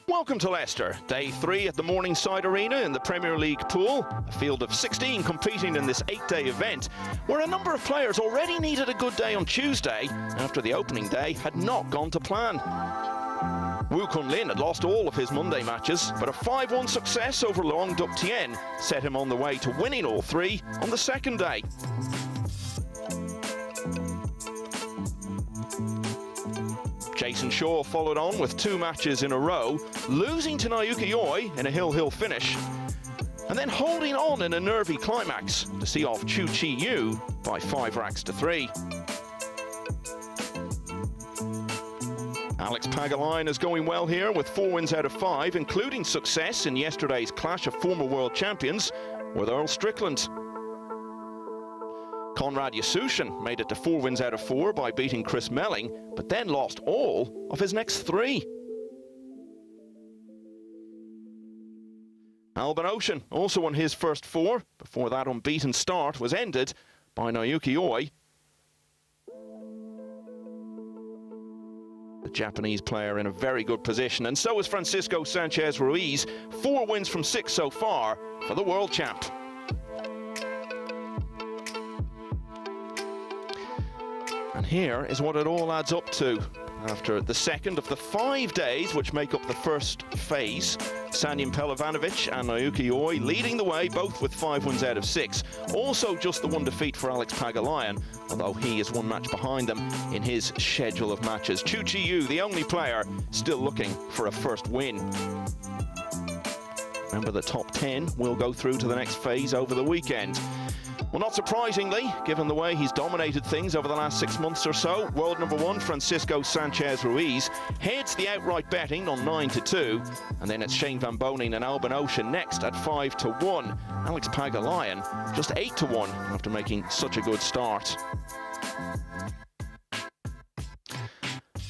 Welcome to Leicester, day 3 at the Morningside Arena in the Premier League pool. A field of 16 competing in this 8-day event, where a number of players already needed a good day on Tuesday after the opening day had not gone to plan. Wu Kun Lin had lost all of his Monday matches, but a 5-1 success over Long Duc Thien set him on the way to winning all 3 on the second day. Chou followed on with 2 matches in a row, losing to Chieh-Yu in a hill-hill finish, and then holding on in a nervy climax to see off Chieh-Yu by 5 racks to 3. Alex Pagulayan is going well here with 4 wins out of 5, including success in yesterday's clash of former world champions with Earl Strickland. Conrad Juszczyszyn made it to 4 wins out of 4 by beating Melling, but then lost all of his next 3. Albin also won his first 4, before that unbeaten start was ended by Chieh-Yu. The Japanese player in a very good position, and so is Francisco Sanchez-Ruiz, 4 wins from 6 so far for the world champ. And here is what it all adds up to. After the second of the 5 days which make up the first phase, Sanyin Pelivanovic and Chieh-Yu leading the way, both with 5 wins out of 6. Also just the 1 defeat for Alex Pagulayan, although he is 1 match behind them in his schedule of matches. Chieh-Yu, the only player still looking for a first win. Remember, the top 10 will go through to the next phase over the weekend. Well, not surprisingly, given the way he's dominated things over the last 6 months or so, world number 1 Francisco Sanchez-Ruiz heads the outright betting on 9-2, and then it's Shane Van Boening and Albin next at 5-1. Alex Pagulayan just 8-1 after making such a good start.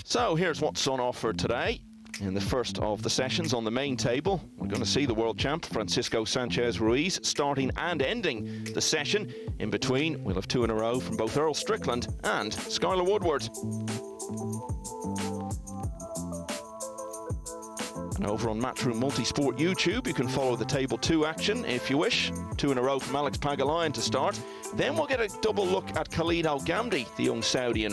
So here's what's on offer today. In the first of the sessions on the main table, we're going to see the world champ Francisco Sanchez-Ruiz starting and ending the session. In between, we'll have 2 in a row from both Earl Strickland and Skyler Woodward. And over on Matchroom Multisport YouTube, you can follow the Table 2 action if you wish. 2 in a row from Alex Pagulayan to start. Then we'll get a double look at Khalid Al-Ghamdi, the young Saudi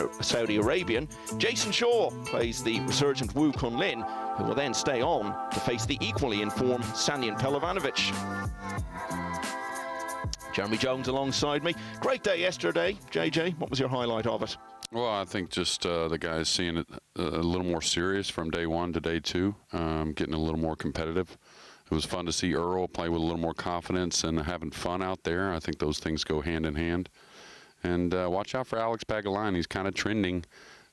Arabian. Jason Shaw plays the resurgent Wu Kun Lin, who will then stay on to face the equally informed Sanyin Pelivanovic. Jeremy Jones alongside me. Great day yesterday. JJ, what was your highlight of it? Well, I think just the guys seeing it a little more serious from day 1 to day 2, getting a little more competitive. It was fun to see Earl play with a little more confidence and having fun out there. I think those things go hand in hand. And watch out for Alex Pagulayan. He's kind of trending.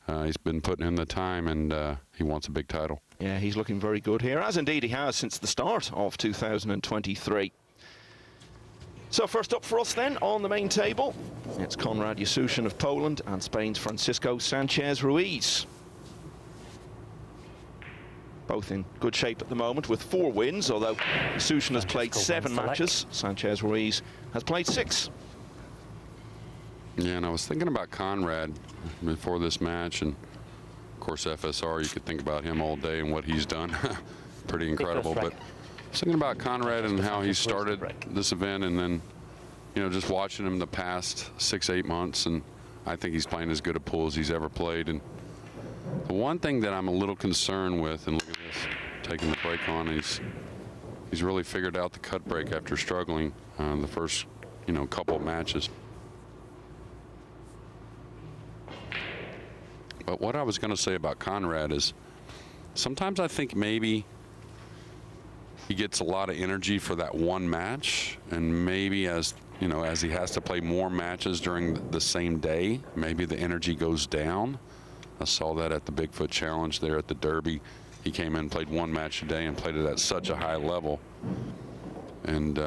He's been putting in the time, and he wants a big title. Yeah, he's looking very good here, as indeed he has since the start of 2023. So first up for us then on the main table, it's Conrad Juszczyszyn of Poland and Spain's Francisco Sanchez-Ruiz. Both in good shape at the moment with 4 wins, although Juszczyszyn has played 7 matches. Sanchez-Ruiz has played 6. Yeah, and I was thinking about Conrad before this match, and of course FSR, you could think about him all day and what he's done. Pretty incredible. But I was thinking about Conrad and how he started this event, and then, you know, just watching him the past 6-8 months, and I think he's playing as good a pool as he's ever played. And the one thing that I'm a little concerned with, and look at this, taking the break on, he's really figured out the cut break after struggling the first, you know, couple of matches. But what I was going to say about Conrad is sometimes I think maybe he gets a lot of energy for that 1 match, and maybe as you know, as he has to play more matches during the same day, maybe the energy goes down. I saw that at the Bigfoot Challenge there at the Derby. He came in, played 1 match a day, and played it at such a high level. And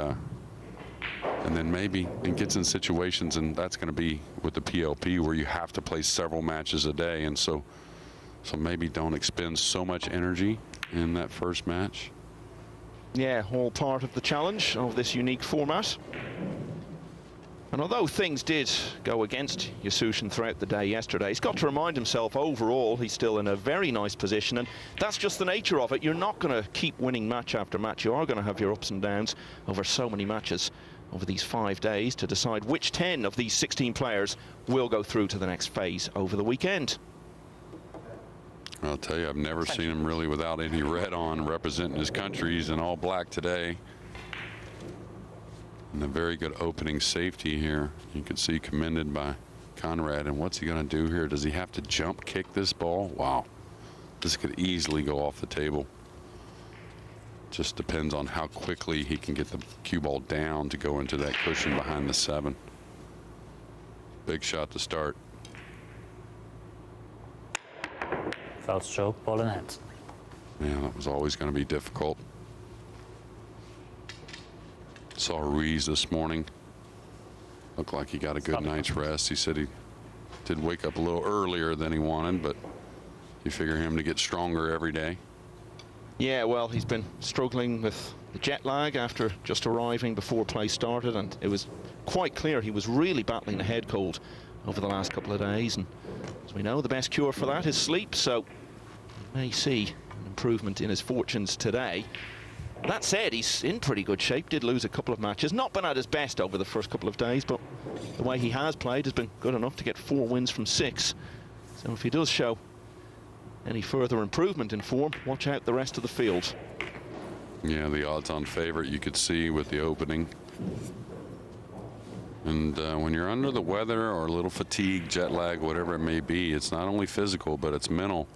then maybe it gets in situations, and that's going to be with the PLP, where you have to play several matches a day, and so maybe don't expend so much energy in that first match. Yeah, all part of the challenge of this unique format. And although things did go against Juszczyszyn throughout the day yesterday, he's got to remind himself overall he's still in a very nice position, and that's just the nature of it. You're not going to keep winning match after match. You are going to have your ups and downs over so many matches over these 5 days to decide which 10 of these 16 players will go through to the next phase over the weekend. I'll tell you, I've never seen him really without any red on, representing his country. He's in all black today. And a very good opening safety here. You can see commended by Conrad. And what's he going to do here? Does he have to jump kick this ball? Wow. This could easily go off the table. Just depends on how quickly he can get the cue ball down to go into that cushion behind the 7. Big shot to start. Foul stroke, ball in hand. Yeah, that was always going to be difficult. Saw Ruiz this morning. Looked like he got a good night's rest. He said he did wake up a little earlier than he wanted, but you figure him to get stronger every day. Yeah, well, he's been struggling with the jet lag after just arriving before play started, and it was quite clear he was really battling the head cold over the last couple of days. And as we know, the best cure for that is sleep, so we may see an improvement in his fortunes today. That said, he's in pretty good shape. Did lose a couple of matches. Not been at his best over the first couple of days, but the way he has played has been good enough to get 4 wins from 6. So if he does show any further improvement in form, watch out the rest of the field. Yeah, the odds-on favorite you could see with the opening. And when you're under the weather or a little fatigue, jet lag, whatever it may be, it's not only physical, but it's mental.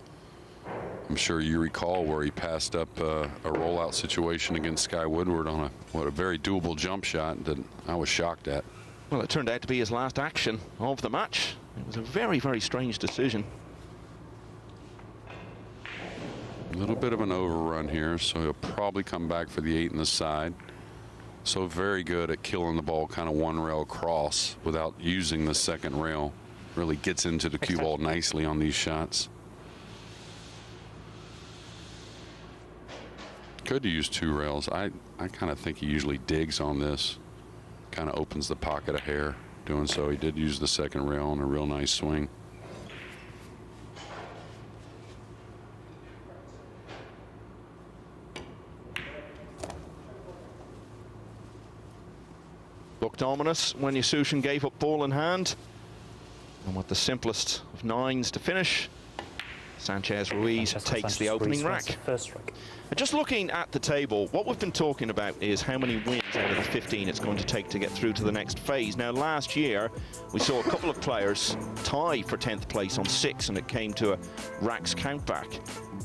I'm sure you recall where he passed up a rollout situation against Woodward on a very doable jump shot that I was shocked at. Well, it turned out to be his last action of the match. It was a very, very strange decision. A little bit of an overrun here, so he'll probably come back for the 8 in the side. So very good at killing the ball kind of one rail across without using the second rail. Really gets into the cue ball nicely on these shots. Could use 2 rails. I kind of think he usually digs on this. Kind of opens the pocket a hair doing so. He did use the second rail on a real nice swing. Looked ominous when Juszczyszyn gave up ball in hand. And with the simplest of 9s to finish, Sanchez-Ruiz takes the opening rack. Just looking at the table, what we've been talking about is how many wins out of the 15 it's going to take to get through to the next phase. Now, last year, we saw a couple of players tie for 10th place on 6, and it came to a racks count back.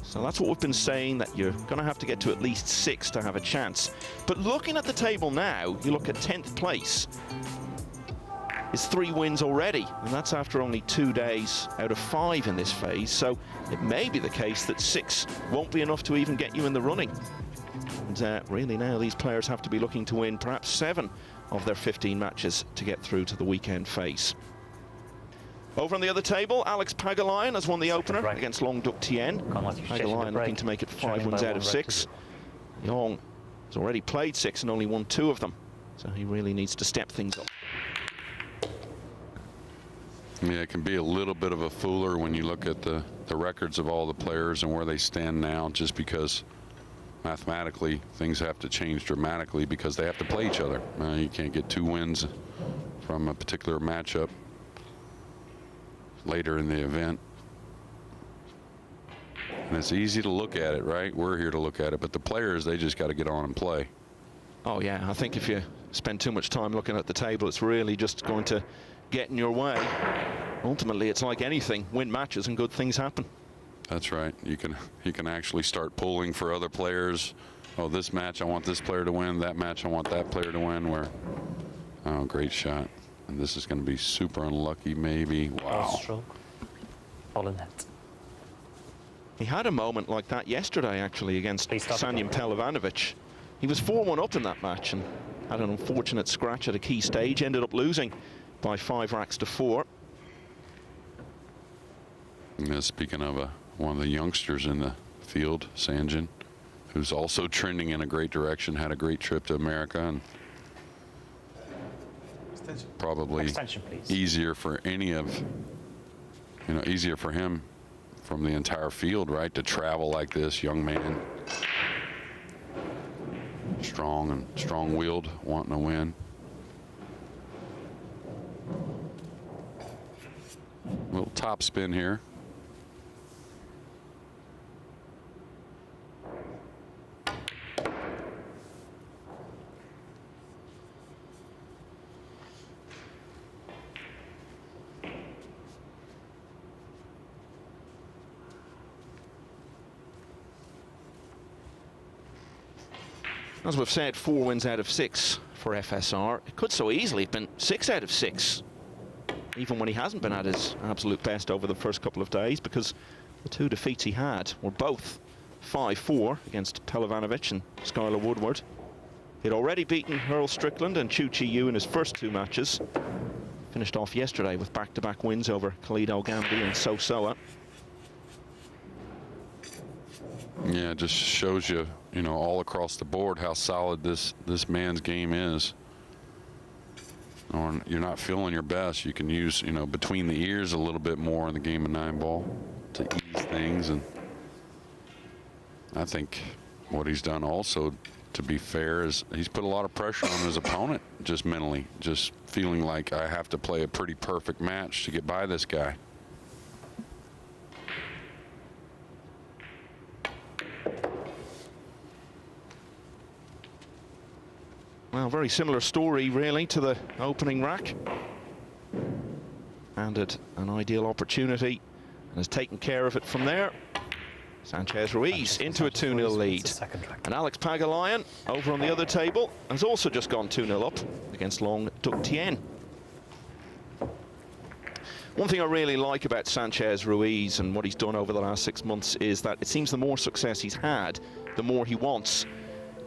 So that's what we've been saying, that you're going to have to get to at least 6 to have a chance. But looking at the table now, you look at 10th place. It's 3 wins already, and that's after only 2 days out of 5 in this phase. So it may be the case that 6 won't be enough to even get you in the running. And really now these players have to be looking to win perhaps 7 of their 15 matches to get through to the weekend phase. Over on the other table, Alex Pagulayan has won the opener against Long Duc Thien. Pagulayan looking to make it 5 wins out of 6. Long has already played 6 and only won 2 of them, so he really needs to step things up. Yeah, it can be a little bit of a fooler when you look at the records of all the players and where they stand now, just because mathematically things have to change dramatically because they have to play each other. You can't get 2 wins from a particular matchup later in the event. And it's easy to look at it, right? We're here to look at it, but the players, they just got to get on and play. Oh yeah, I think if you spend too much time looking at the table, it's really just going to get in your way. Ultimately, it's like anything, win matches and good things happen. That's right. You can actually start pulling for other players. Oh, this match I want this player to win, that match I want that player to win. Where, oh, great shot. And this is going to be super unlucky, maybe. Wow. All in net. He had a moment like that yesterday, actually, against Sanjin Pelivanovic. He was 4-1 up in that match and had an unfortunate scratch at a key stage, ended up losing by 5 racks to 4. Yeah, speaking of one of the youngsters in the field, Sanjin, who's also trending in a great direction, had a great trip to America. And probably Extension, please. easier for any of, easier for him from the entire field, right? To travel like this, young man. Strong and strong-willed, wanting to win. Little top spin here. As we've said, 4 wins out of 6 for FSR. It could so easily have been 6 out of 6, even when he hasn't been at his absolute best over the first couple of days, because the 2 defeats he had were both 5-4 against Pelovanovic and Skyler Woodward. He'd already beaten Earl Strickland and Chieh-Yu in his first 2 matches. Finished off yesterday with back-to-back wins over Khalid El-Ghamdi and Sosoa. Yeah, it just shows you, all across the board how solid this man's game is. Or you're not feeling your best, you can use, between the ears a little bit more in the game of 9-ball to ease things. And I think what he's done also, to be fair, is he's put a lot of pressure on his opponent, just mentally, just feeling like I have to play a pretty perfect match to get by this guy. Well, very similar story, really, to the opening rack. Handed an ideal opportunity and has taken care of it from there. Sanchez Ruiz into a 2-0 lead. And Alex Pagulayan over on the other table has also just gone 2-0 up against Long Duc Thien. One thing I really like about Sanchez Ruiz and what he's done over the last 6 months is that it seems the more success he's had, the more he wants.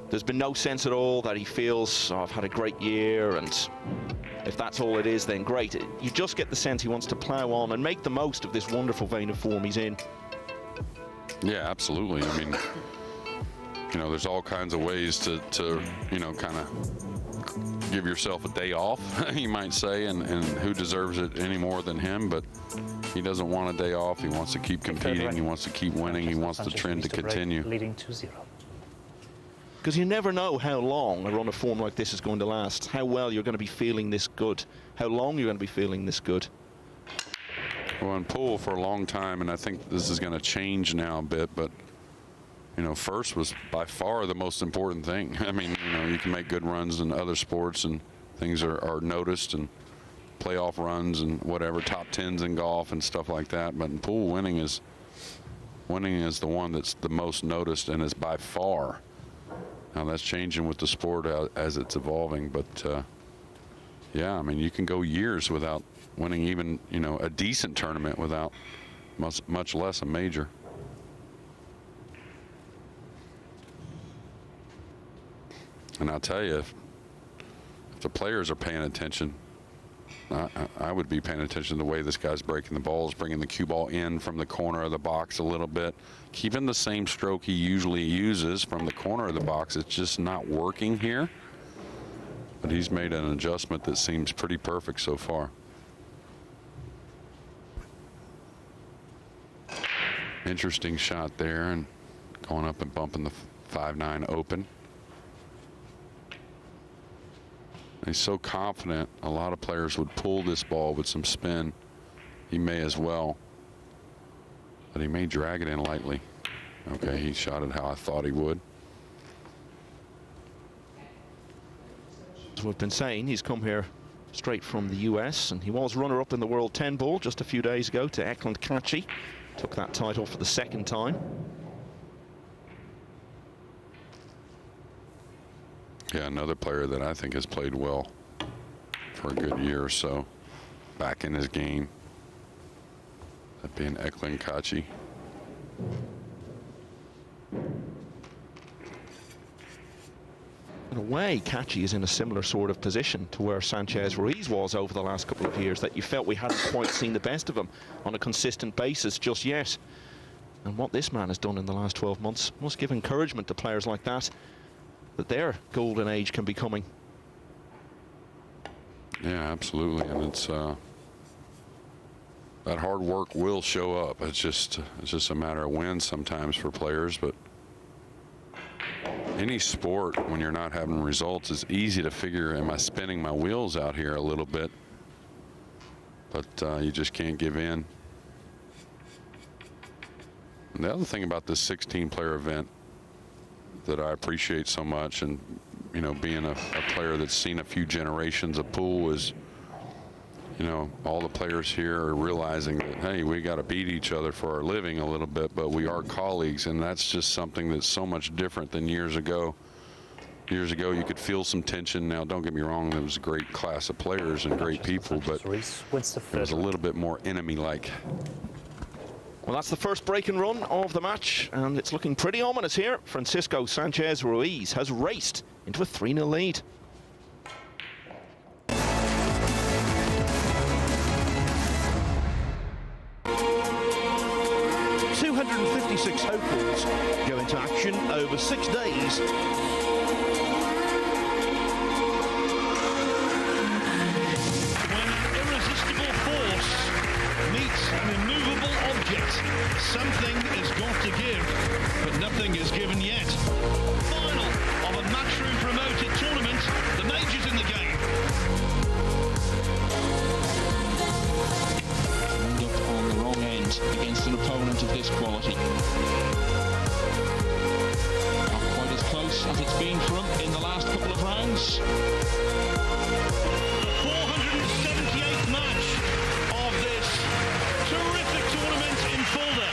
There's been no sense at all that he feels, I've had a great year, and if that's all it is, then great. You just get the sense he wants to plough on and make the most of this wonderful vein of form he's in. Yeah, absolutely. I mean, there's all kinds of ways to kind of give yourself a day off, you might say, and who deserves it any more than him, but he doesn't want a day off. He wants to keep competing. He wants to keep winning. He wants the trend to continue. Leading 2-0. Because you never know how long a run of form like this is going to last, how well you're going to be feeling this good, how long you're going to be feeling this good. Well, in pool for a long time, and I think this is going to change now a bit, but, first was by far the most important thing. I mean, you can make good runs in other sports and things are noticed, and playoff runs and whatever, top 10s in golf and stuff like that, but in pool, winning is the one that's the most noticed and is by far. Now that's changing with the sport as it's evolving, but yeah, I mean, you can go years without winning even, a decent tournament without much less a major. And I'll tell you, if the players are paying attention, I would be paying attention to the way this guy's breaking the balls, bringing the cue ball in from the corner of the box a little bit, keeping the same stroke he usually uses from the corner of the box. It's just not working here. But he's made an adjustment that seems pretty perfect so far. Interesting shot there, and going up and bumping the 5-9 open. He's so confident, a lot of players would pull this ball with some spin. He may as well, but he may drag it in lightly. Okay, he shot it how I thought he would. As we've been saying, he's come here straight from the US, and he was runner-up in the World 10 Ball just a few days ago to Eklund Kachi. Took that title for the 2nd time. Yeah, another player that I think has played well for a good year or so, back in his game. That being Eklund Kachi. In a way, Kachi is in a similar sort of position to where Sanchez Ruiz was over the last couple of years, that you felt we hadn't quite seen the best of him on a consistent basis just yet. And what this man has done in the last 12 months must give encouragement to players like that, that their golden age can be coming. Yeah, absolutely. And it's that hard work will show up. It's just a matter of when sometimes for players. But any sport, when you're not having results, it's easy to figure, am I spinning my wheels out here a little bit? But you just can't give in. And the other thing about this 16-player event that I appreciate so much, and you know, being a player that's seen a few generations of pool, is, you know, all the players here are realizing that, hey, we got to beat each other for our living a little bit, but we are colleagues, and that's just something that's so much different than years ago. Years ago, you could feel some tension. Now, don't get me wrong, there was a great class of players and great people, but it was a little bit more enemy-like. Well, that's the first break and run of the match, and it's looking pretty ominous here. Francisco Sanchez Ruiz has raced into a 3-0 lead. .256 hopefuls go into action over 6 days. Something has got to give, but nothing is given yet. Final of a matchroom promoted tournament. The major's in the game. Up on the wrong end against an opponent of this quality. Not quite as close as it's been for him in the last couple of rounds. The 478th match of this terrific tournament in Fulda.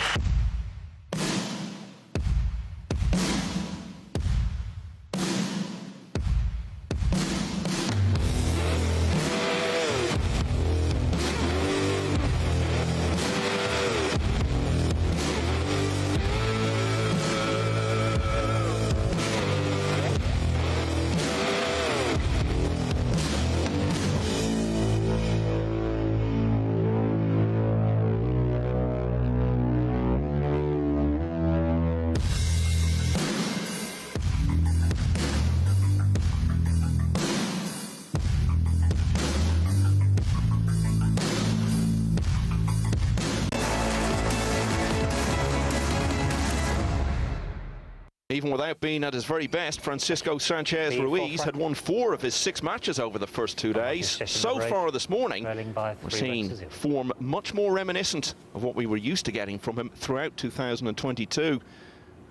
Even without being at his very best, Francisco Sanchez Ruiz had won 4 of his 6 matches over the first 2 days. So far this morning, we're seeing form much more reminiscent of what we were used to getting from him throughout 2022.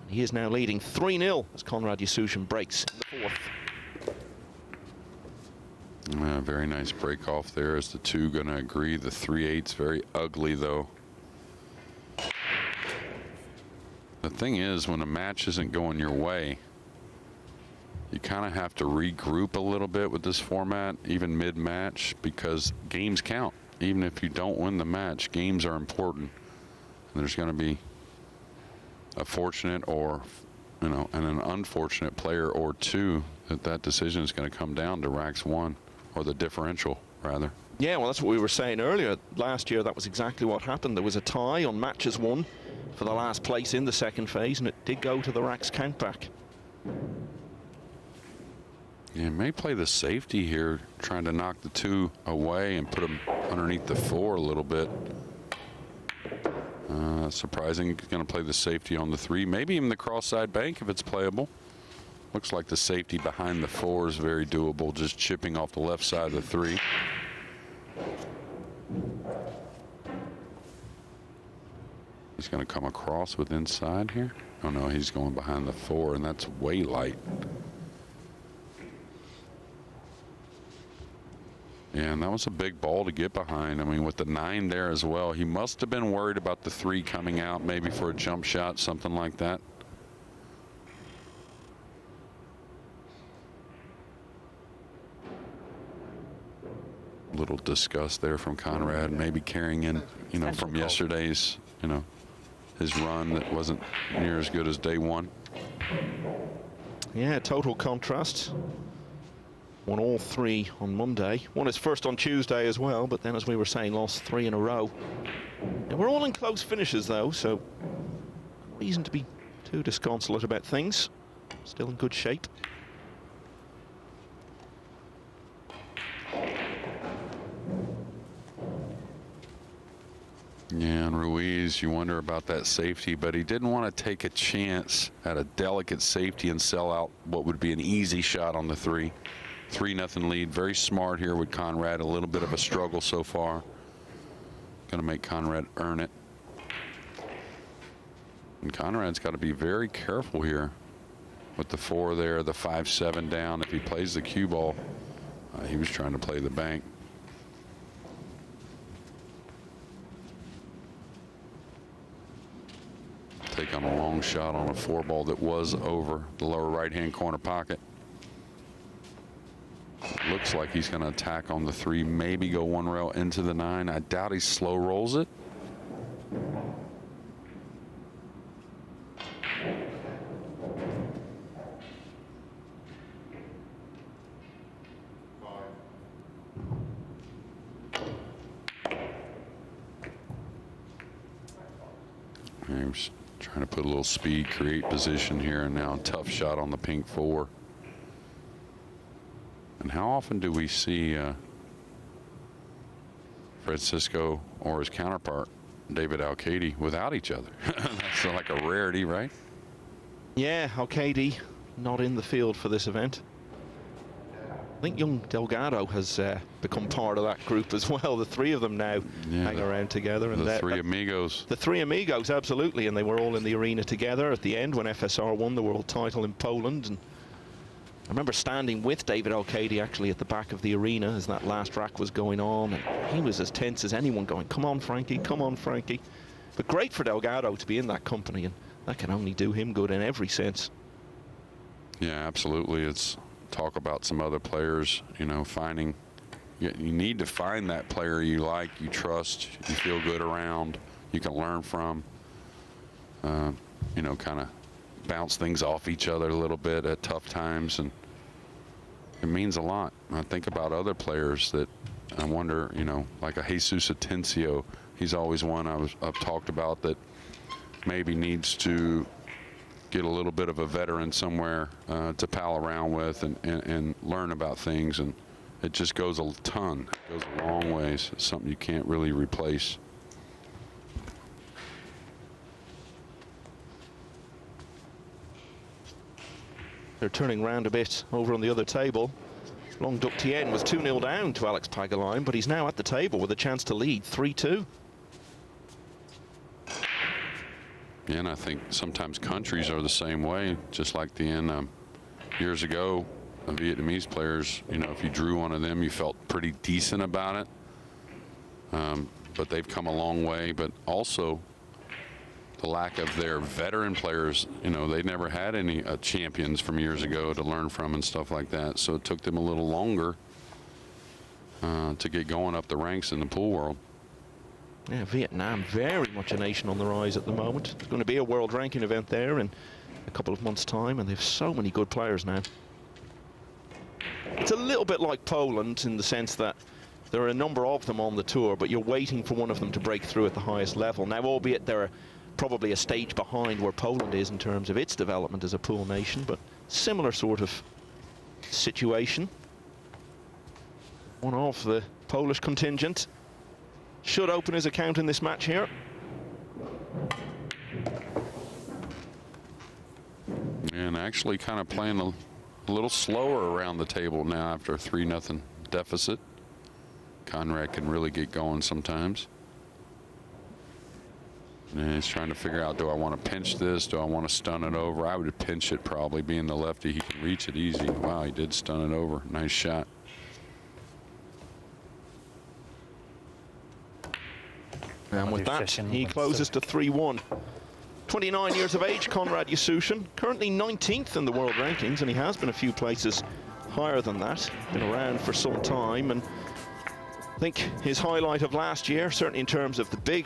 He is now leading 3-0 as Conrad Juszczyszyn breaks in the 4th. Very nice break off there as the two going to agree. The 3-8's very ugly, though. The thing is, when a match isn't going your way, you kind of have to regroup a little bit with this format, even mid-match, because games count. Even if you don't win the match, games are important. And there's going to be a fortunate or, you know, and an unfortunate player or two that decision is going to come down to racks 1, or the differential, rather. Yeah, well, that's what we were saying earlier. Last year, that was exactly what happened. There was a tie on matches 1 for the last place in the second phase, and it did go to the racks countback. Yeah, may play the safety here, trying to knock the 2 away and put them underneath the 4 a little bit. Surprising, he's going to play the safety on the 3, maybe even the cross-side bank if it's playable. Looks like the safety behind the 4 is very doable, just chipping off the left side of the 3. He's going to come across with inside here. Oh no, he's going behind the 4, and that's way light. Yeah, and that was a big ball to get behind. I mean, with the 9 there as well, he must have been worried about the 3 coming out, maybe for a jump shot, something like that. Little disgust there from Conrad, maybe carrying in, you know, from yesterday's, you know, his run that wasn't near as good as day 1. Yeah, total contrast. Won all 3 on Monday. Won his first on Tuesday as well, but then, as we were saying, lost 3 in a row. And we're all in close finishes, though, so no reason to be too disconsolate about things. Still in good shape. Yeah, and Ruiz, you wonder about that safety, but he didn't want to take a chance at a delicate safety and sell out what would be an easy shot on the 3-0 lead. Very smart here with Conrad. A little bit of a struggle so far. Going to make Conrad earn it. And Conrad's got to be very careful here with the 4 there, the 5-7 down. If he plays the cue ball, he was trying to play the bank. Take on a long shot on a 4-ball that was over the lower right-hand corner pocket. Looks like he's going to attack on the 3, maybe go 1 rail into the 9. I doubt he slow rolls it. He was trying to put a little speed, create position here, and now a tough shot on the pink 4. And how often do we see Francisco or his counterpart, David Al-Kaidi, without each other? That's like a rarity, right? Yeah, Al-Kaidi not in the field for this event. I think young Delgado has become part of that group as well. The 3 of them now hang around together. And the 3 amigos. The 3 amigos, absolutely. And they were all in the arena together at the end when FSR won the world title in Poland. And I remember standing with David Al-Kaidi actually at the back of the arena as that last rack was going on. And he was as tense as anyone, going, come on, Frankie, come on, Frankie. But great for Delgado to be in that company. And that can only do him good in every sense. Yeah, absolutely. It's talk about some other players, you know, finding, you need to find that player you like, you trust, you feel good around, you can learn from, you know, kind of bounce things off each other a little bit at tough times, and it means a lot. I think about other players that I wonder, you know, like a Jesus Atencio, he's always one I've talked about that maybe needs to get a little bit of a veteran somewhere to pal around with and learn about things, and it just goes a ton. It goes a long ways. It's something you can't really replace. They're turning round a bit over on the other table. Long Duc Thien was 2-0 down to Alex Pagaline, but he's now at the table with a chance to lead 3-2. Yeah, and I think sometimes countries are the same way, just like Thien. Years ago, Vietnamese players, you know, if you drew one of them, you felt pretty decent about it. But they've come a long way. But also, the lack of their veteran players, you know, they never had any champions from years ago to learn from and stuff like that. So it took them a little longer to get going up the ranks in the pool world. Yeah, Vietnam, very much a nation on the rise at the moment. There's going to be a world ranking event there in a couple of months' time, and they have so many good players now. It's a little bit like Poland in the sense that there are a number of them on the tour, but you're waiting for one of them to break through at the highest level. Now, albeit they're probably a stage behind where Poland is in terms of its development as a pool nation, but similar sort of situation. One of the Polish contingent should open his account in this match here. And actually kind of playing a little slower around the table now after a 3-0 deficit. Conrad can really get going sometimes. And he's trying to figure out, do I want to pinch this? Do I want to stun it over? I would pinch it probably, being the lefty. He can reach it easy. Wow, he did stun it over. Nice shot. And with that, he closes to 3-1. 29 years of age, Conrad Juszczyszyn, currently 19th in the world rankings, and he has been a few places higher than that. Been around for some time, and I think his highlight of last year, certainly in terms of the big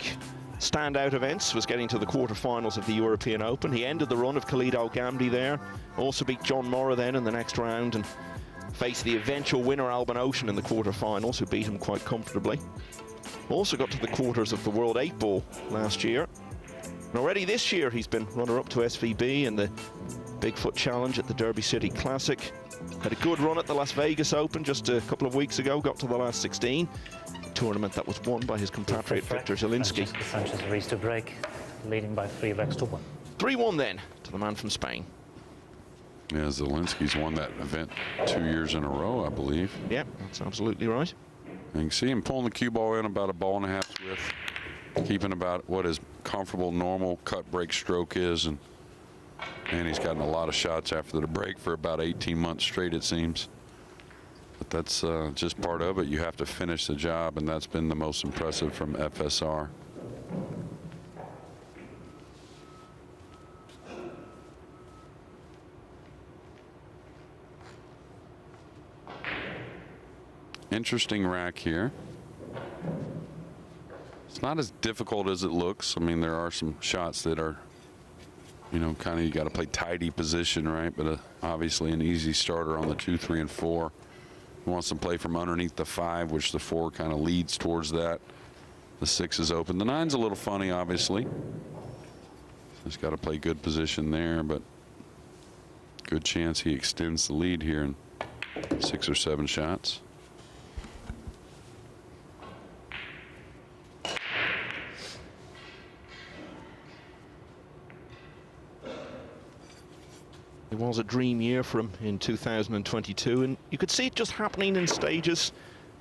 standout events, was getting to the quarterfinals of the European Open. He ended the run of Khalid Al-Ghamdi there, also beat John Morra then in the next round, and faced the eventual winner Alban Ocean in the quarterfinals, who beat him quite comfortably. Also got to the quarters of the World 8-Ball last year. And already this year he's been runner-up to SVB in the Bigfoot Challenge at the Derby City Classic. Had a good run at the Las Vegas Open just a couple of weeks ago, got to the last 16. A tournament that was won by his compatriot Victor Zielinski. Sanchez reached the break, leading by 3 legs to 1. 3-1 then to the man from Spain. Yeah, Zielinski's won that event 2 years in a row, I believe. Yeah, that's absolutely right. And you can see him pulling the cue ball in about a ball and a half width, keeping about what his comfortable, normal cut break stroke is. And he's gotten a lot of shots after the break for about 18 months straight, it seems. But that's just part of it. You have to finish the job, and that's been the most impressive from FSR. Interesting rack here. It's not as difficult as it looks. I mean, there are some shots that are, you know, kind of, you got to play tidy position, right? But obviously an easy starter on the 2, 3, and 4. He wants to play from underneath the 5, which the 4 kind of leads towards that. The 6 is open. The 9's a little funny, obviously. He's got to play good position there, but good chance he extends the lead here in 6 or 7 shots. It was a dream year for him in 2022, and you could see it just happening in stages.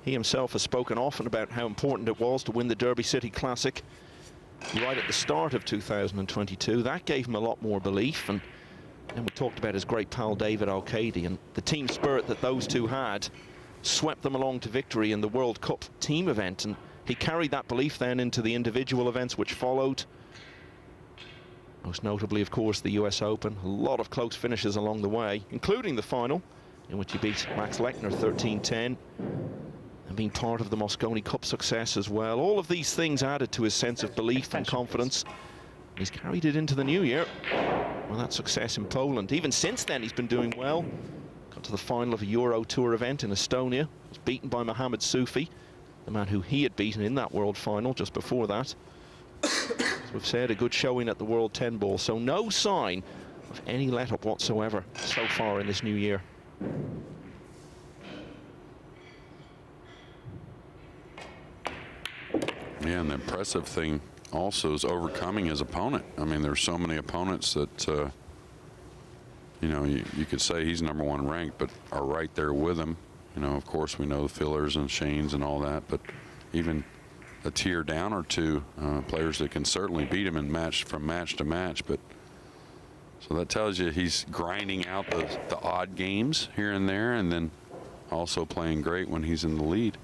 He himself has spoken often about how important it was to win the Derby City Classic right at the start of 2022. That gave him a lot more belief, and then we talked about his great pal David Al-Qaedi, and the team spirit that those two had swept them along to victory in the World Cup team event, and he carried that belief then into the individual events which followed. Most notably, of course, the US Open. A lot of close finishes along the way, including the final, in which he beat Max Lechner 13-10, and being part of the Mosconi Cup success as well. All of these things added to his sense of belief and confidence. He's carried it into the new year with that success in Poland. Even since then, he's been doing well. Got to the final of a Euro Tour event in Estonia. Was beaten by Mohamed Soufi, the man who he had beaten in that World Final just before that. As we've said, a good showing at the World 10 Ball, so no sign of any let-up whatsoever so far in this new year. Yeah, and the impressive thing also is overcoming his opponent. I mean, there's so many opponents that, you know, you could say he's #1 ranked, but are right there with him. You know, of course, we know the Fillers and Shanes and all that, but even a tier down or two, players that can certainly beat him in from match to match. But so that tells you he's grinding out the odd games here and there, and then also playing great when he's in the lead.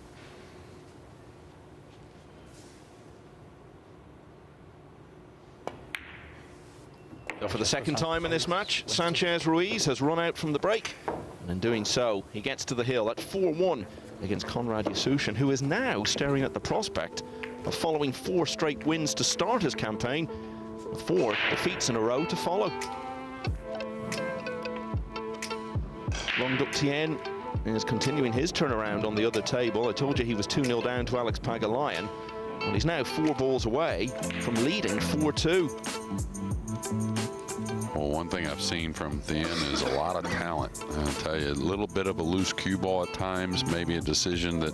So for the second time in this match, Sanchez Ruiz has run out from the break, and in doing so, he gets to the hill at 4-1 against Conrad Juszczyszyn, who is now staring at the prospect of following 4 straight wins to start his campaign, with 4 defeats in a row to follow. Long Duc Thien is continuing his turnaround on the other table. I told you he was 2-0 down to Alex Pagulayan. Well, he's now 4 balls away from leading 4-2. Well, one thing I've seen from Thien is a lot of talent. I'll tell you, a little bit of a loose cue ball at times, maybe a decision that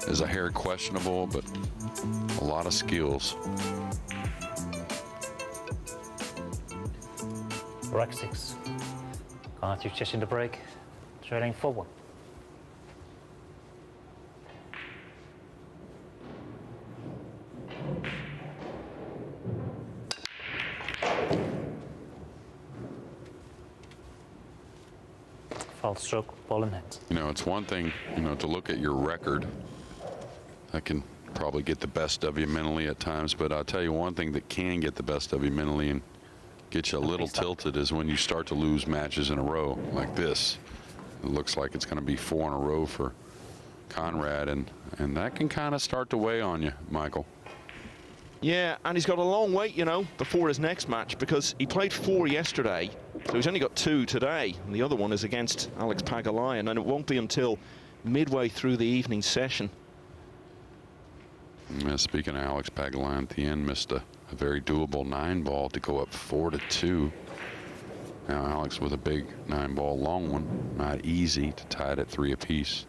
is a hair questionable, but a lot of skills. Rack 6. Conrad Juszczyszyn in the break, trailing 4-1. Foul stroke, ball in net. You know, it's one thing, you know, to look at your record. That can probably get the best of you mentally at times, but I'll tell you one thing that can get the best of you mentally and get you a little tilted is when you start to lose matches in a row like this. It looks like it's going to be 4 in a row for Conrad, and that can kind of start to weigh on you, Michael. Yeah, and he's got a long wait, you know, before his next match, because he played 4 yesterday, so he's only got 2 today, and the other one is against Alex Pagulayan, and it won't be until midway through the evening session. Yeah, speaking of Alex Pagulayan, Thien missed a very doable 9 ball to go up 4-2. Now Alex with a big 9-ball long one. Not easy to tie it at 3 apiece.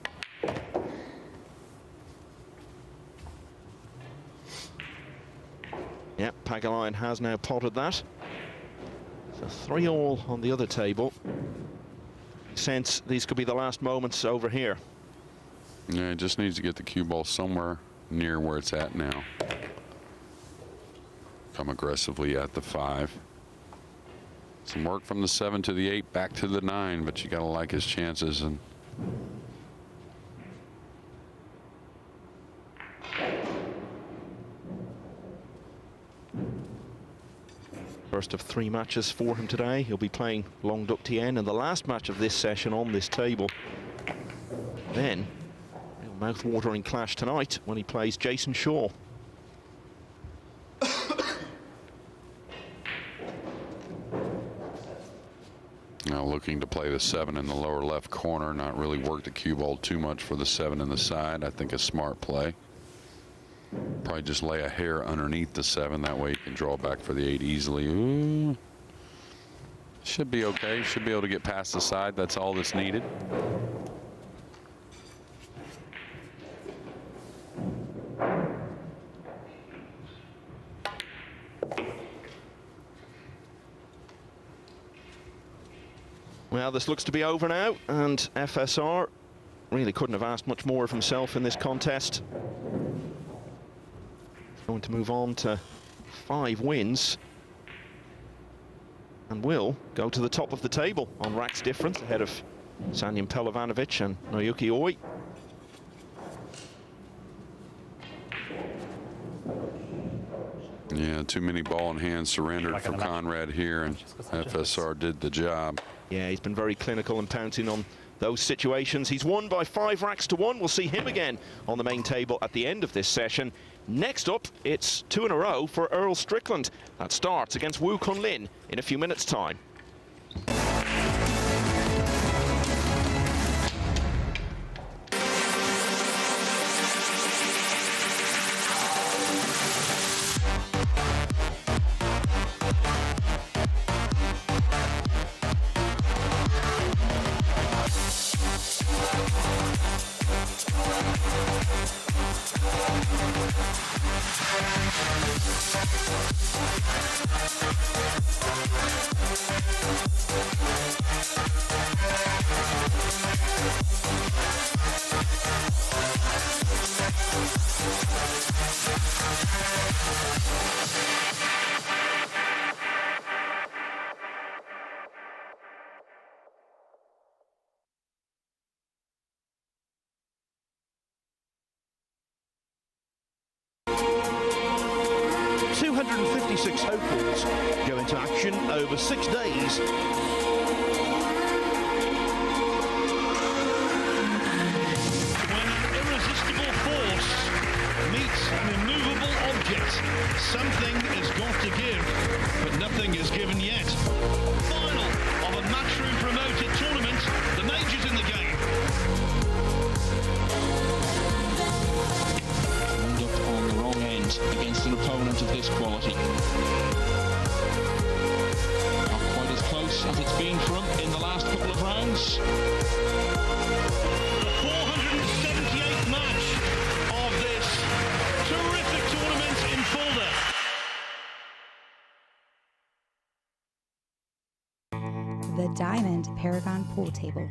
Yep, Pagulayan has now potted that. So 3-all on the other table. Sense these could be the last moments over here. Yeah, it just needs to get the cue ball somewhere near where it's at now. Come aggressively at the 5. Some work from the 7 to the 8, back to the 9, but you gotta like his chances. And first of 3 matches for him today. He'll be playing Long Duc Thien in the last match of this session on this table. Then, real mouth-watering clash tonight when he plays Jason Shaw. now looking to play the 7 in the lower left corner, not really work the cue ball too much for the 7 in the side. I think a smart play. Probably just lay a hair underneath the 7. That way you can draw back for the 8 easily. Ooh. Should be okay. Should be able to get past the side. That's all that's needed. Well, this looks to be over now, and FSR really couldn't have asked much more of himself in this contest. Going to move on to 5 wins and will go to the top of the table on racks difference ahead of Sanyam Pelovanovic and Naoyuki Oi. Yeah, too many ball in hand surrendered for Conrad here, and FSR did the job. Yeah, he's been very clinical and pouncing on those situations. He's won by 5 racks to 1. We'll see him again on the main table at the end of this session. Next up, it's 2 in a row for Earl Strickland. That starts against Wu Kun Lin in a few minutes' time. 256 hopefuls go into action over 6 days. When an irresistible force meets an immovable object, something is got to give, but nothing is given yet. Final of a matchroom promoted tournament, the majors in the game. On the wrong end against an opponent of this quality. Not quite as close as it's been for him in the last couple of rounds. The 478th match of this terrific tournament in Fulda. The Diamond Paragon Pool Table.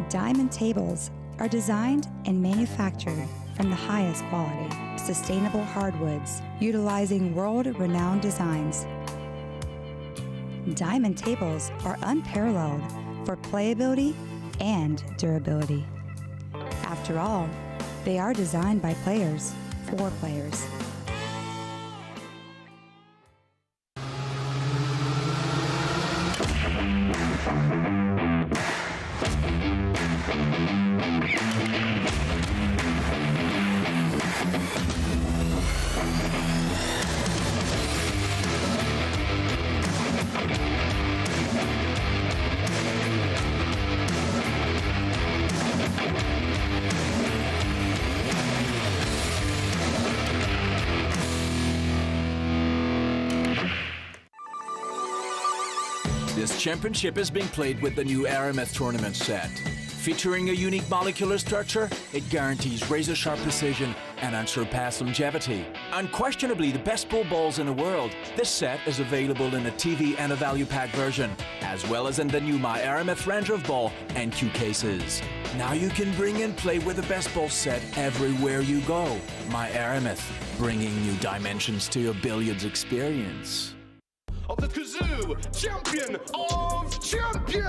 Diamond tables are designed and manufactured from the highest quality, sustainable hardwoods, utilizing world-renowned designs. Diamond tables are unparalleled for playability and durability. After all, they are designed by players for players. Championship is being played with the new Aramith tournament set. Featuring a unique molecular structure, it guarantees razor-sharp precision and unsurpassed longevity. Unquestionably the best pool balls in the world, this set is available in a TV and a value pack version, as well as in the new My Aramith range of ball and cue cases. Now you can bring and play with the best ball set everywhere you go. My Aramith, bringing new dimensions to your billiards experience. Of the Kazoo, champion of champions!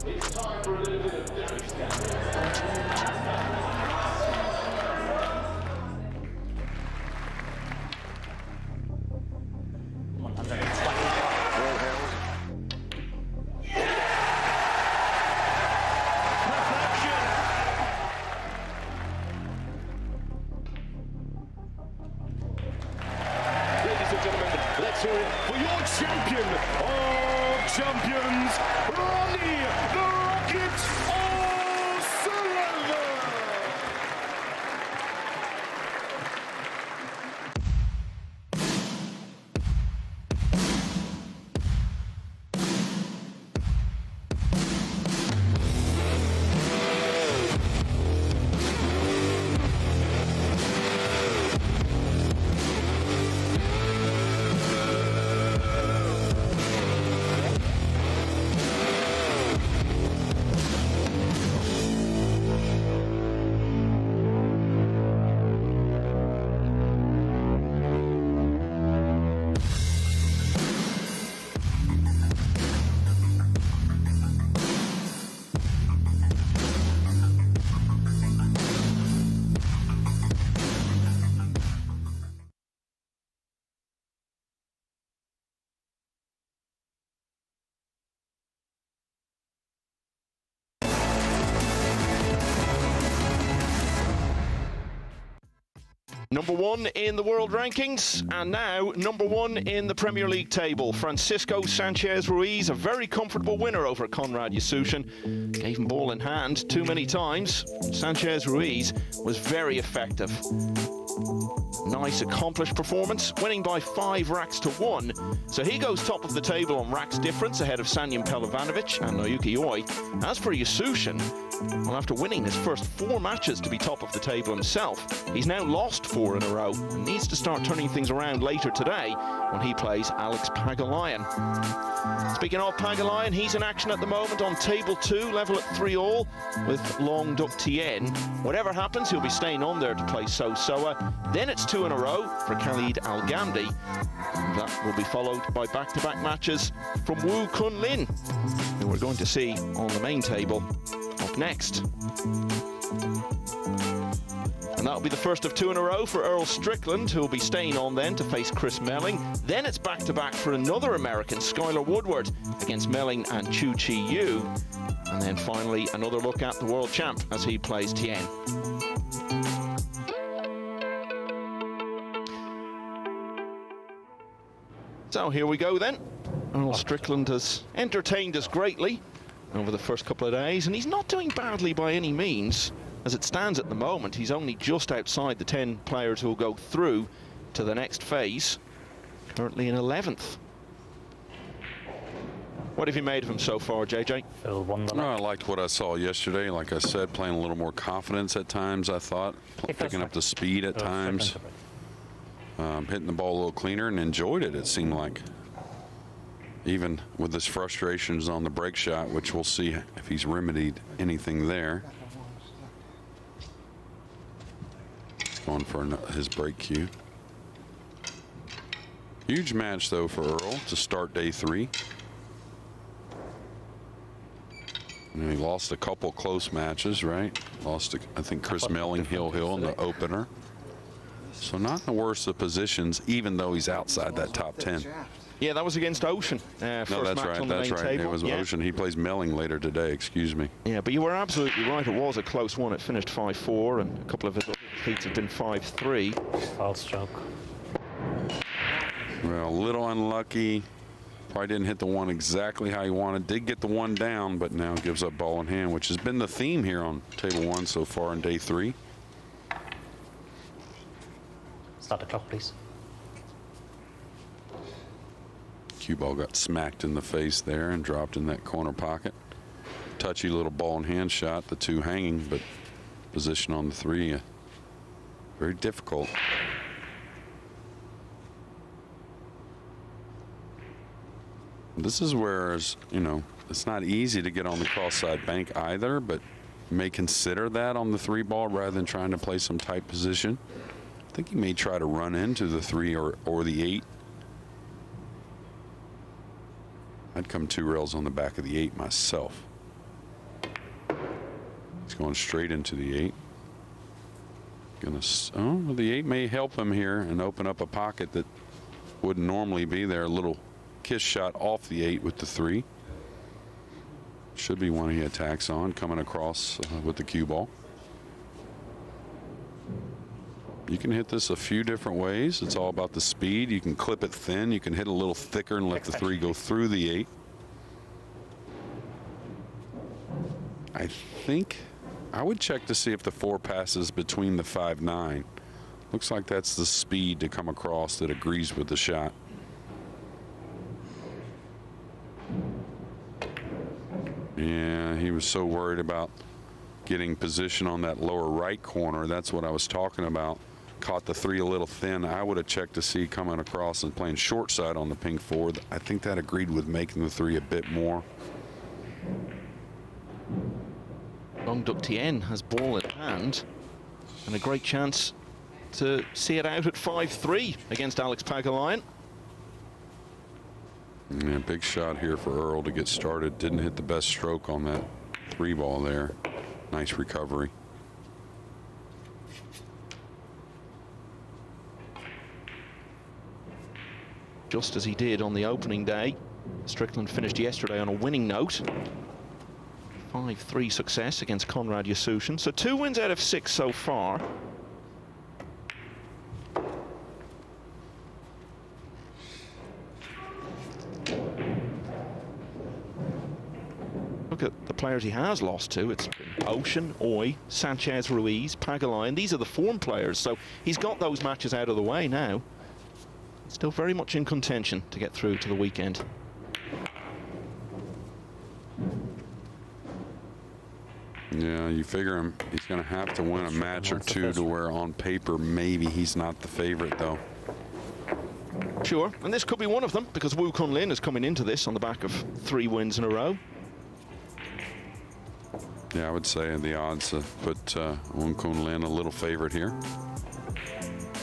It's time for a little bit of damage scan. Ladies and gentlemen, let's hear it for your champion of champions, Ronnie the Rocket O'Sullivan! Number one in the world rankings, and now number one in the Premier League table. Francisco Sanchez-Ruiz, a very comfortable winner over Conrad Juszczyszyn. Gave him ball in hand too many times. Sanchez-Ruiz was very effective. Nice, accomplished performance, winning by 5 racks to 1. So he goes top of the table on racks difference ahead of Sanyin Pelivanovic and Naoyuki Oi. As for Juszczyszyn, well, after winning his first 4 matches to be top of the table himself, he's now lost 4 in a row and needs to start turning things around later today when he plays Alex Pagulayan. Speaking of Pagulayan, he's in action at the moment on table 2, level at 3-all with Long Duc Thien. Whatever happens, he'll be staying on there to play So-Soa. Then it's 2 in a row for Khalid Al-Ghamdi. That will be followed by back-to-back matches from Wu Kun Lin, who we're going to see on the main table up next. And that'll be the first of 2 in a row for Earl Strickland, who'll be staying on then to face Chris Melling. Then it's back-to-back for another American, Skyler Woodward, against Melling and Chieh-Yu. And then finally another look at the world champ as he plays Thien. So here we go then. Earl Strickland has entertained us greatly over the first couple of days, and he's not doing badly by any means. As it stands at the moment, he's only just outside the 10 players who will go through to the next phase, currently in 11th. What have you made of him so far, JJ? No, I liked what I saw yesterday. Like I said, playing a little more confidence at times, I thought. Picking up the speed at times. Hitting the ball a little cleaner and enjoyed it, it seemed like. Even with his frustrations on the break shot, which we'll see if he's remedied anything there. He's going for his break cue. Huge match, though, for Earl to start day 3. And he lost a couple close matches, right? Lost, I think, Chris Melling, Hill in the opener. So not in the worst of positions, even though he's outside that top 10. Yeah, that was against Ocean. No, that's right. That's right. It was Ocean. He plays Melling later today. Excuse me. Yeah, but you were absolutely right. It was a close one. It finished 5-4, and a couple of his other defeats have been 5-3. Foul stroke. Well, a little unlucky. Probably didn't hit the one exactly how he wanted. Did get the one down, but now gives up ball in hand, which has been the theme here on table 1 so far in day 3. Start the clock, please. Cue ball got smacked in the face there and dropped in that corner pocket. Touchy little ball in hand shot, the 2 hanging, but position on the 3 very difficult. This is where, you know, it's not easy to get on the cross side bank either, but you may consider that on the 3 ball rather than trying to play some tight position. I think he may try to run into the 3 or the 8. I'd come 2 rails on the back of the 8 myself. He's going straight into the 8. Oh, the 8 may help him here and open up a pocket that wouldn't normally be there. A little kiss shot off the 8 with the 3. Should be one he attacks on, coming across with the cue ball. You can hit this a few different ways. It's all about the speed. You can clip it thin. You can hit a little thicker and let the 3 go through the 8. I think I would check to see if the 4 passes between the 5-9. Looks like that's the speed to come across that agrees with the shot. Yeah, he was so worried about getting position on that lower right corner. That's what I was talking about. Caught the 3 a little thin. I would have checked to see coming across and playing short side on the pink 4. I think that agreed with making the 3 a bit more. Long Duc Thien has ball in hand and a great chance to see it out at 5-3 against Alex Pagulayan. Yeah, big shot here for Earl to get started. Didn't hit the best stroke on that 3 ball there. Nice recovery. Just as he did on the opening day. Strickland finished yesterday on a winning note. 5-3 success against Conrad Juszczyszyn. So 2 wins out of 6 so far. Look at the players he has lost to. It's been Ocean, Oy, Sanchez, Ruiz, Pagulayan. These are the form players. So he's got those matches out of the way now. Still very much in contention to get through to the weekend. Yeah, you figure he's going to have to win a match or 2 to where on paper maybe he's not the favorite, though. Sure, and this could be one of them because Wu Kun Lin is coming into this on the back of 3 wins in a row. Yeah, I would say the odds put Wu Kun Lin a little favorite here.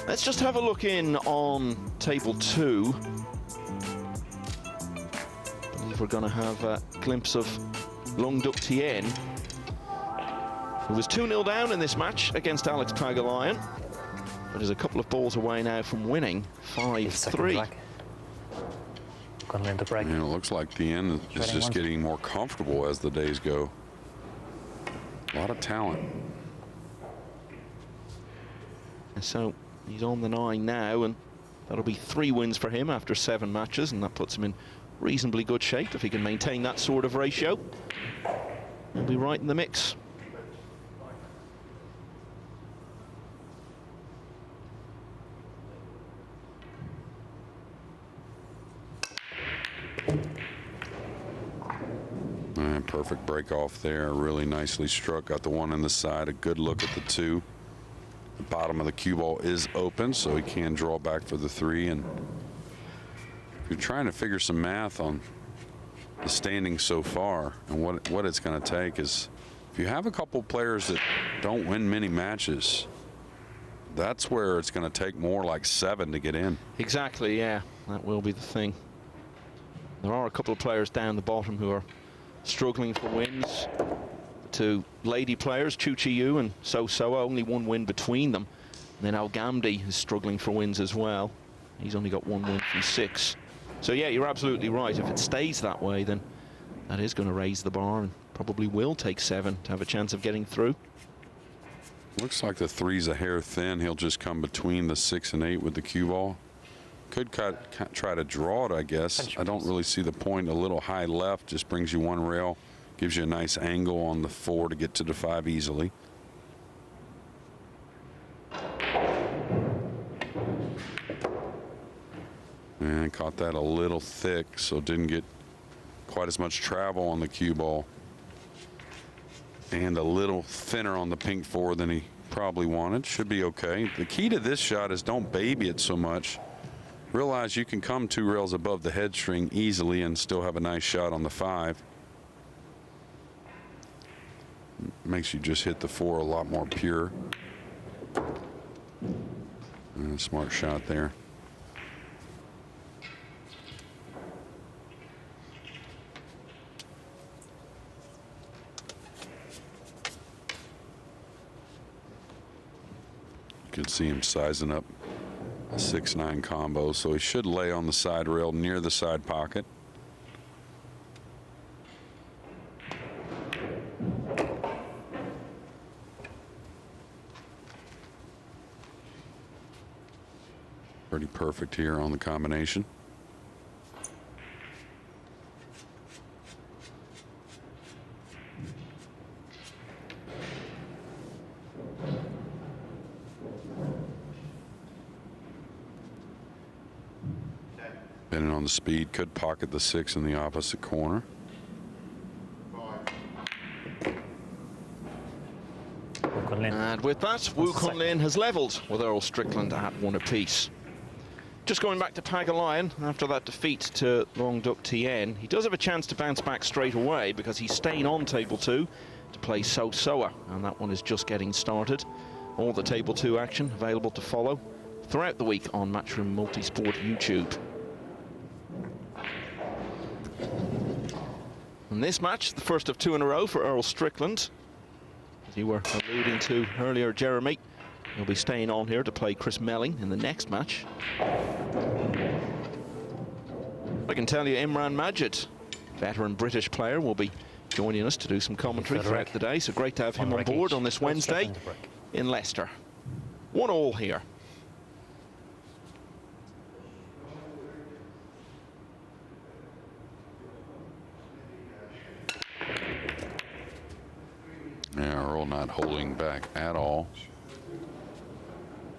Let's just have a look in on table 2. I believe we're going to have a glimpse of Long Duc Thien, who was 2-0 down in this match against Alex Pagulayan, but is a couple of balls away now from winning 5-3. Going to break. And it looks like Thien is just getting more comfortable as the days go. A lot of talent. And so he's on the 9 now, and that'll be 3 wins for him after 7 matches, and that puts him in reasonably good shape if he can maintain that sort of ratio. He'll be right in the mix. Perfect break off there, really nicely struck. Got the 1 in the side, a good look at the 2. The bottom of the cue ball is open, so he can draw back for the 3. And if you're trying to figure some math on the standings so far and what it's going to take is, if you have a couple players that don't win many matches, that's where it's going to take more like 7 to get in. Exactly, yeah, that will be the thing. There are a couple of players down the bottom who are struggling for wins. The 2 lady players, Chieh-Yu and Chou, only 1 win between them. And then Al-Gamdi is struggling for wins as well. He's only got 1 win from 6. So yeah, you're absolutely right. If it stays that way, then that is going to raise the bar and probably will take 7 to have a chance of getting through. Looks like the 3's a hair thin. He'll just come between the 6 and 8 with the cue ball. Could try to draw it, I guess. I don't really see the point. A little high left just brings you one rail, gives you a nice angle on the 4 to get to the 5 easily. And caught that a little thick, so didn't get quite as much travel on the cue ball. And a little thinner on the pink 4 than he probably wanted. Should be okay. The key to this shot is don't baby it so much. Realize you can come 2 rails above the head string easily and still have a nice shot on the 5. Makes you just hit the 4 a lot more pure. And a smart shot there. You can see him sizing up a 6-9 combo, so he should lay on the side rail near the side pocket. Pretty perfect here on the combination. Depending on the speed, could pocket the 6 in the opposite corner. And with that, Wu Kun Lin has levelled with Earl Strickland at 1 apiece. Just going back to Pagulayan after that defeat to Long Duc Thien, he does have a chance to bounce back straight away because he's staying on table 2 to play Chou, and that one is just getting started. All the table 2 action available to follow throughout the week on Matchroom Multisport YouTube. And this match, the first of 2 in a row for Earl Strickland. As you were alluding to earlier, Jeremy, he'll be staying on here to play Chris Melling in the next match. I can tell you Imran Majid, veteran British player, will be joining us to do some commentary throughout the day. So great to have him on board on this Wednesday in Leicester. 1-1 here. Yeah, Earl not holding back at all.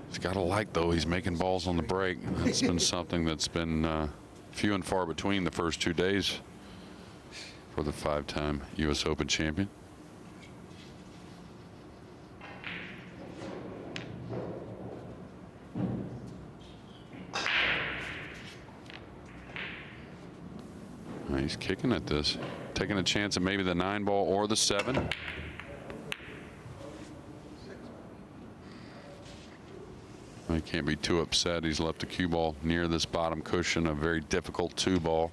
He's got to like, though, he's making balls on the break. That's been something that's been few and far between the first 2 days for the 5-time U.S. Open champion. He's kicking at this, taking a chance at maybe the 9-ball or the 7. He can't be too upset. He's left the cue ball near this bottom cushion, a very difficult 2-ball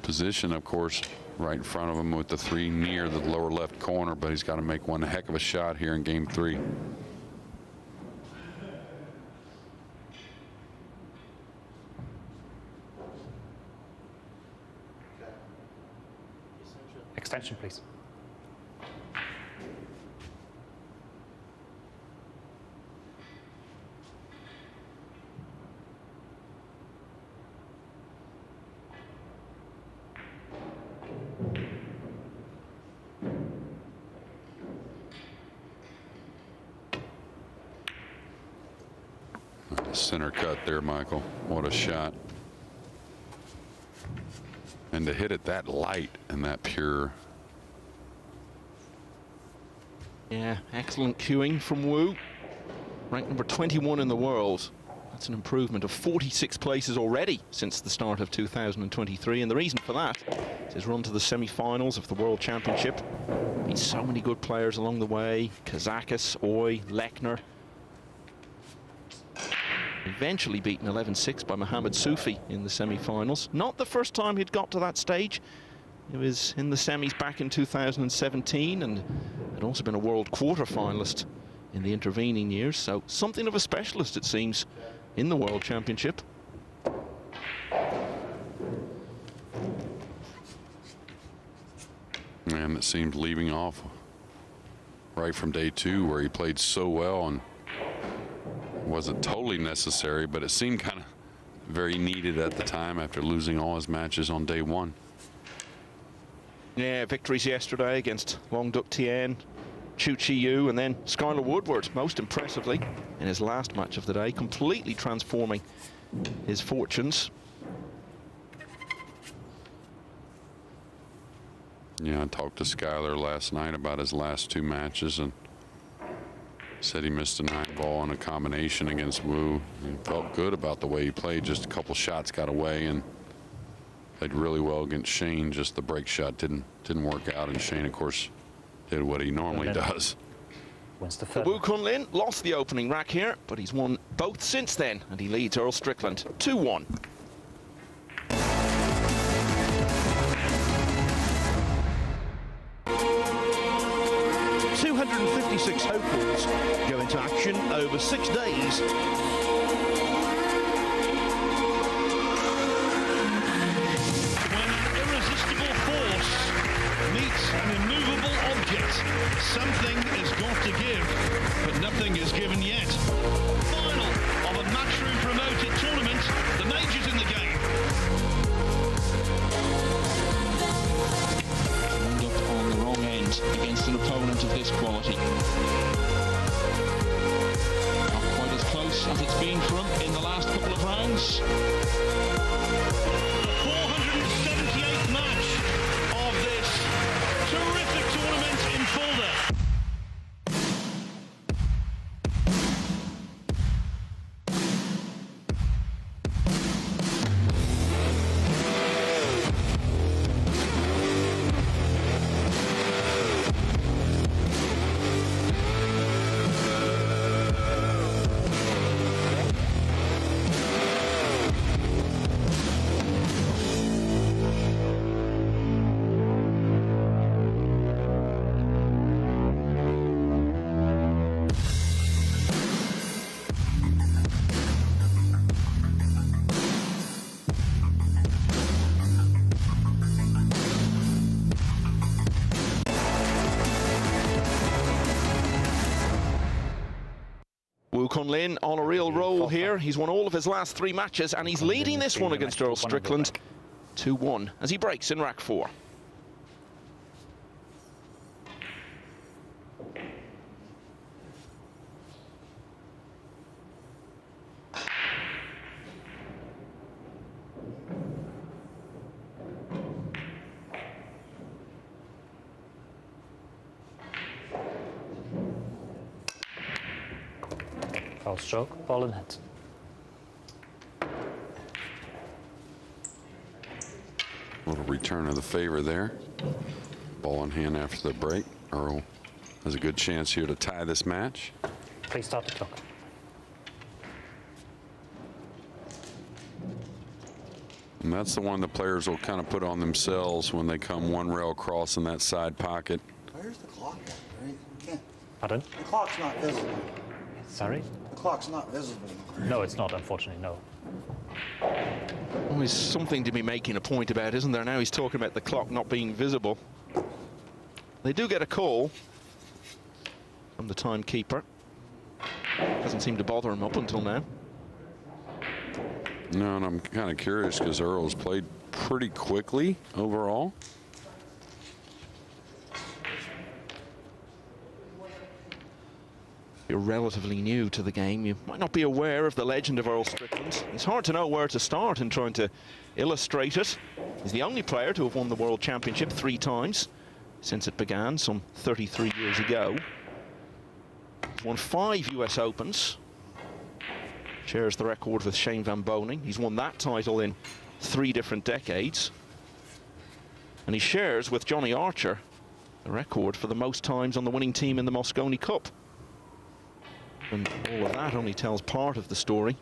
position, of course, right in front of him with the 3 near the lower left corner, but he's got to make one heck of a shot here in game 3. Extension, please. Center cut there, Michael. What a shot. And to hit it that light and that pure. Yeah, excellent cueing from Wu. Ranked number 21 in the world. That's an improvement of 46 places already since the start of 2023. And the reason for that is his run to the semi-finals of the World Championship. Beat so many good players along the way. Kazakis, Oy, Lechner. Eventually beaten 11-6 by Mohamed Soufi in the semi-finals. Not the first time he'd got to that stage. He was in the semis back in 2017 and had also been a world quarter-finalist in the intervening years. So something of a specialist, it seems, in the World Championship. And it seemed leaving off right from day 2 where he played so well and wasn't totally necessary, but it seemed kind of very needed at the time after losing all his matches on day one. Yeah, victories yesterday against Long Duc Thien, Chieh-Yu, and then Skyler Woodward, most impressively, in his last match of the day, completely transforming his fortunes. Yeah, I talked to Skyler last night about his last 2 matches and said he missed a 9-ball in a combination against Wu. He felt good about the way he played. Just a couple shots got away and played really well against Shane. Just the break shot didn't work out, and Shane, of course, did what he normally does. Wu Kun Lin lost the opening rack here, but he's won both since then, and he leads Earl Strickland 2-1. 256 hopefuls go into action over 6 days. When an irresistible force meets an immovable object, something has got to give, but nothing is given yet. Final of a matchroom promoted tournament, the majors in the game. Long Duc on the wrong end against an opponent of this quality. Not quite as close as it's been for him in the last couple of rounds. The 478th match of this terrific tournament in Fulda. Wu Kun Lin on a real roll here. He's won all of his last 3 matches, and he's leading this one against Earl Strickland 2-1 as he breaks in rack 4. Foul stroke, ball in hand. Little return of the favor there. Ball in hand after the break. Earl has a good chance here to tie this match. Please stop the clock. And that's the one the players will kind of put on themselves when they come one rail across in that side pocket. Where's the clock at, right? Can't. Pardon? The clock's not visible. Sorry? The clock's not visible. No, it's not, unfortunately, no. Well, there's something to be making a point about, isn't there? Now he's talking about the clock not being visible. They do get a call from the timekeeper. Doesn't seem to bother him up until now. No, and I'm kind of curious because Earl's played pretty quickly overall. You're relatively new to the game. You might not be aware of the legend of Earl Strickland. It's hard to know where to start in trying to illustrate it. He's the only player to have won the World Championship 3 times since it began some 33 years ago. He's won 5 US Opens. Shares the record with Shane Van Boening. He's won that title in 3 different decades. And he shares with Johnny Archer the record for the most times on the winning team in the Mosconi Cup. And all of that only tells part of the story.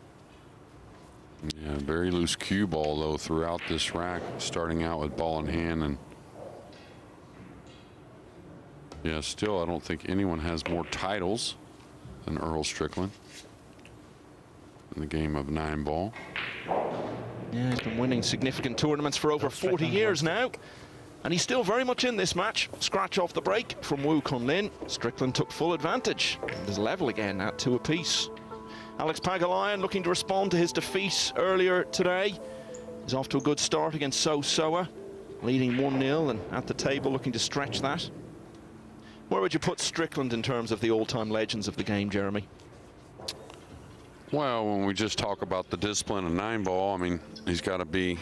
Yeah, very loose cue ball, though, throughout this rack, starting out with ball in hand. And yeah, still, I don't think anyone has more titles than Earl Strickland in the game of 9-ball. Yeah, he's been winning significant tournaments for over 40 years now. And he's still very much in this match. Scratch off the break from Wu Kun Lin. Strickland took full advantage. And is level again at 2 apiece. Alex Pagulayan looking to respond to his defeat earlier today. He's off to a good start against Chou, leading 1-0 and at the table looking to stretch that. Where would you put Strickland in terms of the all-time legends of the game, Jeremy? Well, when we just talk about the discipline of Nineball, I mean, he's got to be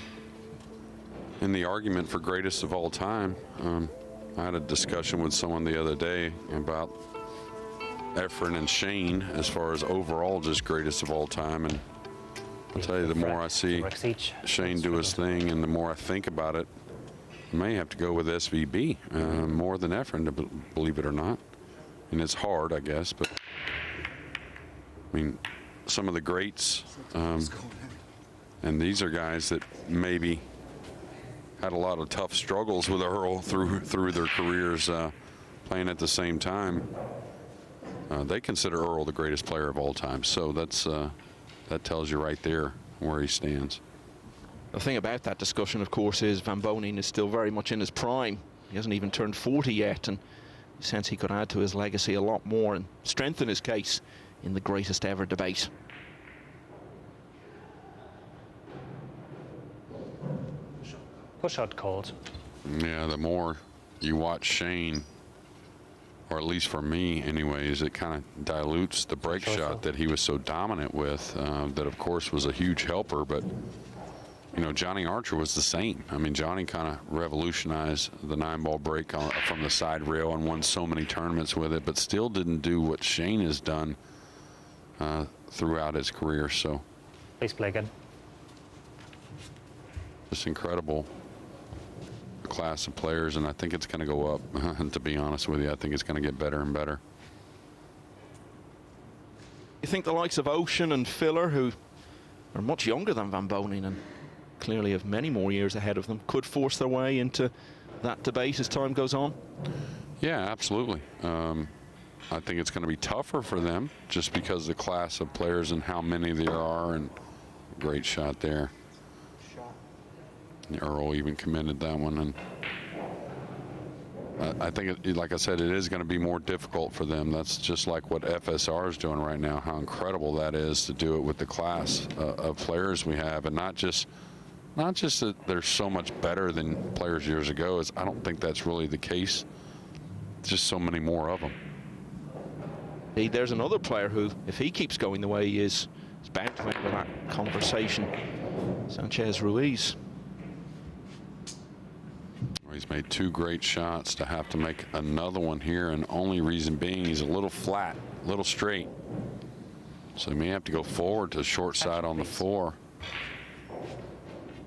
in the argument for greatest of all time. I had a discussion with someone the other day about Efren and Shane as far as overall just greatest of all time, and I'll tell you, the more I see Shane do his thing and the more I think about it, I may have to go with SVB more than Efren, believe it or not. And it's hard, I guess, but I mean, some of the greats, and these are guys that maybe had a lot of tough struggles with Earl through their careers playing at the same time. They consider Earl the greatest player of all time, so that tells you right there where he stands. The thing about that discussion, of course, is Van Boening is still very much in his prime. He hasn't even turned 40 yet, and he sense he could add to his legacy a lot more and strengthen his case in the greatest ever debate. Push shot called. Yeah, the more you watch Shane, or at least for me anyways, it kind of dilutes the break shot that he was so dominant with, that of course was a huge helper, but you know, Johnny Archer was the same. I mean, Johnny kind of revolutionized the 9-ball break from the side rail and won so many tournaments with it, but still didn't do what Shane has done throughout his career. So please play again. Just incredible class of players, and I think it's going to go up. To be honest with you, I think it's going to get better and better. You think the likes of Ocean and Filler, who are much younger than Van Boening and clearly have many more years ahead of them, could force their way into that debate as time goes on? Yeah, absolutely. I think it's going to be tougher for them just because of the class of players and how many there are, and great shot there. Earl even commended that one, and I think, like I said, it is going to be more difficult for them. That's just like what FSR is doing right now, how incredible that is to do it with the class of players we have, and not just that they're so much better than players years ago. I don't think that's really the case. Just so many more of them. There's another player who, if he keeps going the way he is bound to enter that conversation. Sanchez Ruiz. He's made 2 great shots. To have to make another one here, and only reason being he's a little flat, a little straight. So he may have to go forward to the short side on the 4.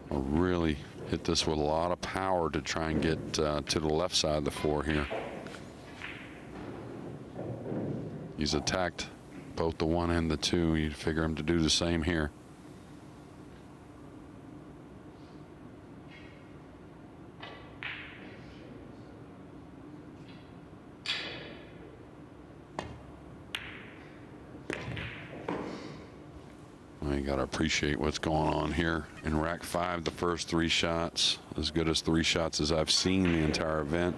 Or really hit this with a lot of power to try and get to the left side of the 4 here. He's attacked both the 1 and the 2. You'd figure him to do the same here. You got to appreciate what's going on here in rack 5. The first 3 shots, as good as 3 shots as I've seen the entire event.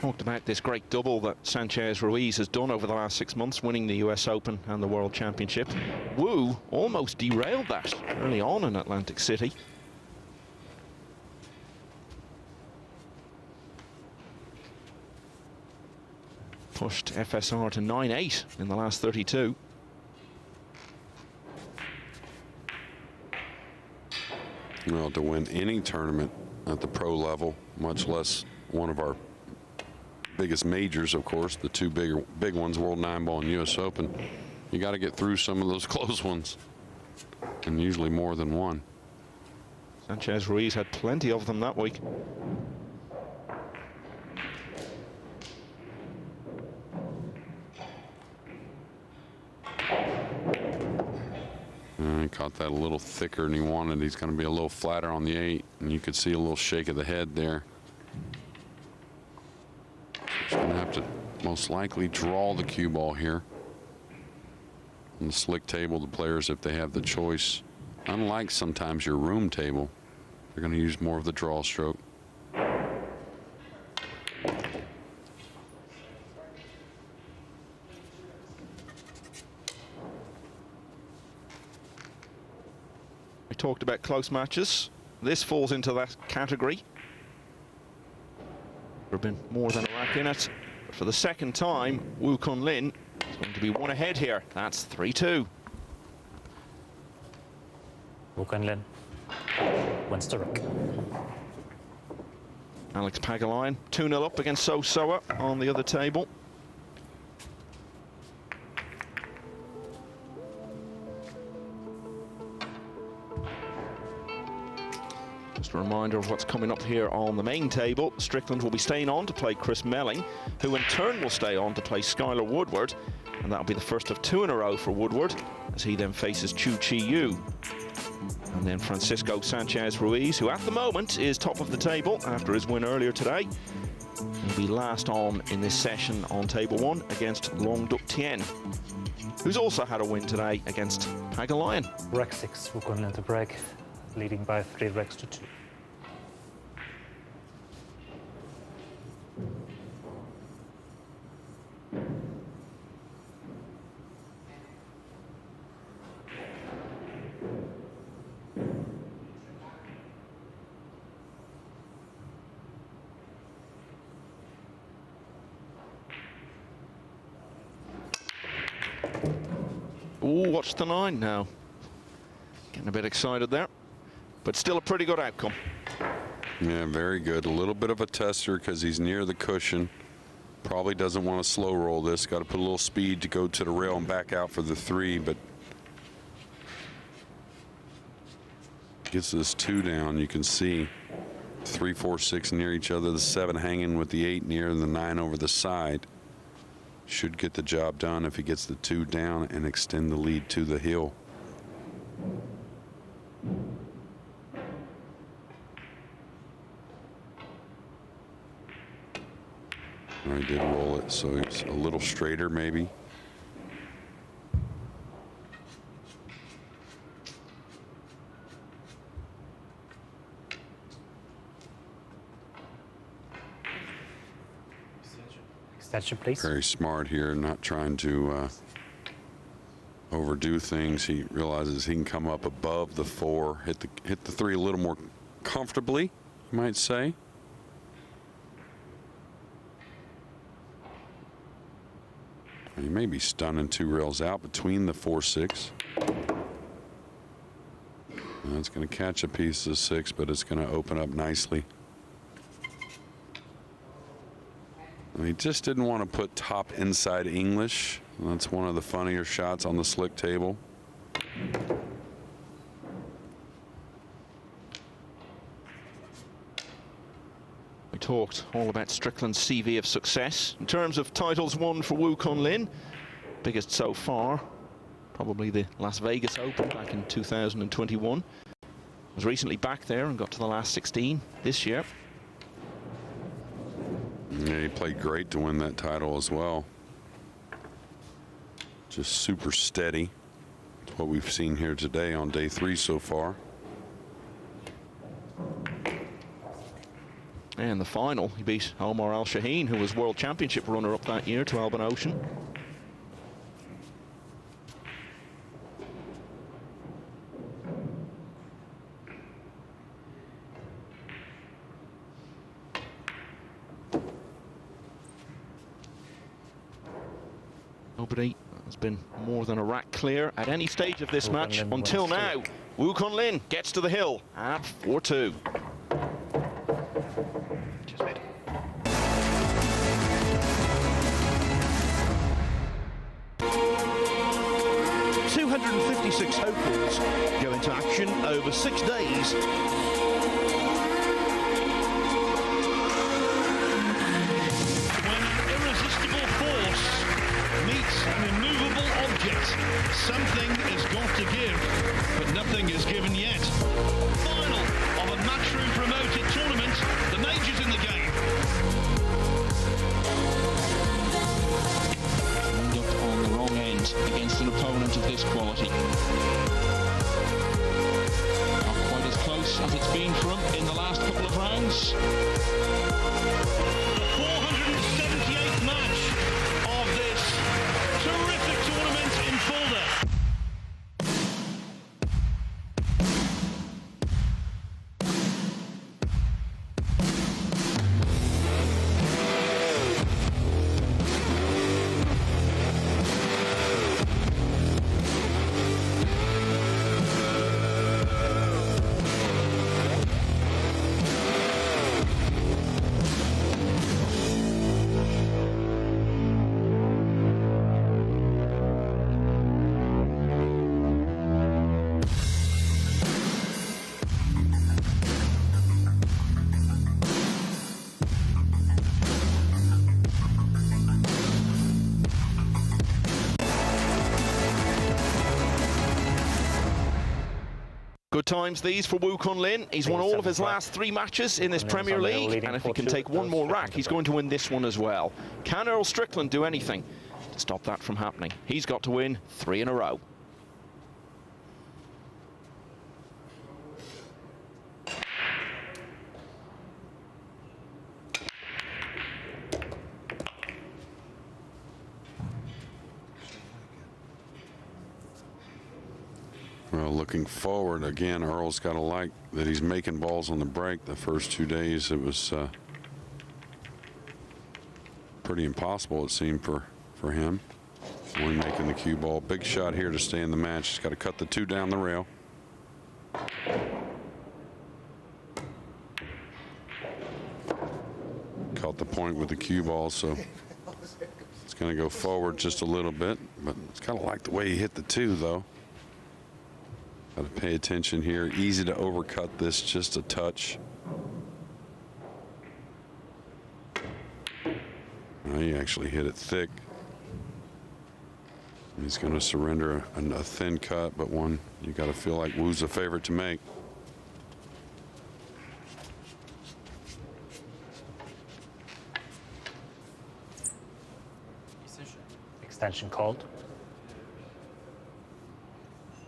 Talked about this great double that Sanchez Ruiz has done over the last 6 months, winning the US Open and the World Championship. Wu almost derailed that early on in Atlantic City. Pushed FSR to 9-8 in the last 32. Well, to win any tournament at the pro level, much less one of our biggest majors, of course, the 2 big ones, World 9-ball and US Open, you got to get through some of those close ones, and usually more than one. Sanchez Ruiz had plenty of them that week. He caught that a little thicker than he wanted. He's going to be a little flatter on the 8, and you could see a little shake of the head there. He's going to have to most likely draw the cue ball here. On the slick table, the players, if they have the choice, unlike sometimes your room table, they're going to use more of the draw stroke. We talked about close matches. This falls into that category. There have been more than a rack in it. But for the second time, Wu Kun Lin is going to be one ahead here. That's 3-2. Wu Kun Lin wins the rack. Alex Pagulayan 2-0 up against So Soa on the other table. Just a reminder of what's coming up here on the main table. Strickland will be staying on to play Chris Melling, who in turn will stay on to play Skyler Woodward, and that'll be the first of 2 in a row for Woodward, as he then faces Chieh-Yu. And then Francisco Sanchez Ruiz, who at the moment is top of the table after his win earlier today. He'll be last on in this session on table 1 against Long Duc Thien, who's also had a win today against Pagulayan. Rack 6, Wu Kun Lin to break, leading by 3 racks to 2. Ooh, watch the 9 now. Getting a bit excited there, but still a pretty good outcome. Yeah, very good. A little bit of a tester because he's near the cushion. Probably doesn't want to slow roll this. Got to put a little speed to go to the rail and back out for the 3, but gets this 2 down. You can see 3, 4, 6 near each other. The 7 hanging with the 8 near and the 9 over the side. Should get the job done if he gets the 2 down and extend the lead to the hill. I did roll it, so he's a little straighter maybe. Extension, please. Very smart here, not trying to overdo things. He realizes he can come up above the 4, hit the 3 a little more comfortably, you might say. He may be stunning 2 rails out between the 4, 6. That's going to catch a piece of 6, but it's going to open up nicely. He just didn't want to put top inside English. That's one of the funnier shots on the slick table. We talked all about Strickland's CV of success. In terms of titles won for Wu Kun Lin, biggest so far, probably the Las Vegas Open back in 2021. Was recently back there and got to the last 16 this year. Yeah, he played great to win that title as well. Just super steady. It's what we've seen here today on day 3 so far. And the final, he beat Omar Al-Shaheen, who was World Championship runner-up that year, to Alban Ocean. Nobody has been more than a rack clear at any stage of this match until now. Wu Kun Lin gets to the hill at 4-2. Cheers, mate. .256 hopefuls go into action over 6 days. An immovable object. Something has got to give, but nothing is given yet. Final of a matchroom promoted tournament. The major's in the game. Long Duc on the wrong end against an opponent opponent of this quality. Not quite as close as it's been for him in the last couple of rounds. The 478th match of this terrific tournament in Fulda. Good times these for Wu Kun Lin. He's won all of his last 3 matches in this Premier League, and if he can take one more rack, he's going to win this one as well. Can Earl Strickland do anything to stop that from happening? He's got to win 3 in a row. Well, looking forward, again, Earl's got to like that he's making balls on the break. The first 2 days, it was pretty impossible, it seemed, for him. Only making the cue ball. Big shot here to stay in the match. He's got to cut the 2 down the rail. Caught the point with the cue ball, so it's going to go forward just a little bit. But it's kind of like the way he hit the 2, though. Got to pay attention here. Easy to overcut this just a touch. Well, he actually hit it thick. He's going to surrender a thin cut, but one you got to feel like Wu's a favorite to make. Extension called.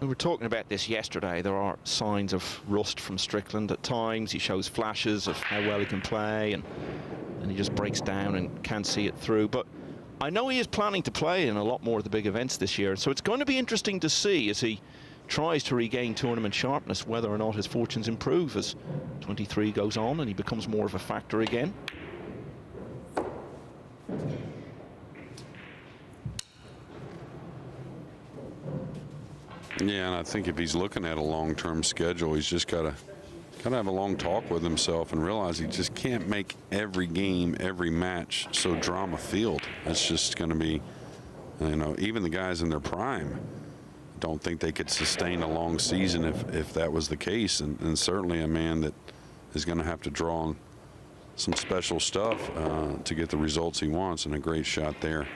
We were talking about this yesterday. There are signs of rust from Strickland at times. He shows flashes of how well he can play, and he just breaks down and can't see it through. But I know he is planning to play in a lot more of the big events this year, so it's going to be interesting to see as he tries to regain tournament sharpness whether or not his fortunes improve as 23 goes on and he becomes more of a factor again. Yeah, and I think if he's looking at a long-term schedule, he's just got to have a long talk with himself and realize he just can't make every game, every match so drama-filled. That's just going to be, you know, even the guys in their prime don't think they could sustain a long season if that was the case. And certainly a man that is going to have to draw on some special stuff to get the results he wants, and a great shot there.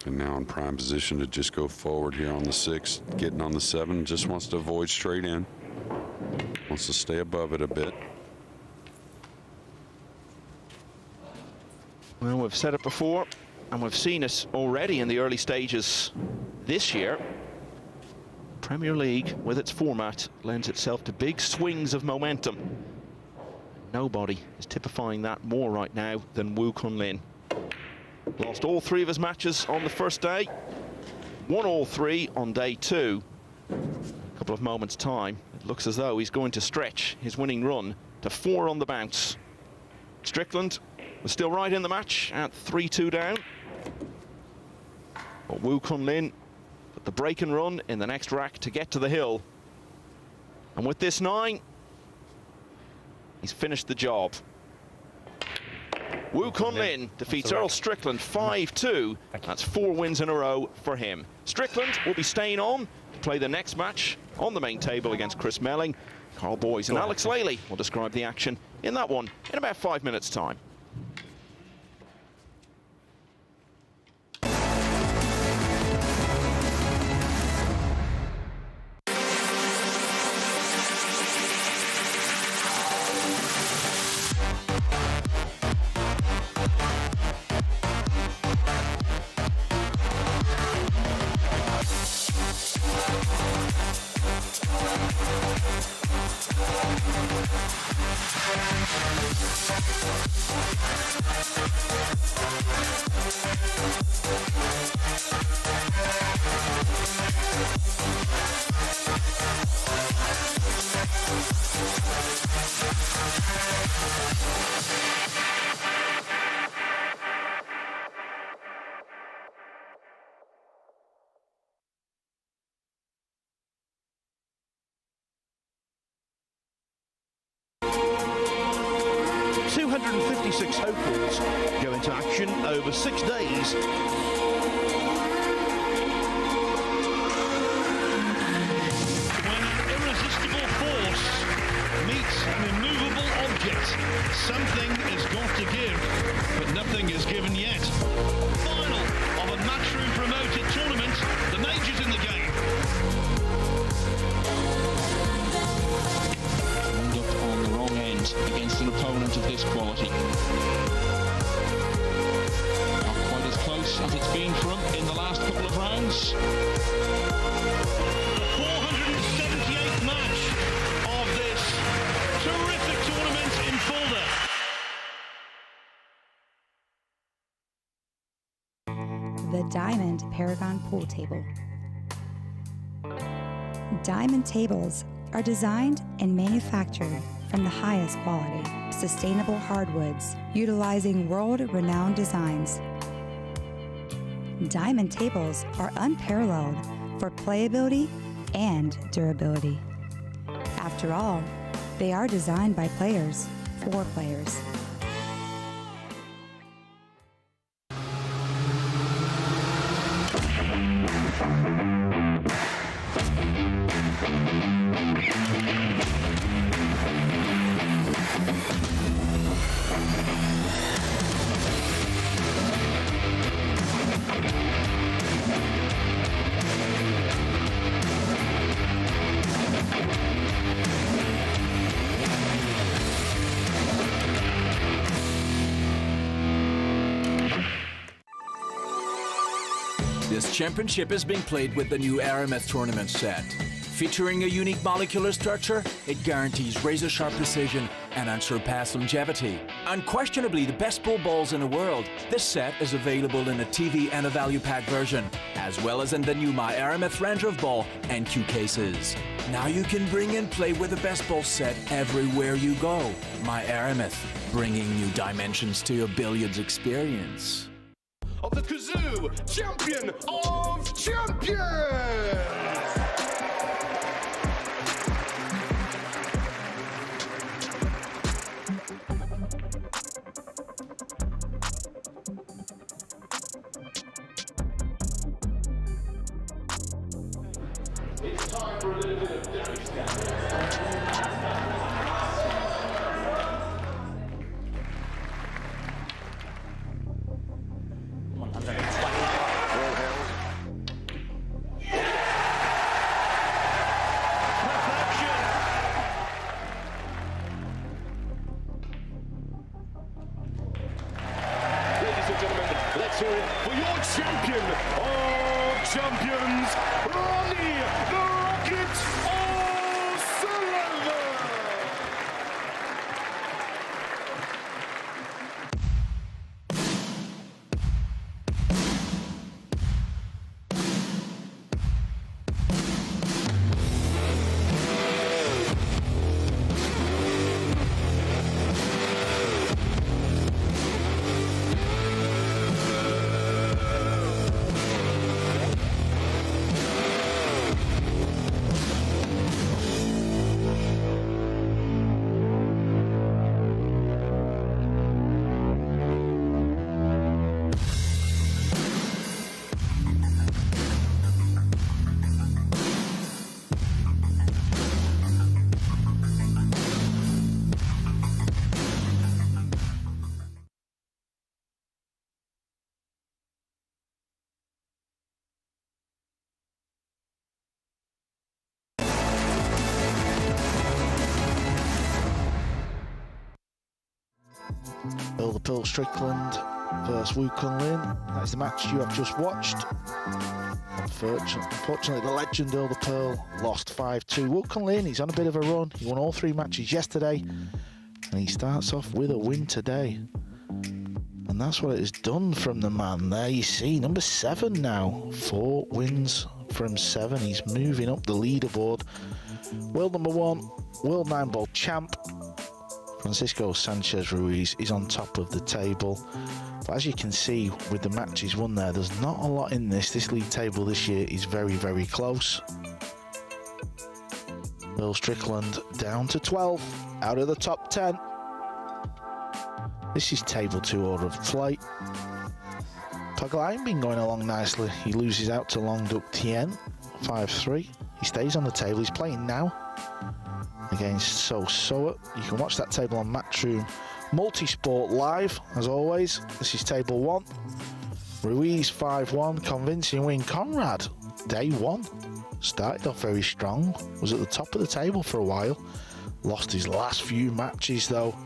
And now in prime position to just go forward here on the 6, getting on the 7, just wants to avoid straight in. Wants to stay above it a bit. Well, we've said it before, and we've seen it already in the early stages this year. Premier League, with its format, lends itself to big swings of momentum. Nobody is typifying that more right now than Wu Kun Lin. Lost all 3 of his matches on the first day, won all 3 on day 2. A couple of moments' time, it looks as though he's going to stretch his winning run to 4 on the bounce. Strickland was still right in the match at 3-2 down. But Wu Kun Lin put the break and run in the next rack to get to the hill. And with this 9, he's finished the job. Wu Kun Lin defeats Earl Strickland 5-2. That's 4 wins in a row for him. Strickland will be staying on to play the next match on the main table against Chris Melling. Carl Boyes and Alex Lely will describe the action in that one in about 5 minutes' time. $256 hopefuls go into action over 6 days. When an irresistible force meets an immovable object, something has got to give, but nothing is given yet. Final of a matchroom promoted tournament, the majors in the game. Long Duc on the wrong end against an opponent of this quality. Not quite as close as it's been for him in the last couple of rounds. The 478th match of this terrific tournament in Fulda. The Diamond Paragon Pool Table. Diamond tables are designed and manufactured from the highest quality, sustainable hardwoods, utilizing world-renowned designs. Diamond tables are unparalleled for playability and durability. After all, they are designed by players for players. This championship is being played with the new Aramith tournament set. Featuring a unique molecular structure, it guarantees razor-sharp precision and unsurpassed longevity. Unquestionably the best pool balls in the world, this set is available in a TV and a value pack version, as well as in the new My Aramith Range of Ball and cue cases. Now you can bring and play with the best ball set everywhere you go. My Aramith, bringing new dimensions to your billiards experience. Of the Kazoo Champion of Champions! It's time for a little bit of damage scan. Let's hear it for your champion of champions, Ronnie the Rocket O'Sullivan! Earl Strickland versus Wu Kun Lin. That is the match you have just watched. Unfortunately, the legend Earl the Pearl lost 5-2. Wu Kun Lin, he's on a bit of a run. He won all 3 matches yesterday. And he starts off with a win today. And that's what it has done from the man. There you see, number 7 now. 4 wins from 7. He's moving up the leaderboard. World number 1, world 9-ball champ, Francisco Sanchez Ruiz is on top of the table. But as you can see with the matches won there, there's not a lot in this. This league table this year is very, very close. Earl Strickland down to 12 out of the top 10. This is table 2 order of flight. Pagulayan been going along nicely. He loses out to Long Duc Thien, 5-3. He stays on the table. He's playing now against Chou. You can watch that table on Matchroom Multisport live, as always. This is table 1. Ruiz 5-1, convincing win. Conrad, day 1. Started off very strong, was at the top of the table for a while. Lost his last few matches though.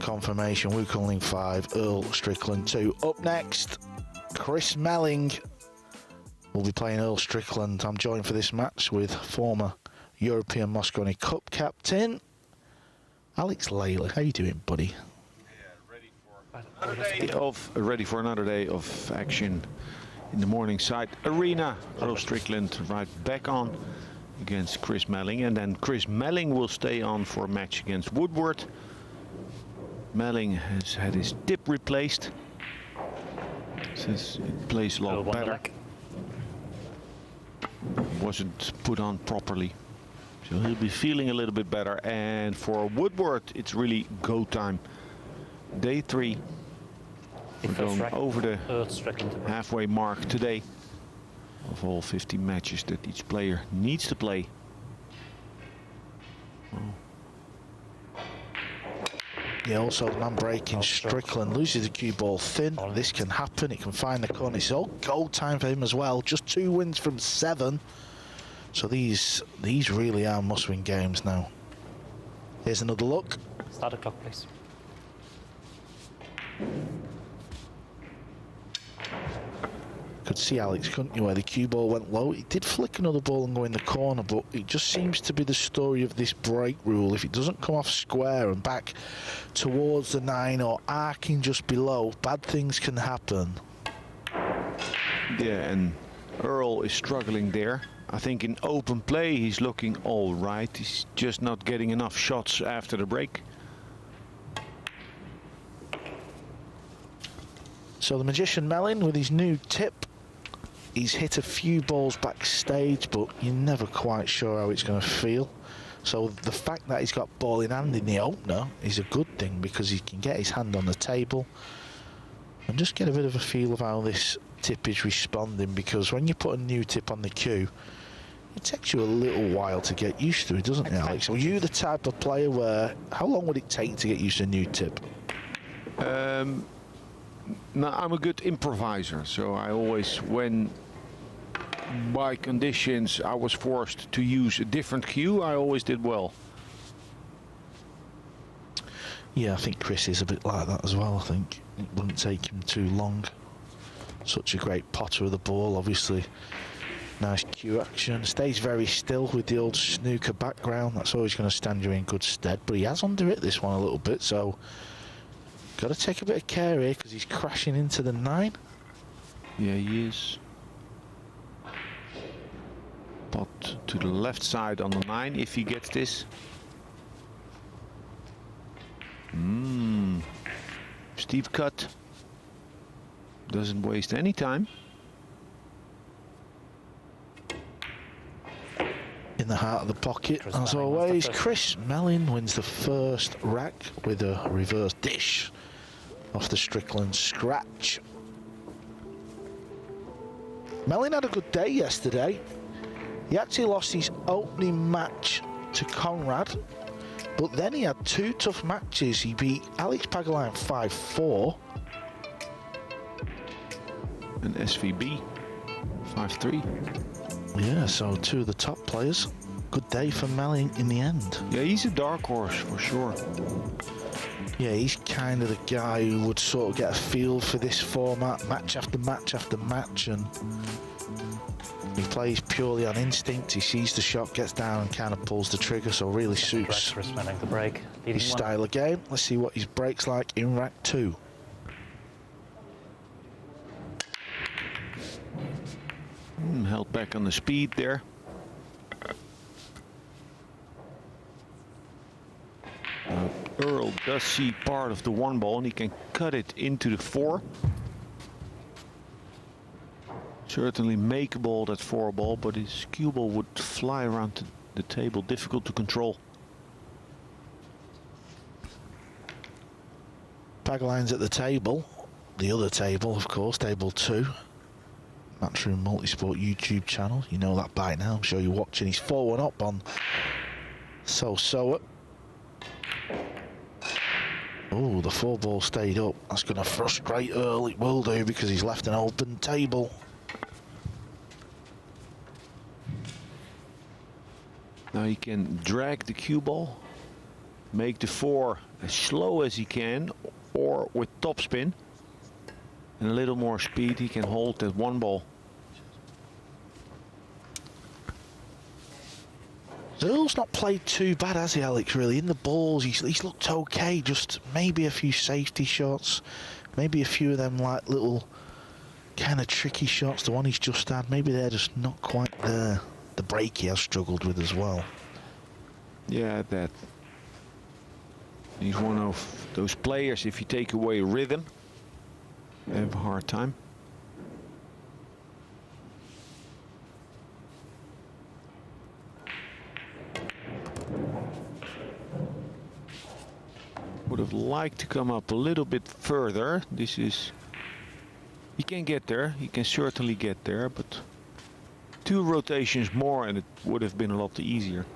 Confirmation, Wu Kun Lin 5, Earl Strickland 2. Up next, Chris Melling will be playing Earl Strickland. I'm joined for this match with former European Mosconi Cup captain, Alex Laley. How you doing, buddy? Ready for another day of action in the Morningside Arena. Earl Strickland right back on against Chris Melling, and then Chris Melling will stay on for a match against Woodward. Melling has had his tip replaced since it plays a lot better. Wasn't put on properly, so he'll be feeling a little bit better. And for Woodward, it's really go time. Day 3. We're going over the halfway mark today of all 50 matches that each player needs to play. Yeah, also the man breaking Strickland loses the cue ball thin. This can happen. It can find the corner. It's all goal time for him as well. Just 2 wins from 7. So these really are must-win games now. Here's another look. Start the clock, please. Could see Alex, couldn't you, where the cue ball went low. It did flick another ball and go in the corner, but it just seems to be the story of this break rule. If it doesn't come off square and back towards the 9 or arcing just below, bad things can happen. Yeah, and Earl is struggling there. I think in open play he's looking all right. He's just not getting enough shots after the break. So the magician Melling with his new tip. He's hit a few balls backstage, but you're never quite sure how it's going to feel. So the fact that he's got ball in hand in the opener is a good thing, because he can get his hand on the table and just get a bit of a feel of how this tip is responding, because when you put a new tip on the cue, it takes you a little while to get used to it, doesn't it, Alex? Are you the type of player where, how long would it take to get used to a new tip? No, I'm a good improviser, so I always, when by conditions I was forced to use a different cue, I always did well. Yeah, I think Chris is a bit like that as well. I think it wouldn't take him too long. Such a great potter of the ball, obviously. Nice cue action. Stays very still with the old snooker background. That's always going to stand you in good stead. But he has underhit this one a little bit, so got to take a bit of care here, because he's crashing into the 9. Yeah, he is. Pot to the left side on the 9 if he gets this. Steep cut. Doesn't waste any time. In the heart of the pocket, as always, Chris Melling wins the first rack with a reverse dish off the Strickland scratch. Melling had a good day yesterday. He actually lost his opening match to Conrad, but then he had 2 tough matches. He beat Alex Pagulayan 5-4. And SVB 5-3. Yeah, so 2 of the top players. Good day for Melling in the end. Yeah, he's a dark horse for sure. Yeah, he's kind of the guy who would sort of get a feel for this format, match after match after match, and He plays purely on instinct. He sees the shot, gets down and kind of pulls the trigger, so really suits Chris Melling the break. his style of game. Let's see what his break's like in rack 2. Held back on the speed there. Earl does see part of the 1 ball and he can cut it into the 4. Certainly makeable, that 4 ball, but his cue ball would fly around the table, difficult to control. Pagaline's at the table, the other table, of course, table 2. Matchroom Multisport YouTube channel. You know that by now. I'm sure you're watching. He's 4-1 up on So. Oh, the 4 ball stayed up. That's going to frustrate Earl. It will do because he's left an open table. Now he can drag the cue ball, make the 4 as slow as he can, or with topspin. And a little more speed, he can hold that 1 ball. Earl's not played too bad, has he, Alex, really? In the balls, he's looked okay. Just maybe a few safety shots. Maybe a few of them, like, little kind of tricky shots. The one he's just had, maybe they're just not quite there. The break he has struggled with as well. Yeah, that. He's one of those players, if you take away rhythm, they have a hard time. Would have liked to come up a little bit further. This is, he can get there, he can certainly get there, but 2 rotations more and it would have been a lot easier.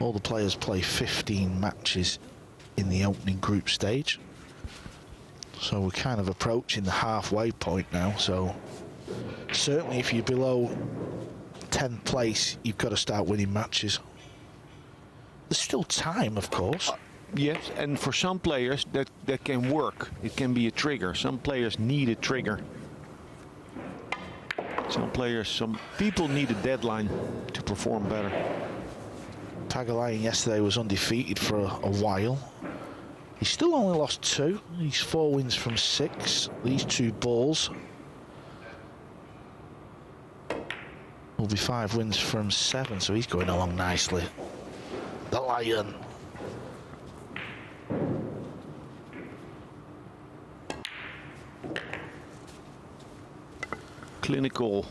All the players play 15 matches in the opening group stage. So we're kind of approaching the halfway point now. So certainly if you're below 10th place, you've got to start winning matches. There's still time, of course. Yes, and for some players that can work. It can be a trigger. Some players need a trigger. Some people need a deadline to perform better. Pagalian yesterday was undefeated for a while. He's still only lost 2. He's 4 wins from 6. These 2 balls will be 5 wins from 7, so he's going along nicely. The Lion. Clinical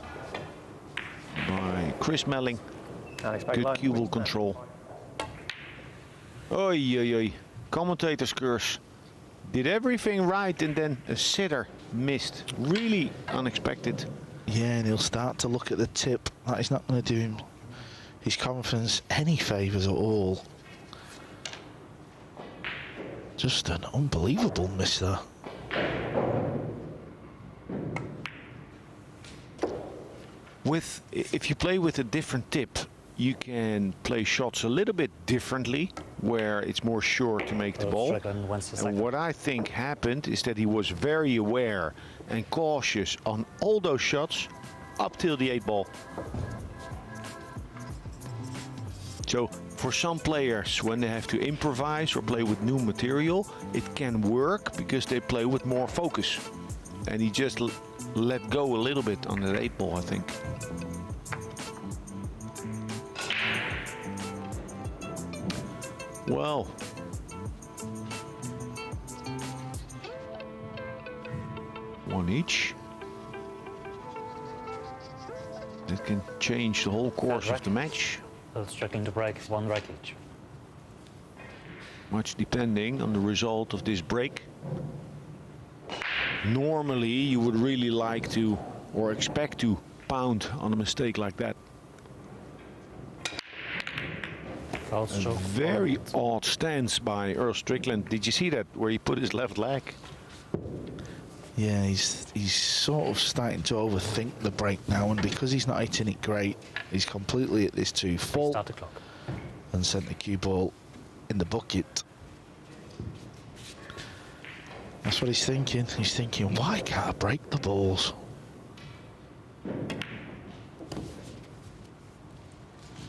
by Chris Melling. Good cue ball control. Oy, oy, oy. Commentator's curse. Did everything right and then a sitter missed. Really unexpected. Yeah, and he'll start to look at the tip. That is not going to do him his confidence any favours at all. Just an unbelievable miss there. If you play with a different tip, you can play shots a little bit differently, where it's more sure to make the ball. And what I think happened is that he was very aware and cautious on all those shots up till the 8 ball. So for some players, when they have to improvise or play with new material, it can work because they play with more focus. And he just let go a little bit on that 8 ball, I think. Well, one each. That can change the whole course of the match. Earl Strickland to break, 1 rack each. Much depending on the result of this break. Normally, you would really like to, or expect to, pound on a mistake like that. A very odd stance by Earl Strickland. Did you see that, where he put his left leg? Yeah, he's sort of starting to overthink the break now, and because he's not hitting it great, he's completely at this too full. Start the clock. And sent the cue ball in the bucket. That's what he's thinking. He's thinking, why can't I break the balls?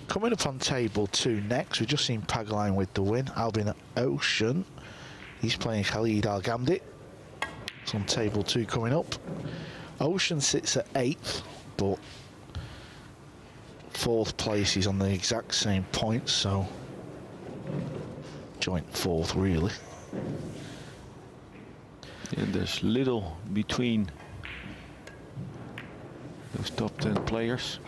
Coming up on table 2 next, we've just seen Pagaline with the win. Albin Ocean, he's playing Khalid Al Ghamdi. It's on table 2 coming up. Ocean sits at 8th, but 4th place is on the exact same points, so joint 4th really. And there's little between those top 10 players.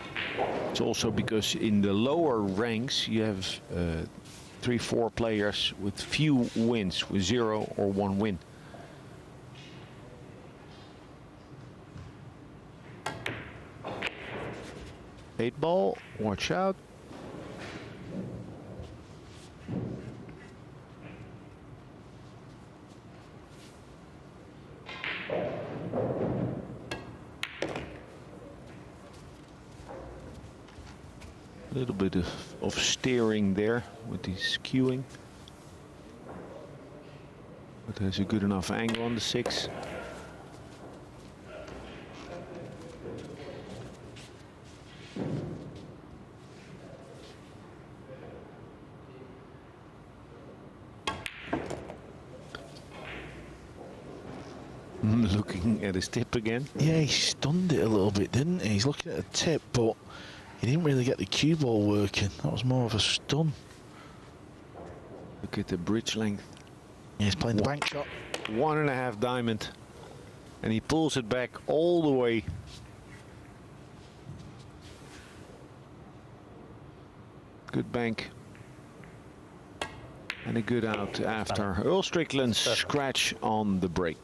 It's also because in the lower ranks you have 3-4 players with few wins, with 0 or 1 win. Eight ball, watch out. A little bit of steering there with the skewing. But there's a good enough angle on the 6. Looking at his tip again. Yeah, he stunned it a little bit, didn't he? He's looking at the tip, but he didn't really get the cue ball working. That was more of a stun. Look at the bridge length. Yeah, he's playing the bank shot. 1.5 diamond. And he pulls it back all the way. Good bank. And a good out after Earl Strickland's scratch on the break.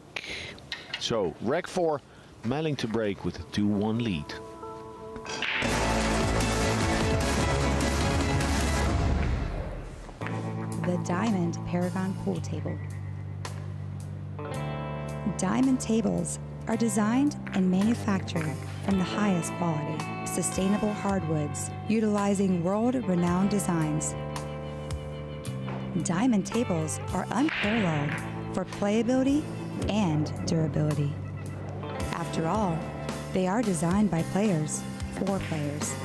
So, rec 4, Melling to break with a 2-1 lead. The Diamond Paragon Pool Table. Diamond tables are designed and manufactured from the highest quality, sustainable hardwoods, utilizing world-renowned designs. Diamond tables are unparalleled for playability and durability. After all, they are designed by players for players.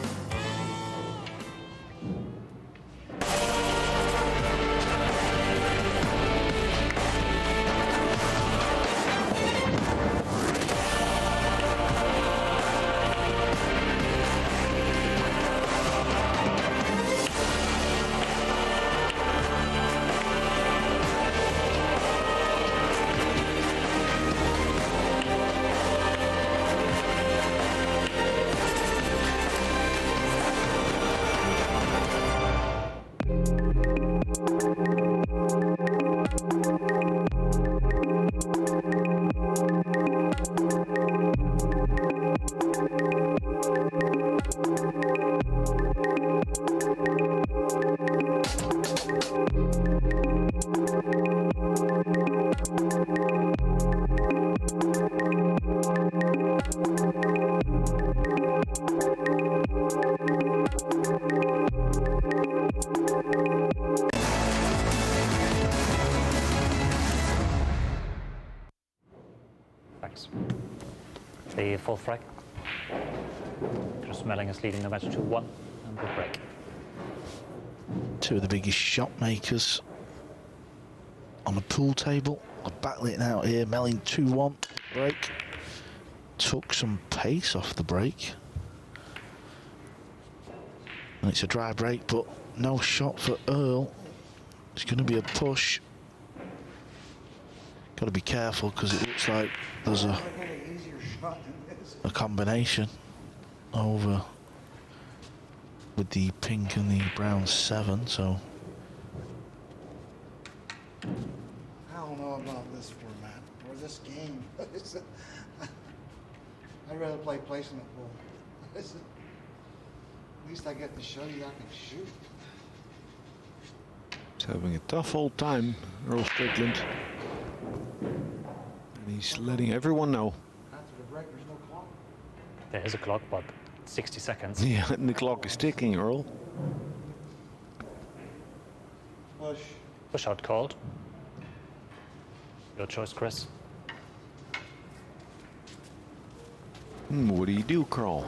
Thanks. The fourth frag. Chris Melling is leading the match 2-1 and good break. Two of the biggest shot makers on the pool table are battling it out here. Melling 2-1 break. Took some pace off the break. And it's a dry break, but no shot for Earl. It's going to be a push. Got to be careful because it looks like there's a combination over with the pink and the brown 7, so I don't know about this format or this game. I'd rather play placement ball. At least I get to show you I can shoot. He's having a tough old time, Earl Strickland. And He's letting everyone know. After the break, there's no clock. There is a clock, but 60 seconds. Yeah, and the clock is ticking, Earl. Push. Push out called. Your choice, Chris. What do you do, Carl?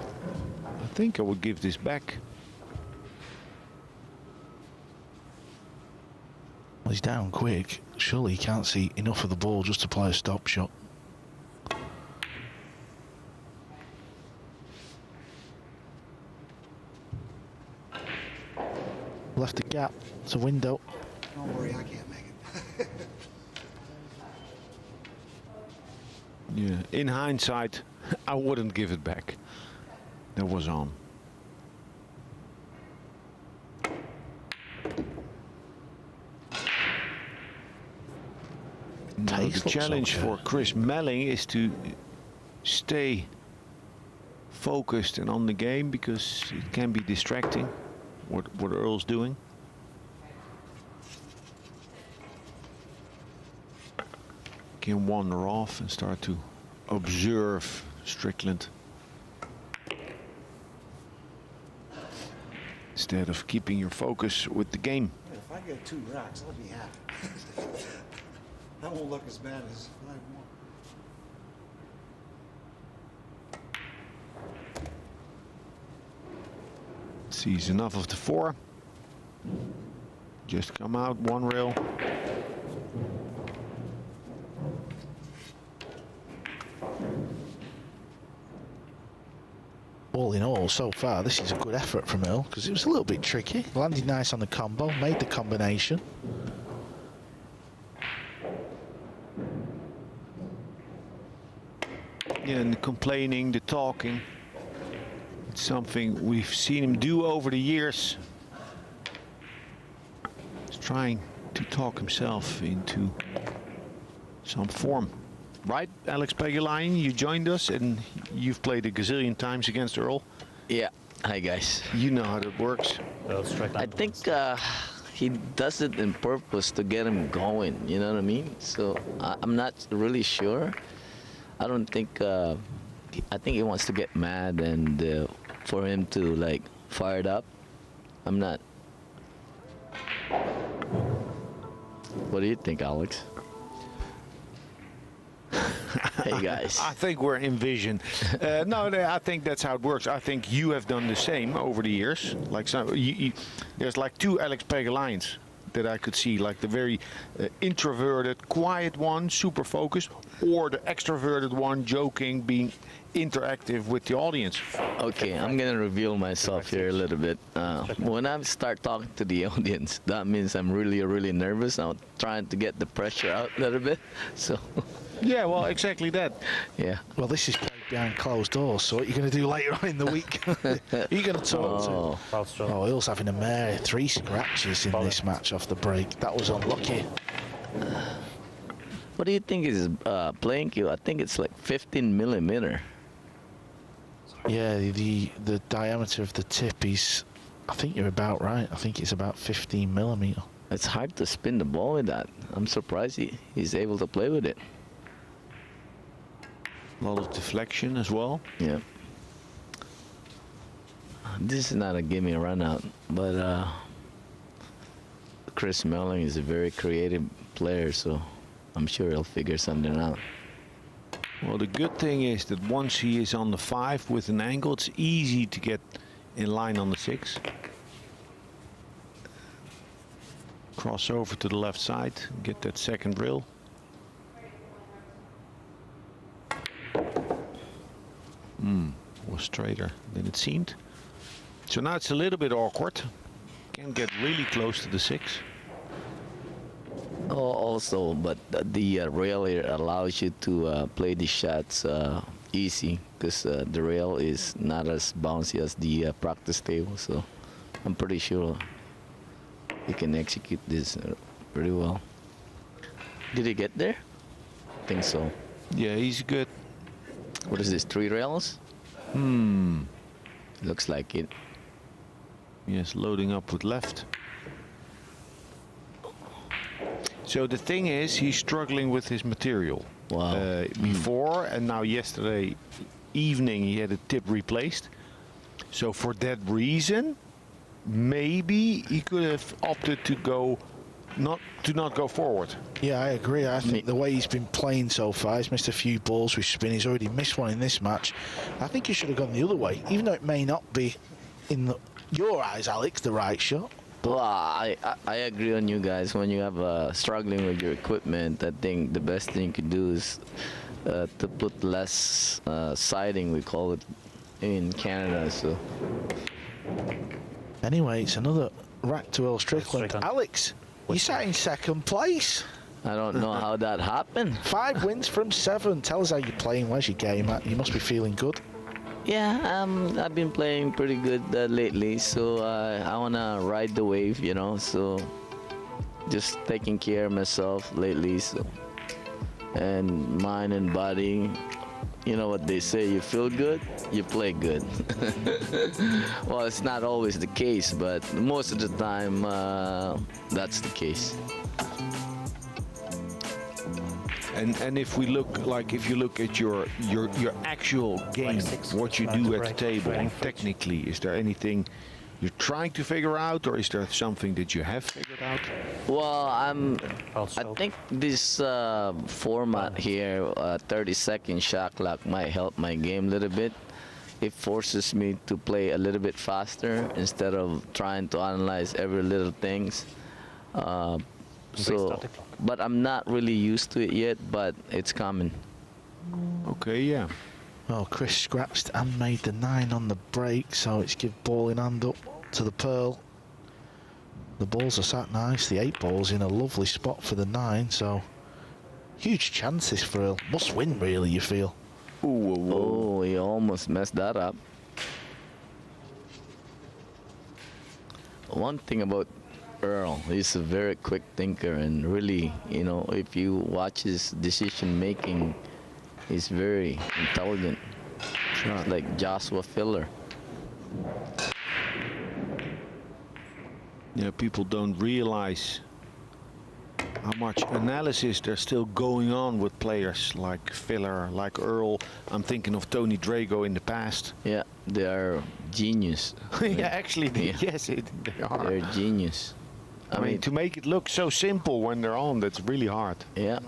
I think I would give this back. Well, he's down quick. Surely he can't see enough of the ball just to play a stop shot. Left a gap. It's a window. Don't worry, I can't make it. Yeah. In hindsight, I wouldn't give it back. That was on. Now, the challenge for Chris Melling is to stay focused and on the game, because it can be distracting what Earl's doing. Can wander off and start to observe Strickland instead of keeping your focus with the game. If I get 2 racks, I'll be happy. That won't look as bad as 5-1. Sees enough of the 4. Just come out 1 rail. All in all, so far, this is a good effort from Earl, because it was a little bit tricky. Landed nice on the combo, made the combination. Yeah, and the complaining, the talking. It's something we've seen him do over the years. He's trying to talk himself into some form. Right, Alex Pegelein, you joined us and you've played a gazillion times against Earl. Yeah, hi guys. You know how that works. I think he does it on purpose to get him going, you know what I mean? So I'm not really sure. I don't think, I think he wants to get mad and for him to like fire it up. I'm not. What do you think, Alex? Hey guys. I think we're in vision. No, I think that's how it works. I think you have done the same over the years. Like there's like 2 Alex Pegeleins that I could see, like the very introverted, quiet one, super focused, or the extroverted one, joking, being interactive with the audience. Okay, I'm gonna reveal myself here a little bit. When I start talking to the audience, that means I'm really nervous. I'm trying to get the pressure out a little bit. So. Yeah, well, exactly that. Yeah. Well, this is played behind closed doors, so what are you going to do later on in the week? Are you going to talk to? Oh, Earl's having a mare. 3 scratches in this match off the break. That was unlucky. What do you think is playing cue? I think it's like 15 millimeter. Yeah, the diameter of the tip is, I think you're about right. I think it's about 15 millimeter. It's hard to spin the ball with that. I'm surprised he's able to play with it. A lot of deflection as well. Yeah. This is not a give me a run out, but Chris Melling is a very creative player, so I'm sure he'll figure something out. Well, the good thing is that once he is on the 5 with an angle, it's easy to get in line on the 6. Cross over to the left side, get that second rail. Was straighter than it seemed. So now it's a little bit awkward. Can get really close to the 6. Oh, also, but the rail here allows you to play the shots easy, because the rail is not as bouncy as the practice table. So I'm pretty sure you can execute this pretty well. Did he get there? I think so. Yeah, he's good. What is this, 3 rails? Looks like it. Yes, loading up with left. So the thing is, he's struggling with his material. before, and now yesterday evening he had a tip replaced. So for that reason, maybe he could have opted to not go forward. Yeah, I agree. I think the way he's been playing so far, he's missed a few balls with spin. He's already missed one in this match. I think he should have gone the other way, even though it may not be, in your eyes, Alex, the right shot. Well, I agree on you guys. When you have struggling with your equipment, I think the best thing you could do is to put less siding, we call it in Canada. So anyway, it's another rack to Earl Strickland. Alex, you sat in second place. I don't know how that happened. 5 wins from 7. Tell us how you're playing. Where's your game at? You must be feeling good. Yeah, I've been playing pretty good lately, so I want to ride the wave, you know, so just taking care of myself lately, so, and mind and body. You know what they say, you feel good, you play good. Well, it's not always the case, but most of the time that's the case. And if you look at your actual game, what you do at the table, technically, is there anything you're trying to figure out, or is there something that you have figured out? Well, I think this format here, 30-second shot clock, might help my game a little bit. It forces me to play a little bit faster instead of trying to analyze every little things. But I'm not really used to it yet, but it's coming. Okay, yeah. Well, Chris scratched and made the 9 on the break, so it's give ball in hand up to the Pearl. The balls are sat nice. The 8 ball's in a lovely spot for the 9, so huge chances for Earl. Must win, really, you feel. Ooh, oh, he almost messed that up. One thing about Earl, he's a very quick thinker, and really, you know, if you watch his decision making, he's very intelligent. Sure. It's like Joshua Filler. Yeah, people don't realize how much analysis there's still going on with players like Filler, like Earl. I'm thinking of Tony Drago in the past. Yeah, they are genius. Yeah, actually, yes, they are. They're genius. I mean, to make it look so simple when they're on, that's really hard. Yeah.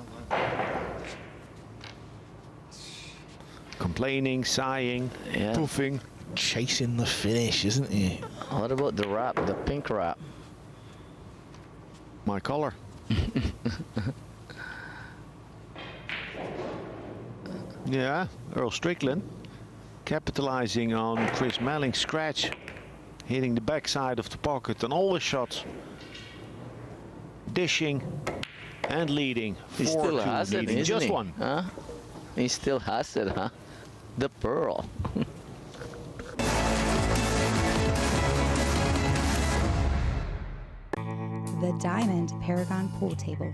Complaining, sighing, poofing. Chasing the finish, isn't he? What about the wrap, the pink wrap? My color. Yeah, Earl Strickland capitalizing on Chris Melling's scratch, hitting the backside of the pocket on all his shots. Dishing and leading. He still has it, isn't just he? One. Huh? He still has it, huh? The Pearl. The Diamond Paragon Pool Table.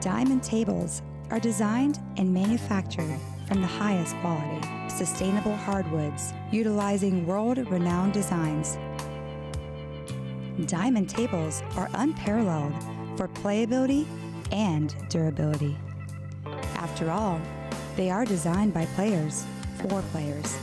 Diamond tables are designed and manufactured from the highest quality, sustainable hardwoods, utilizing world-renowned designs. Diamond tables are unparalleled for playability and durability. After all, they are designed by players for players.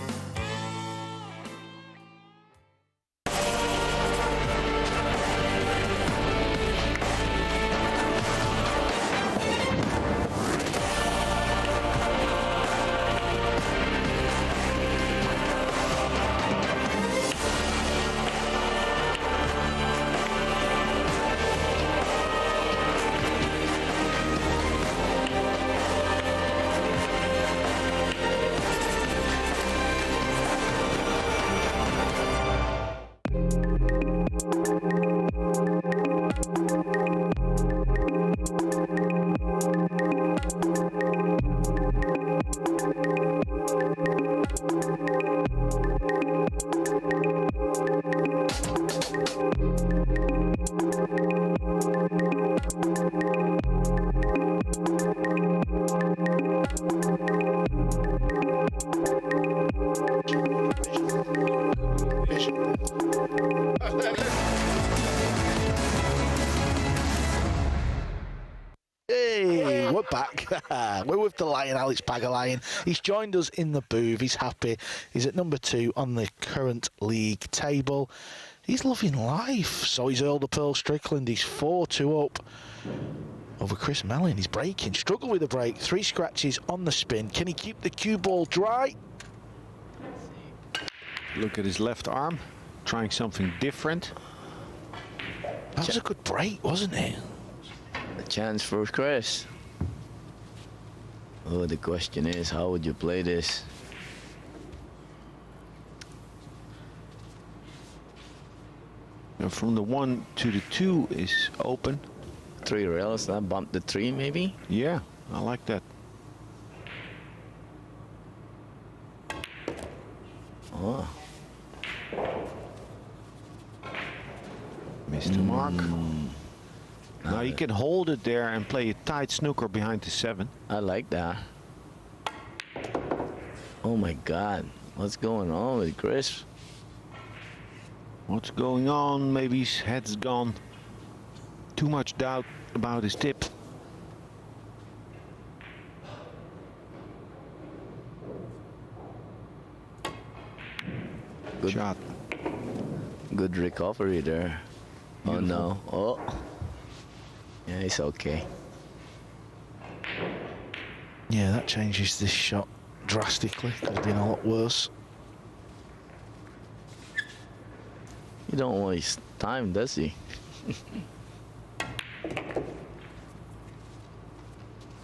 We're with the Lion, Alex Bagalion. He's joined us in the booth. He's happy. He's at number 2 on the current league table. He's loving life. So he's hurled up Earl Strickland. He's 4-2 up over Chris Melling. He's breaking. Struggle with the break. 3 scratches on the spin. Can he keep the cue ball dry? Look at his left arm. Trying something different. That was a good break, wasn't it? A chance for Chris. Oh, the question is, how would you play this? And from the 1 to the 2 is open. 3 rails, that bump the 3 maybe? Yeah, I like that. Oh. Missed the mark. Now you can hold it there and play a tight snooker behind the 7. I like that. Oh my God, what's going on with Chris? What's going on? Maybe his head's gone. Too much doubt about his tip. Good shot. Good recovery there. Beautiful. Oh no. Oh. Yeah, it's okay. Yeah, that changes this shot drastically. Could have been a lot worse. He don't waste time, does he?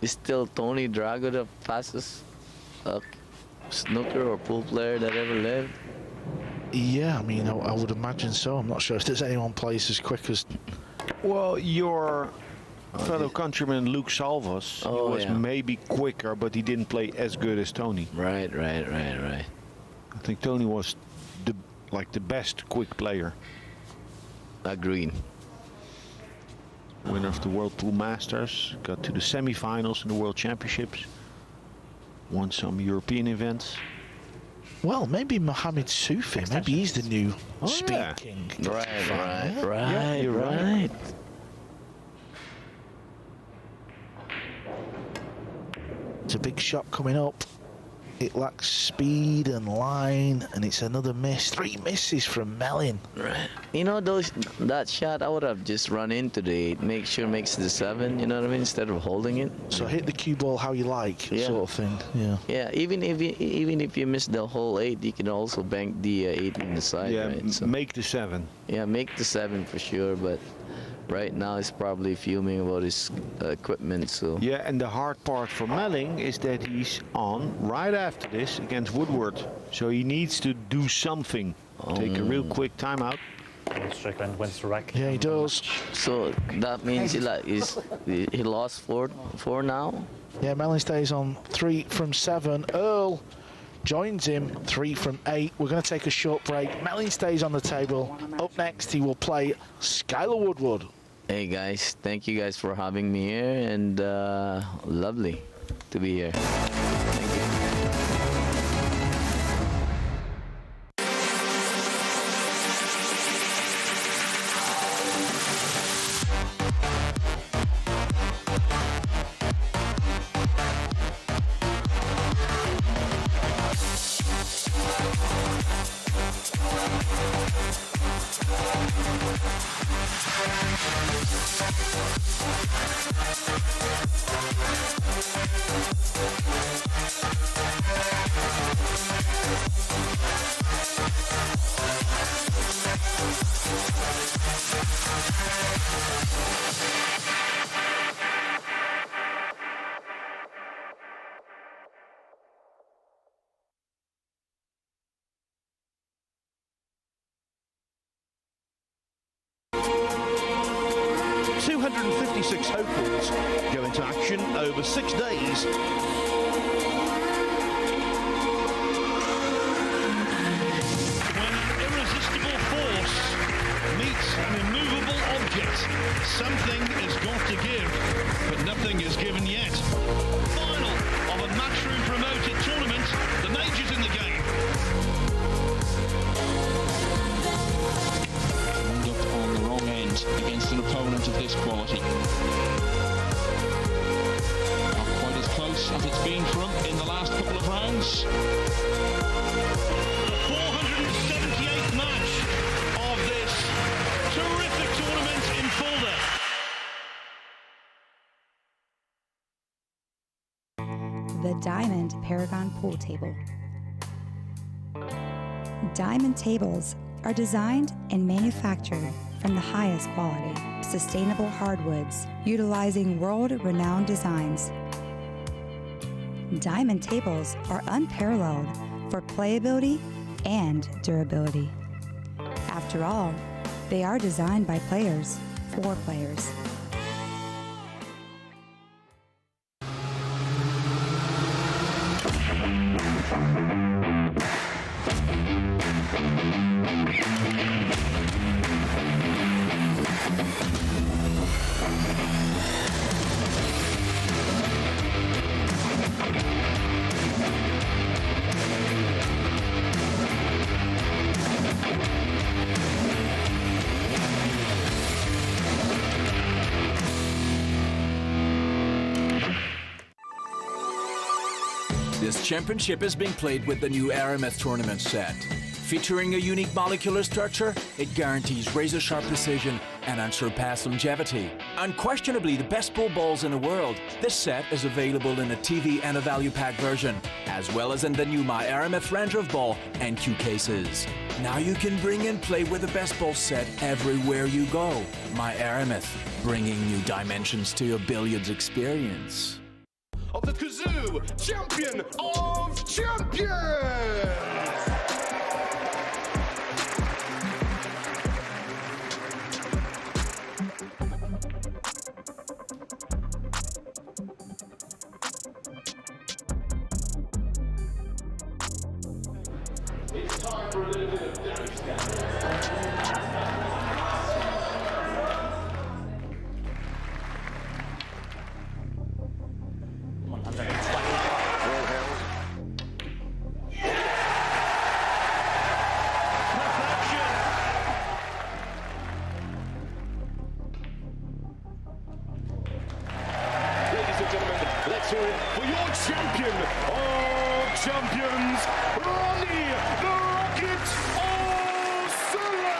Is still Tony Drago the fastest snooker or pool player that ever lived? Yeah, I mean, I would imagine so. I'm not sure if there's anyone plays as quick as... Well, your fellow countryman Luke Salvas, he was maybe quicker, but he didn't play as good as Tony. Right. I think Tony was the best quick player. Agreed. Winner of the World Pool Masters, got to the semi-finals in the World Championships, won some European events. Well, maybe Mohammed Sufi, maybe he's the new speed king. Right. Yeah, you're right. It's a big shot coming up. It lacks speed and line, and it's another miss. 3 misses from Melling. Right. You know, that shot, I would have just run into the 8, make sure it makes the 7, you know what I mean, instead of holding it. So hit the cue ball how you like, sort of thing. Yeah. Yeah, even if you miss the whole 8, you can also bank the 8 in the side. Yeah, right? So, make the 7. yeah, make the 7 for sure, but right now he's probably fuming about his equipment. So yeah, and the hard part for Melling is that he's on right after this against Woodward, so he needs to do something. Take a real quick timeout. Strickland wins the rack. Yeah, he does. So that means he lost 4 now. Yeah, Melling stays on 3 from 7. Earl joins him 3 from 8. We're going to take a short break. Melling stays on the table. Up next, he will play Skyler Woodward. Hey guys, thank you guys for having me here, and lovely to be here. Thank you. 256 hopefuls go into action over 6 days. When an irresistible force meets an immovable object, something is got to give, but nothing is given yet. Final of a matchroom promoted tournament, the majors in the game. Long Duc on the wrong end against an opponent of this quality. Not quite as as it's been for him in the last couple of rounds. The 478th match of this terrific tournament in Fulda. The Diamond Paragon Pool Table. Diamond tables are designed and manufactured from the highest quality, sustainable hardwoods, utilizing world-renowned designs. Diamond tables are unparalleled for playability and durability. After all, they are designed by players for players. This championship is being played with the new Aramith tournament set. Featuring a unique molecular structure, it guarantees razor-sharp precision and unsurpassed longevity. Unquestionably the best pool balls in the world, this set is available in a TV and a value pack version, as well as in the new My Aramith Ranger of Ball and Cue cases. Now you can bring and play with the best ball set everywhere you go. My Aramith, bringing new dimensions to your billiards experience. Of the Kazoo Champion of Champions! It's time for a little bit of damage down. Let's hear it for your champion of champions, Ronnie the Rocket O'Sullivan!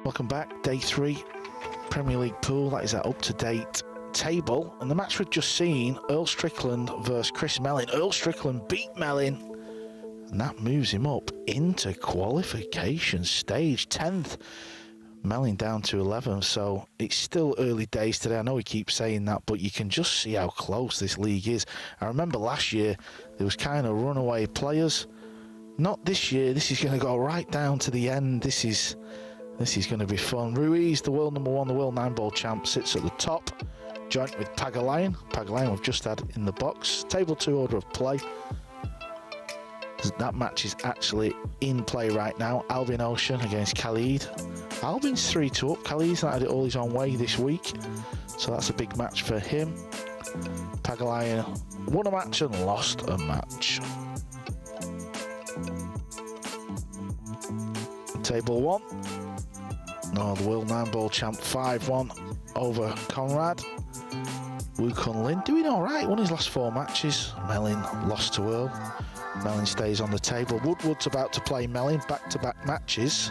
Welcome back, day 3, Premier League pool. That is our up-to-date table. And the match we've just seen, Earl Strickland versus Chris Melling. Earl Strickland beat Melling, and that moves him up into qualification stage, 10th. Melling down to 11th, so it's still early days today. I know we keep saying that, but you can just see how close this league is. I remember last year, there was kind of runaway players. Not this year. This is going to go right down to the end. This is going to be fun. Ruiz, the world number 1, the world Nineball champ, sits at the top, joint with Pagalayan. Pagalayan we've just had in the box. Table 2 order of play. That match is actually in play right now. Albin Ocean against Khalid. Albin's 3-2 up. Khalid's not had it all his own way this week, so that's a big match for him. Pagalayan won a match and lost a match. Table 1. No, the world Nineball champ 5-1 over Conrad. Wu Kun Lin doing all right, won his last 4 matches. Melling lost to Earl. Melling stays on the table. Woodward's about to play Melling, back-to-back matches.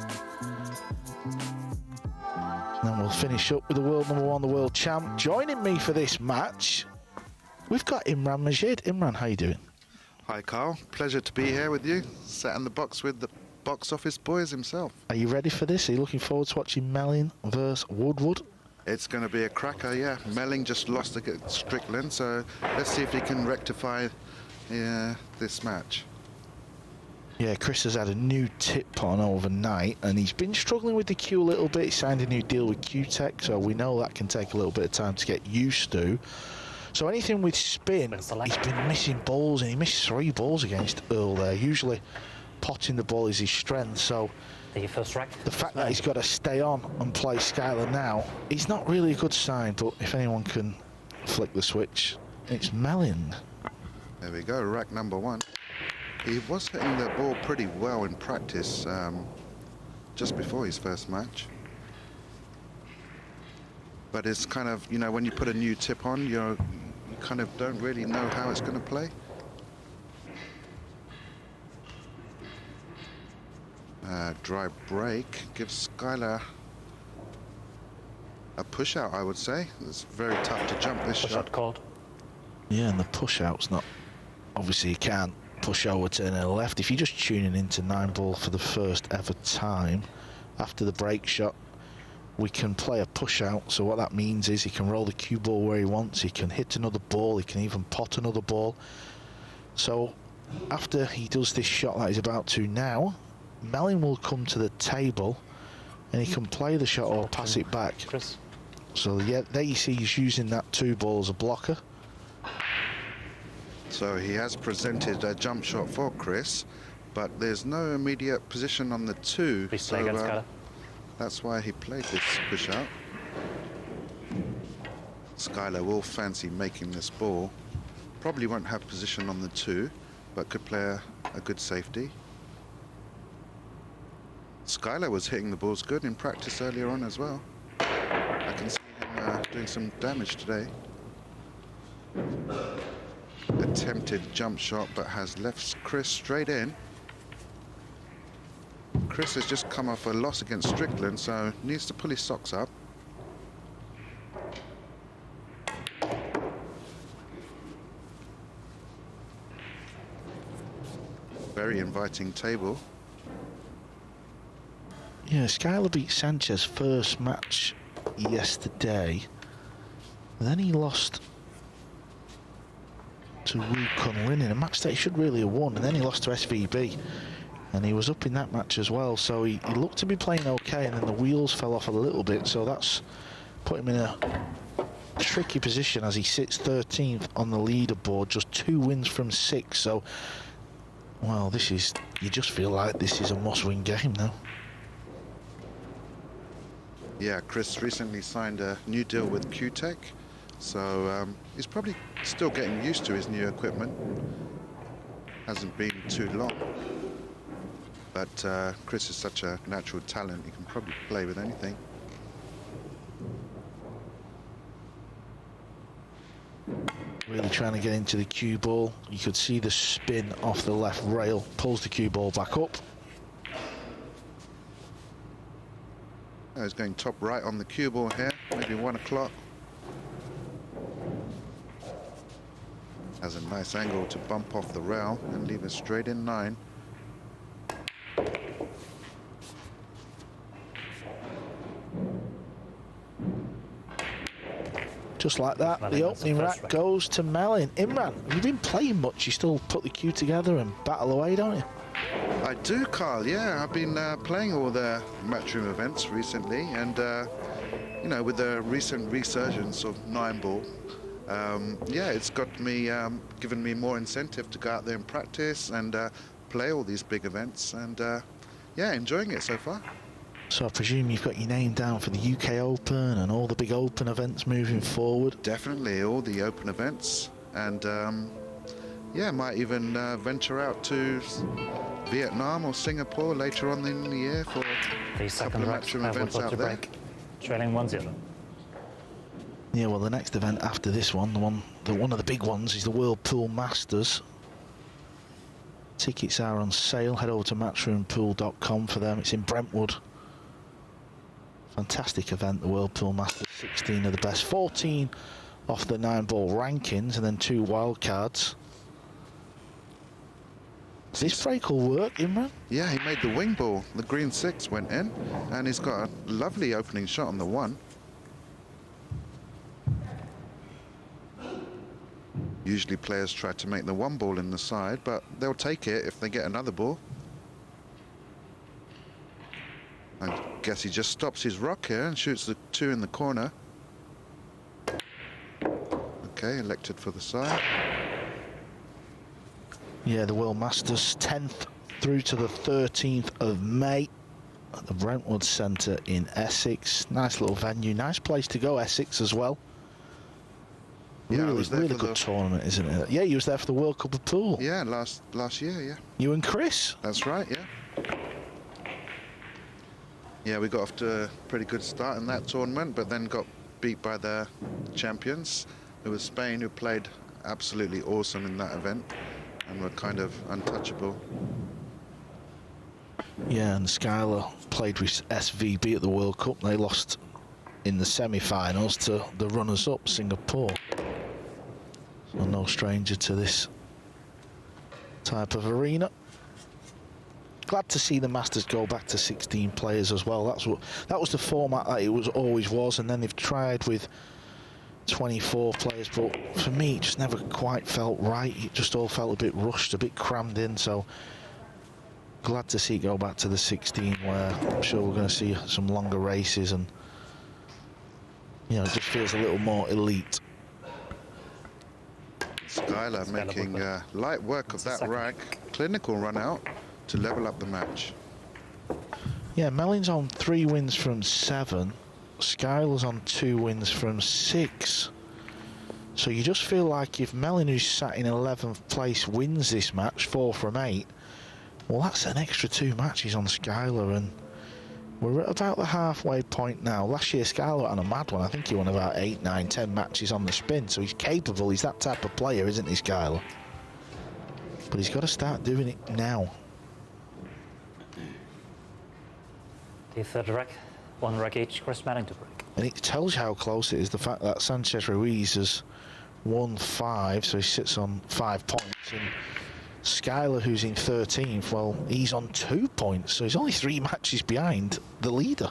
then we'll finish up with the world number one, the world champ. Joining me for this match, we've got Imran Majid. Imran, how you doing? Hi, Carl. Pleasure to be here with you. Sat in the box with the box office boys himself. Are you ready for this? Are you looking forward to watching Melling versus Woodward? It's going to be a cracker, yeah. Melling just lost against Strickland, so let's see if he can rectify this match. Yeah, Chris has had a new tip on overnight, and he's been struggling with the cue a little bit. He signed a new deal with Q-Tech, so we know that can take a little bit of time to get used to. So anything with spin, he's been missing balls, and he missed 3 balls against Earl there. Usually potting the ball is his strength, so the fact that he's got to stay on and play Skyler now, it's not really a good sign, but if anyone can flick the switch, it's Melling. There we go, rack number 1. He was hitting the ball pretty well in practice just before his first match. But it's kind of, you know, when you put a new tip on, you kind of don't really know how it's going to play. Dry break gives Skyler a push out, I would say. It's very tough to jump this shot. Called. Yeah, and the push out's not, obviously you can't push over to the left. If you're just tuning into Nineball for the first ever time, after the break shot, we can play a push out. So what that means is he can roll the cue ball where he wants, he can hit another ball, he can even pot another ball. So after he does this shot that he's about to now, Melling will come to the table and he can play the shot or pass it back. Chris. So yeah, there you see he's using that 2 ball as a blocker. So he has presented a jump shot for Chris, but there's no immediate position on the 2. So that's why he played this push out. Skyler will fancy making this ball. Probably won't have position on the 2, but could play a good safety. Skyler was hitting the balls good in practice earlier on as well. I can see him doing some damage today. Attempted jump shot, but has left Chris straight in. Chris has just come off a loss against Strickland, so needs to pull his socks up. Very inviting table. Yeah, Skyler beat Sanchez first match yesterday. Then he lost to Wu Kun Lin in a match that he should really have won, and then he lost to SVB, and he was up in that match as well. So he looked to be playing okay, and then the wheels fell off a little bit, so that's put him in a tricky position as he sits 13th on the leaderboard, just 2 wins from 6. So, well, this is, you just feel like this is a must-win game now. Yeah, Chris recently signed a new deal with Q-Tech, so he's probably still getting used to his new equipment. Hasn't been too long, but Chris is such a natural talent, he can probably play with anything. Really trying to get into the cue ball. You could see the spin off the left rail, pulls the cue ball back up. He's going top right on the cue ball here, maybe 1 o'clock. Has a nice angle to bump off the rail and leave it straight in 9. Just like that, the opening rack goes to Melling. Imran, have you been playing much? You still put the cue together and battle away, don't you? I do, Carl, yeah. I've been playing all the Matchroom events recently, and you know, with the recent resurgence of Nineball, yeah, it's got me, given me more incentive to go out there and practice and play all these big events, and yeah, enjoying it so far. So I presume you've got your name down for the UK Open and all the big Open events moving forward? Definitely, all the Open events, and yeah, might even venture out to Vietnam or Singapore later on in the year for a couple of Matchroom events out there. Trailing 1-0. Yeah, well, the next event after this one, one of the big ones, is the World Pool Masters. Tickets are on sale. Head over to matchroompool.com for them. It's in Brentwood. Fantastic event, the World Pool Masters. 16 of the best, 14 off the 9-ball rankings, and then 2 wild cards. This break will work, Imran? Yeah, he made the wing ball. The green 6 went in, and he's got a lovely opening shot on the 1. Usually players try to make the 1 ball in the side, but they'll take it if they get another ball. I guess he just stops his rock here and shoots the 2 in the corner. Okay, elected for the side. Yeah, the World Masters 10th through to the 13th of May at the Brentwood Centre in Essex. Nice little venue, nice place to go, Essex as well. Yeah, really good tournament, isn't it? Yeah, you was there for the World Cup of Pool. Yeah, last year, yeah. You and Chris? That's right, yeah. Yeah, we got off to a pretty good start in that tournament, but then got beat by the champions. It was Spain, who played absolutely awesome in that event and were kind of untouchable. Yeah, and Skyler played with SVB at the World Cup. They lost in the semi-finals to the runners-up, Singapore. So no stranger to this type of arena. Glad to see the Masters go back to 16 players as well. That was the format that it always was, and then they've tried with 24 players, but for me it just never quite felt right. It just all felt a bit rushed, a bit crammed in, so glad to see it go back to the 16, where I'm sure we're going to see some longer races, and you know, it just feels a little more elite. Skyler making light work of that rack. Clinical run out to level up the match. Yeah, Melling's on 3 wins from 7. Skyler's on 2 wins from 6. So you just feel like if Melling, who's sat in 11th place, wins this match, 4 from 8, well, that's an extra 2 matches on Skyler, and we're at about the halfway point now. Last year, Skyler went on a mad one. I think he won about 8, 9, 10 matches on the spin, so he's capable. He's that type of player, isn't he, Skyler? But he's got to start doing it now. The third rack, 1 rack each, Chris Melling to break. And it tells you how close it is, the fact that Sanchez Ruiz has won 5, so he sits on 5 points, and Skyler, who's in 13th, well, he's on 2 points, so he's only 3 matches behind the leader.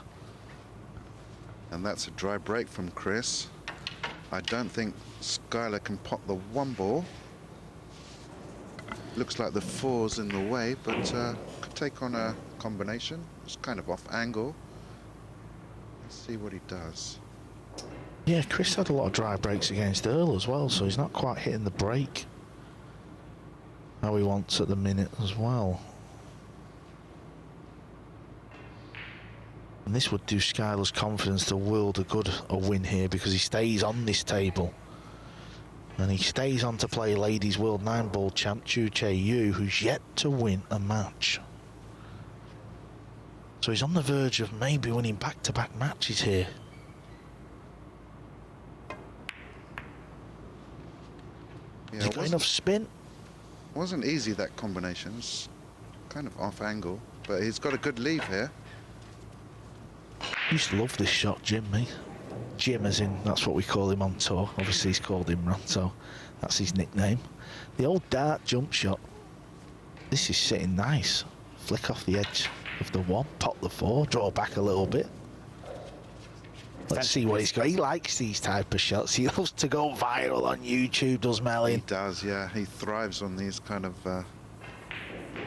And that's a dry break from Chris. I don't think Skyler can pop the 1 ball. Looks like the 4's in the way, but could take on a combination. It's kind of off angle. Let's see what he does. Yeah, Chris had a lot of dry breaks against Earl as well, so he's not quite hitting the break how he wants at the minute as well. And this would do Skyler's confidence the world of good, a win here, because he stays on this table. And he stays on to play Ladies World 9-ball champ Chieh-Yu, who's yet to win a match. So he's on the verge of maybe winning back-to-back matches here. Yeah, Has he got enough spin? Wasn't easy, that combination. It's kind of off angle, but he's got a good leave here. Used to love this shot, Jim, me. Jim, as in, that's what we call him on tour. Obviously he's called Imran, so that's his nickname. The old dart jump shot. This is sitting nice. Flick off the edge of the 1, pop the 4, draw back a little bit. Let's see what he's got. He likes these type of shots. He loves to go viral on YouTube, does Melling? He does, yeah. He thrives on these kind of...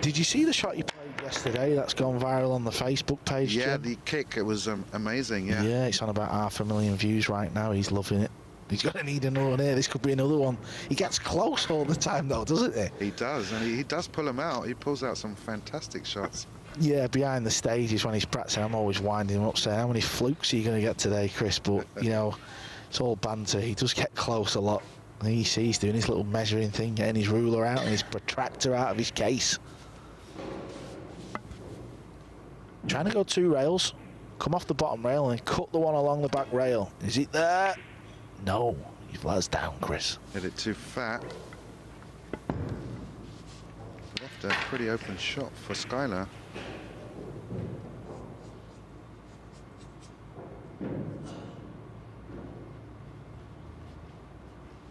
Did you see the shot he played yesterday that's gone viral on the Facebook page, Yeah, Jim? the kick, it was amazing, yeah. Yeah, it's on about 500,000 views right now. He's loving it. He's going to need another one here. This could be another one. He gets close all the time, though, doesn't he? He does, and he does pull them out. He pulls out some fantastic shots. Yeah, behind the stages when he's practicing, I'm always winding him up saying, how many flukes are you going to get today, Chris? But, you know, it's all banter. He does get close a lot. And you see he's doing his little measuring thing, getting his ruler out and his protractor out of his case. Trying to go 2 rails, come off the bottom rail and cut the one along the back rail. Is it there? No, you've let us down, Chris. Hit it too fat. Left a pretty open shot for Skyler.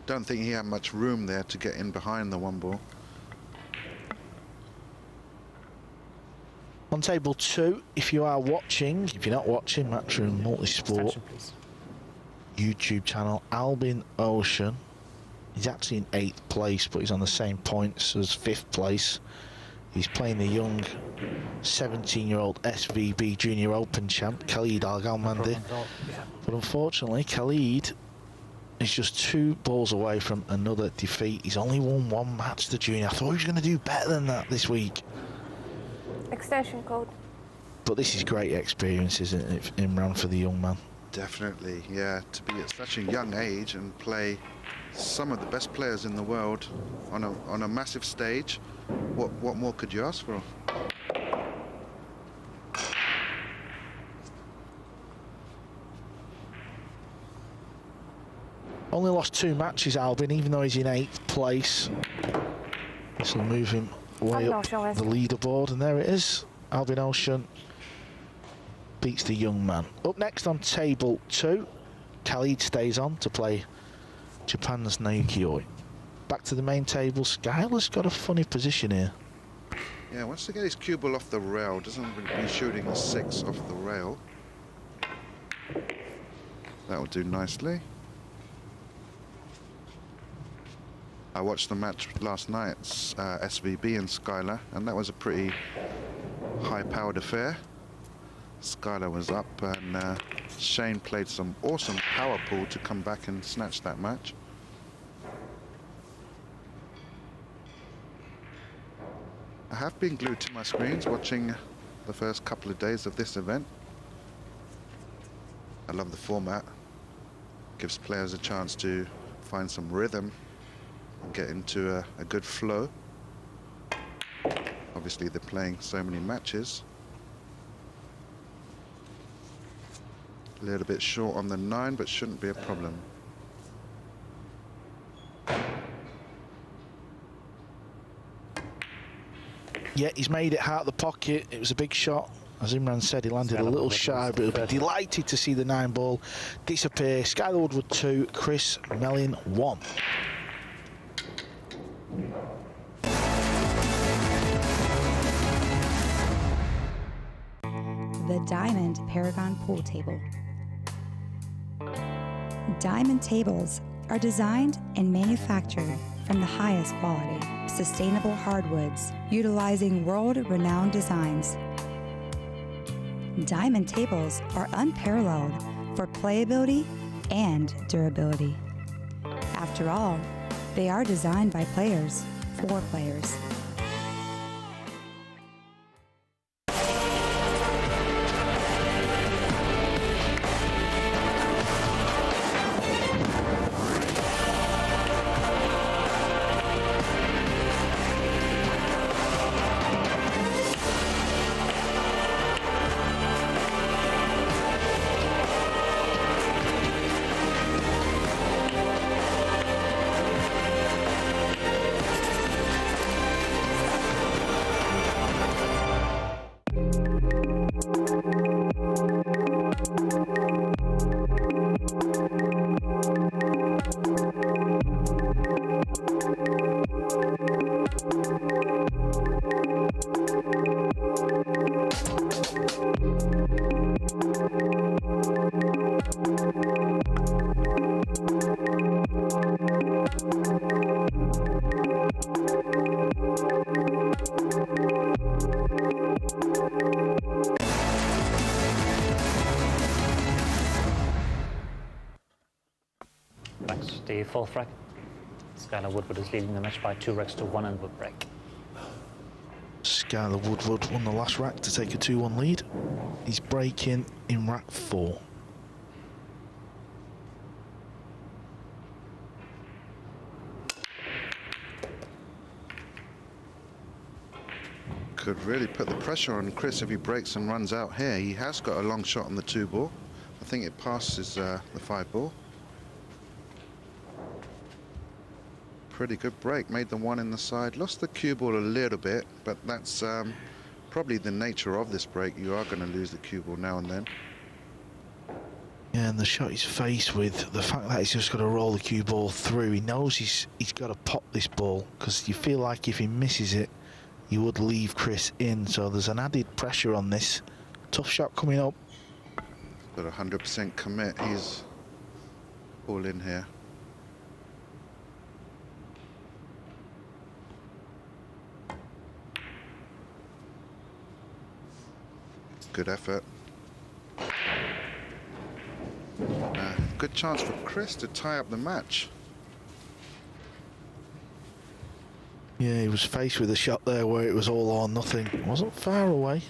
don't think he had much room there to get in behind the one ball. On table 2, if you are watching, if you're not watching, Matchroom Multisport YouTube channel, Albin Ocean. He's actually in 8th place, but he's on the same points as 5th place. He's playing the young 17-year-old SVB Junior Open champ, Khalid Al-Galmandi. But unfortunately, Khalid is just 2 balls away from another defeat. He's only won 1 match, the junior. I thought he was going to do better than that this week. Extension code. But this is great experience, isn't it, Imran, for the young man? Definitely, yeah. To be at such a young age and play some of the best players in the world on a massive stage, what more could you ask for? Only lost 2 matches, Albin, even though he's in 8th place. This will move him way up the leaderboard, and there it is. Albin Ocean beats the young man. Up next on table 2, Khalid stays on to play Japan's Naoki Oi. Back to the main table, Skyler's got a funny position here. Yeah, wants to get his cue ball off the rail, doesn't really be shooting a 6 off the rail. That'll do nicely. I watched the match last night, SVB and Skyler, and that was a pretty high-powered affair. Skyler was up, and Shane played some awesome power pull to come back and snatch that match. I have been glued to my screens watching the first couple of days of this event. I love the format. Gives players a chance to find some rhythm and get into a good flow. Obviously, they're playing so many matches. A little bit short on the 9, but shouldn't be a problem. Yeah, he's made it out of the pocket. It was a big shot. As Imran said, he landed a little shy, but he'll be delighted to see the 9 ball disappear. Skyler Woodward 2, Chris Melling 1. The Diamond Paragon Pool Table. Diamond tables are designed and manufactured from the highest quality, sustainable hardwoods, utilizing world-renowned designs. Diamond tables are unparalleled for playability and durability. After all, they are designed by players for players. The fourth rack. Skyler Woodward is leading the match by 2 racks to 1 and wood break. Skyler Woodward won the last rack to take a 2-1 lead. He's breaking in rack 4. Could really put the pressure on Chris if he breaks and runs out here. He has got a long shot on the 2 ball. I think it passes the 5 ball. Pretty good break, made the 1 in the side, lost the cue ball a little bit, but that's probably the nature of this break. You are going to lose the cue ball now and then. Yeah, and the shot he's faced with, the fact that he's just got to roll the cue ball through, he knows he's got to pop this ball, because you feel like if he misses it, you would leave Chris in. So there's an added pressure on this. Tough shot coming up. Got 100% commit. He's all in here. Good effort. Good chance for Chris to tie up the match. Yeah, he was faced with a shot there where it was all or nothing. It wasn't far away.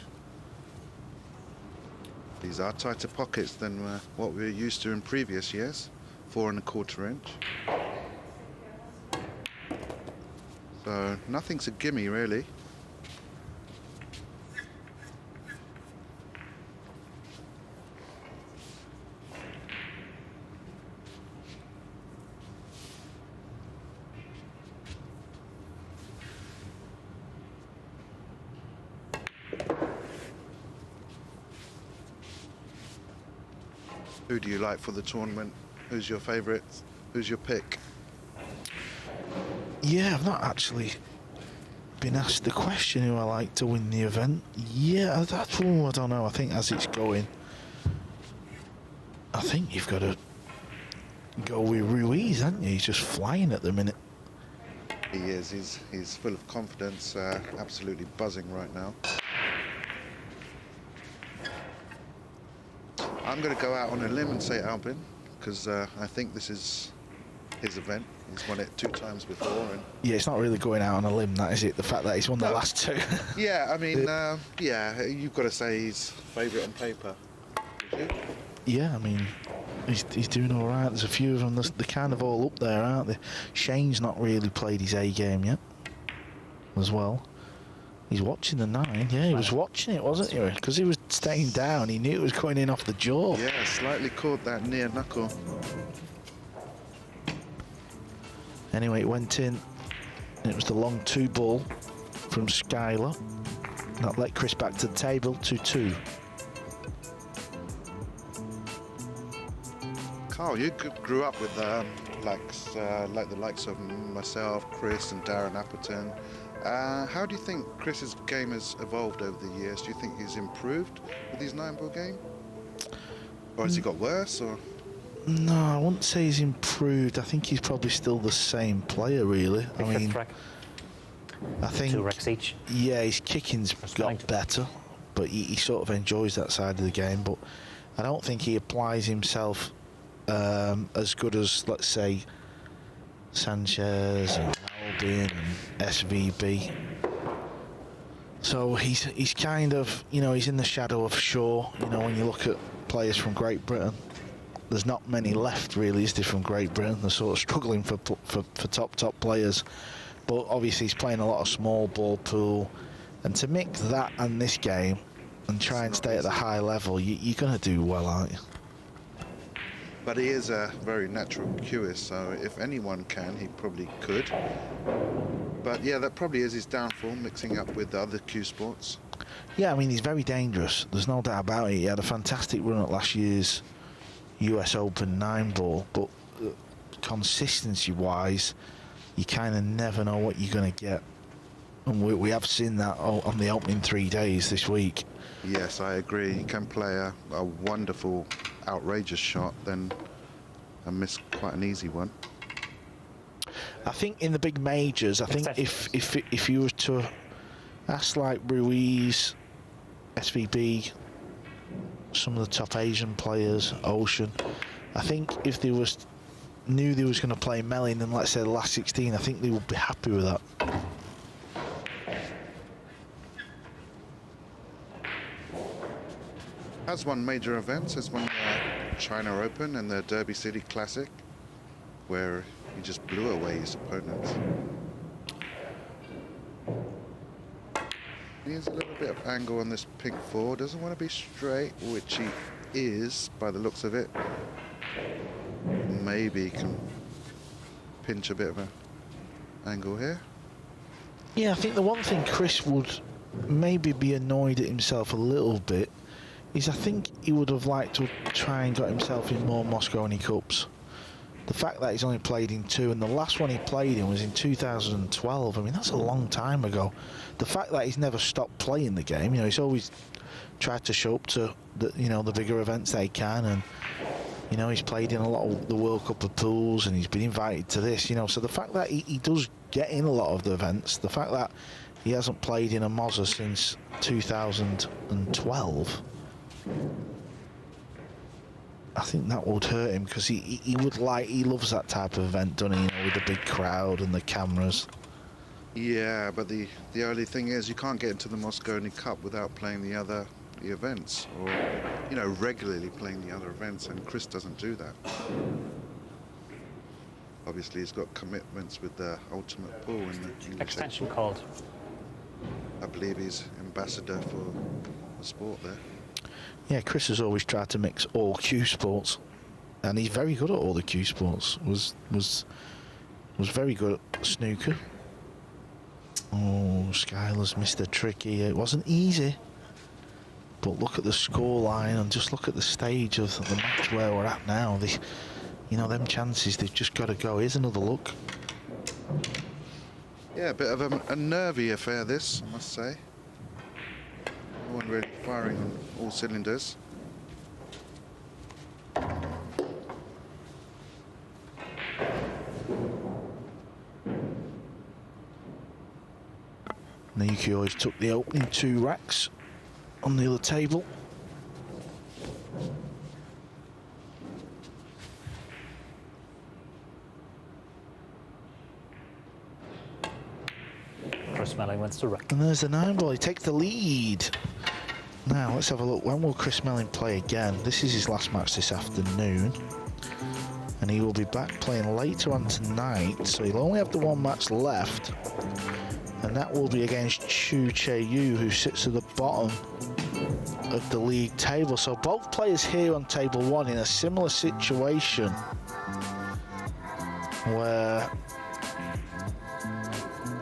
These are tighter pockets than what we were used to in previous years. 4 1/4 inch. So nothing's a gimme, really. Who do you like for the tournament? Who's your favourite? Who's your pick? Yeah, I've not actually been asked the question who I like to win the event. Yeah, that's one I don't know. I think as it's going, I think you've got to go with Ruiz, haven't you? He's just flying at the minute. He is. He's full of confidence. Absolutely buzzing right now. I'm going to go out on a limb and say Albin, because I think this is his event. He's won it 2 times before. And yeah, it's not really going out on a limb, that is it? The fact that he's won the last 2. Yeah, I mean, yeah, you've got to say he's favourite on paper. Yeah, I mean, he's doing all right. There's a few of them. They're kind of all up there, aren't they? Shane's not really played his A game yet, as well. He's watching the 9. Yeah, he was watching it, wasn't he? Because he was staying down. He knew it was going in off the jaw. Yeah, slightly caught that near knuckle. Anyway, it went in. And it was the long 2 ball from Skyler. That let Chris back to the table, 2-2. Carl, you grew up with like the likes of myself, Chris, and Darren Appleton. How do you think Chris's game has evolved over the years? Do you think he's improved with his 9-ball game? Or has he got worse? Or? No, I wouldn't say he's improved. I think he's probably still the same player, really. I mean, I think 2 racks each. Yeah, his kicking's got better, but he sort of enjoys that side of the game. But I don't think he applies himself as good as, let's say, Sanchez and Albion and SVB. So he's kind of, you know, he's in the shadow of Shaw. You know, when you look at players from Great Britain, there's not many left, really, is there, from Great Britain? They're sort of struggling for top players. But obviously he's playing a lot of small ball pool, and to mix that and this game and try and stay at the high level, you're going to do well, aren't you? But he is a very natural cueist, so if anyone can, he probably could. But yeah, that probably is his downfall, mixing up with the other cue sports. Yeah, I mean, he's very dangerous. There's no doubt about it. He had a fantastic run at last year's US Open 9-ball, but consistency-wise, you kind of never know what you're going to get. And we have seen that on the opening 3 days this week. Yes, I agree. He can play a wonderful, outrageous shot, then and miss quite an easy one. I think in the big majors, I think if you were to ask like Ruiz, SVB, some of the top Asian players, Ocean, I think if they knew they was going to play Melling in, let's say, the last 16, I think they would be happy with that. Has won major events, has won China Open and the Derby City Classic, where he just blew away his opponents. He has a little bit of angle on this pink 4, doesn't want to be straight, which he is by the looks of it. Maybe he can pinch a bit of an angle here. Yeah, I think the one thing Chris would maybe be annoyed at himself a little bit is I think he would have liked to try and got himself in more Mosconi Cups. The fact that he's only played in 2, and the last one he played in was in 2012. I mean, that's a long time ago. The fact that he's never stopped playing the game, you know, he's always tried to show up to the, you know, the bigger events they can, and you know, he's played in a lot of the World Cup of Pools, and he's been invited to this, you know. So the fact that he does get in a lot of the events, the fact that he hasn't played in a Mozza since 2012, I think that would hurt him, because he loves that type of event, doesn't he? You know, with the big crowd and the cameras. Yeah, but the only thing is you can't get into the Mosconi Cup without playing the events, or, you know, regularly playing the other events, and Chris doesn't do that. Obviously, he's got commitments with the Ultimate Pool and the English Extension called. I believe he's ambassador for the sport there. Yeah, Chris has always tried to mix all Q sports, and he's very good at all the Q sports. Was very good at snooker. Oh, Skyler's missed a tricky. It wasn't easy, but look at the score line and just look at the stage of the match where we're at now. You know, them chances, they've just got to go. Here's another look. Yeah, a bit of a nervy affair, this, I must say. No one really firing on all cylinders. Naoki always took the opening 2 racks on the other table. Chris Melling wins the rack. And there's the 9-ball. He takes the lead. Now let's have a look. When will Chris Melling play again? This is his last match this afternoon, and he will be back playing later on tonight. So he'll only have the 1 match left, and that will be against Chieh-Yu, who sits at the bottom of the league table. So both players here on table 1 in a similar situation, where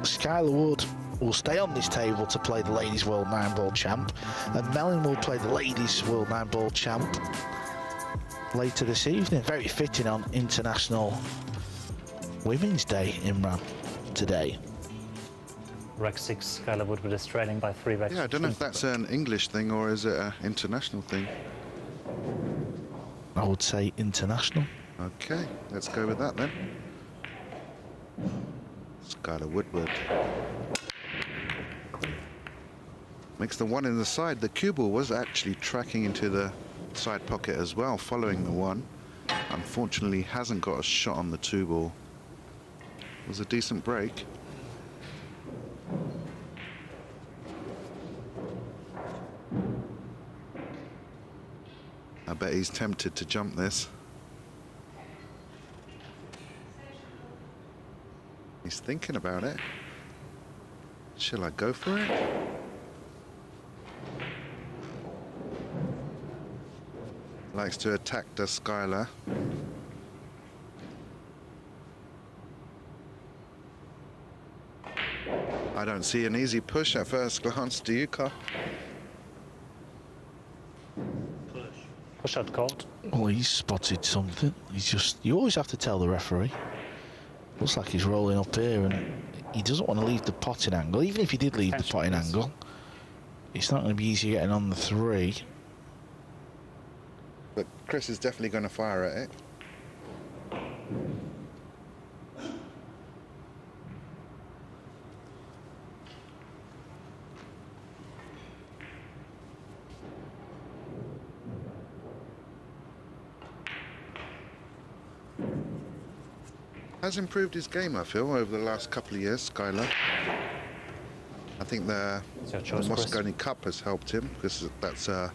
Skyler Wood will stay on this table to play the Ladies World 9-ball champ, and Melling will play the Ladies World 9-ball champ later this evening. Very fitting on International Women's Day, Imran, today. Rack 6, Skyler Woodward is trailing by 3 racks. Yeah, I don't know if that's an English thing or is it an international thing. I would say international. Okay, let's go with that then. Skyler Woodward makes the 1 in the side. The cue ball was actually tracking into the side pocket as well, following the 1. Unfortunately, hasn't got a shot on the 2 ball. It was a decent break. I bet he's tempted to jump this. He's thinking about it. Shall I go for it? Likes to attack the Skyler. I don't see an easy push at first glance, do you, Carl? Push out called. Well, he's spotted something. You always have to tell the referee. Looks like he's rolling up here, and he doesn't want to leave the potting angle. Even if he did leave the potting angle, it's not going to be easy getting on the 3. But Chris is definitely going to fire at it. Has improved his game, I feel, over the last couple of years, Skyler. I think the Mosconi Cup has helped him, because that's a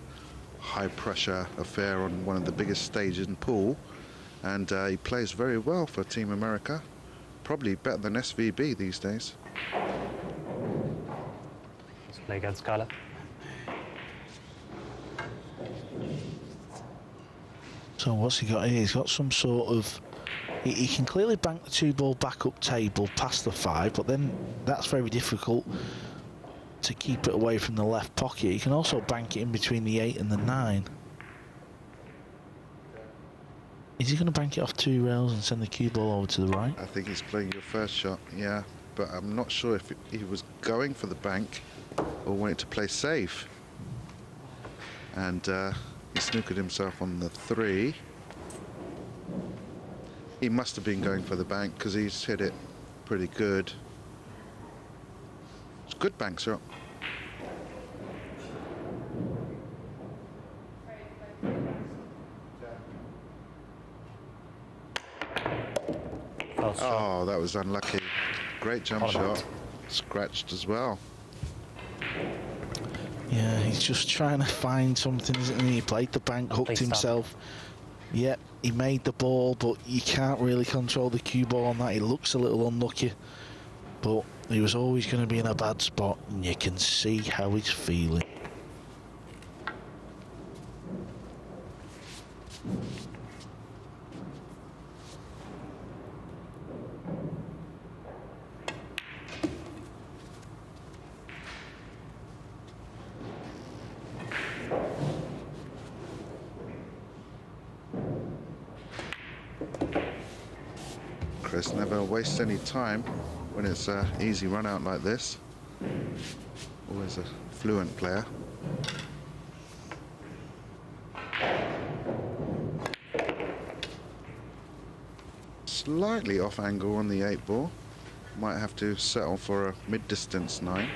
high-pressure affair on one of the biggest stages in pool, and he plays very well for Team America. Probably better than SVB these days. Let's play against Skyler. So what's he got here? He's got some sort of... He can clearly bank the 2-ball back up table past the 5, but then that's very difficult to keep it away from the left pocket. He can also bank it in between the 8 and the 9. Is he going to bank it off 2 rails and send the cue ball over to the right? I think he's playing your first shot, yeah. But I'm not sure if he was going for the bank or wanted to play safe. And he snookered himself on the 3. He must have been going for the bank because he's hit it pretty good. It's a good bank shot. Oh, that was unlucky. Great jump shot. Scratched as well. Yeah, he's just trying to find something, isn't he? He played the bank, hooked himself. Yep, he made the ball, but you can't really control the cue ball on that. He looks a little unlucky, but he was always going to be in a bad spot, and you can see how he's feeling. Chris never wastes any time when it's an easy run out like this. Always a fluent player. Slightly off angle on the 8 ball. Might have to settle for a mid-distance 9.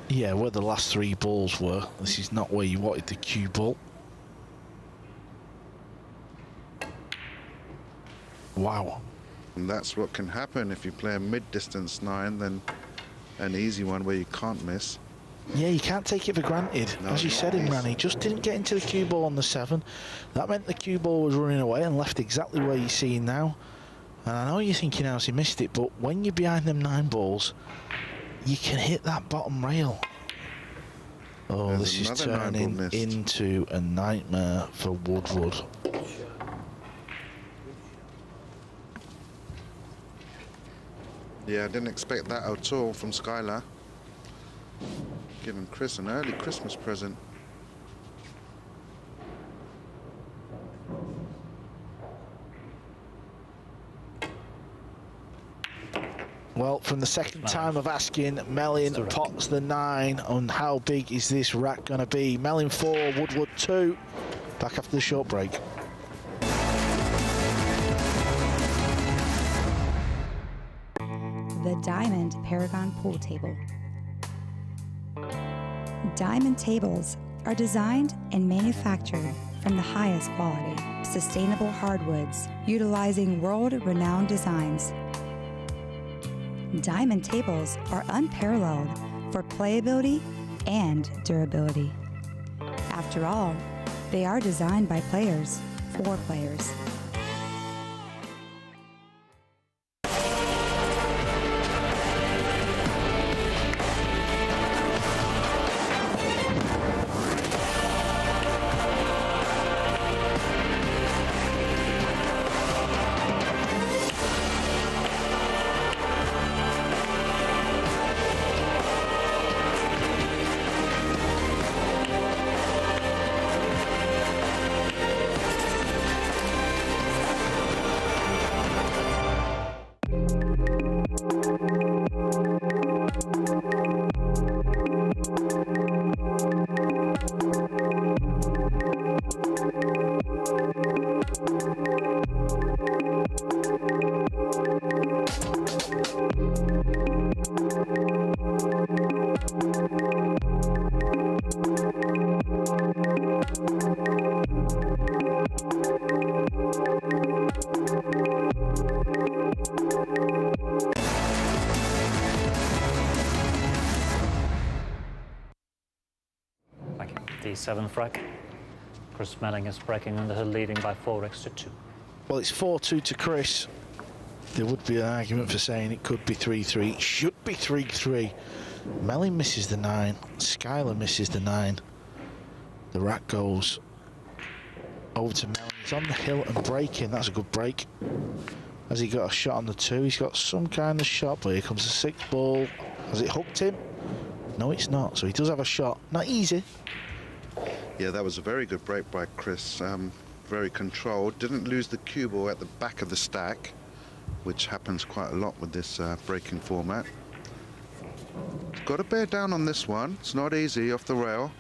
Yeah, where the last 3 balls were. This is not where you wanted the cue ball. Wow. And that's what can happen if you play a mid-distance 9, then an easy one where you can't miss. Yeah, you can't take it for granted. No, as you said, Imran, he just didn't get into the cue ball on the 7. That meant the cue ball was running away and left exactly where you see now. And I know you're thinking, how's he missed it? But when you're behind them 9 balls, you can hit that bottom rail. Oh, There's this is turning into a nightmare for Woodward. Yeah, I didn't expect that at all from Skyler. Giving Chris an early Christmas present. Well, from the second time of asking, Melling pots the 9 on how big is this rack going to be. Melling 4, Woodward 2. Back after the short break. The Diamond Paragon Pool Table. Diamond tables are designed and manufactured from the highest quality, sustainable hardwoods, utilizing world-renowned designs. Diamond tables are unparalleled for playability and durability. After all, they are designed by players for players. The 7th rack. Chris Melling is breaking underhill, leading by 4x to 2. Well, it's 4-2 to Chris. There would be an argument for saying it could be 3-3. It should be 3-3. Melling misses the 9. Skyler misses the 9. The rack goes over to Melling He's on the hill and breaking. That's a good break. Has he got a shot on the 2? He's got some kind of shot, but here comes the 6th ball. Has it hooked him? No, it's not. So he does have a shot. Not easy. Yeah, that was a very good break by Chris. Very controlled. Didn't lose the cue ball at the back of the stack, which happens quite a lot with this breaking format. Got to bear down on this one. It's not easy off the rail.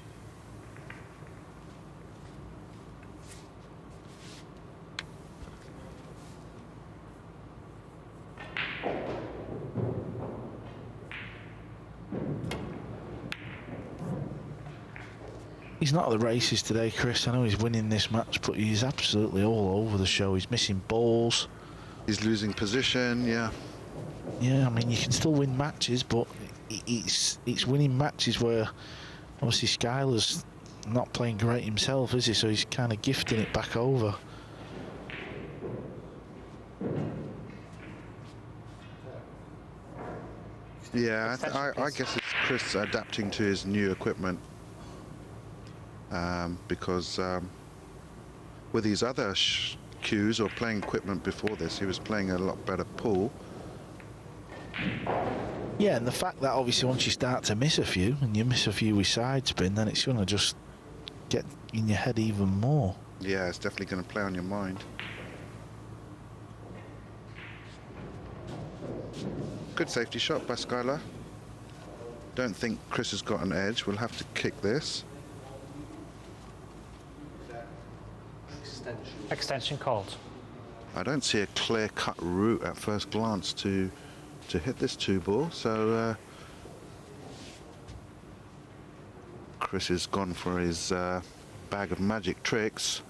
He's not at the races today, Chris. I know he's winning this match, but he's absolutely all over the show. He's missing balls. He's losing position, yeah. Yeah, I mean, you can still win matches, but it's winning matches where obviously Skyler's not playing great himself, is he? So he's kind of gifting it back over. Yeah, I guess it's Chris adapting to his new equipment. Because with his other cues or playing equipment before this, he was playing a lot better pool. Yeah, and the fact that obviously once you start to miss a few, and you miss a few with side spin, then it's going to just get in your head even more. Yeah, it's definitely going to play on your mind. Good safety shot by Skyler. Don't think Chris has got an edge. We'll have to kick this. Extension called. I don't see a clear-cut route at first glance to hit this 2-ball, so Chris has gone for his bag of magic tricks.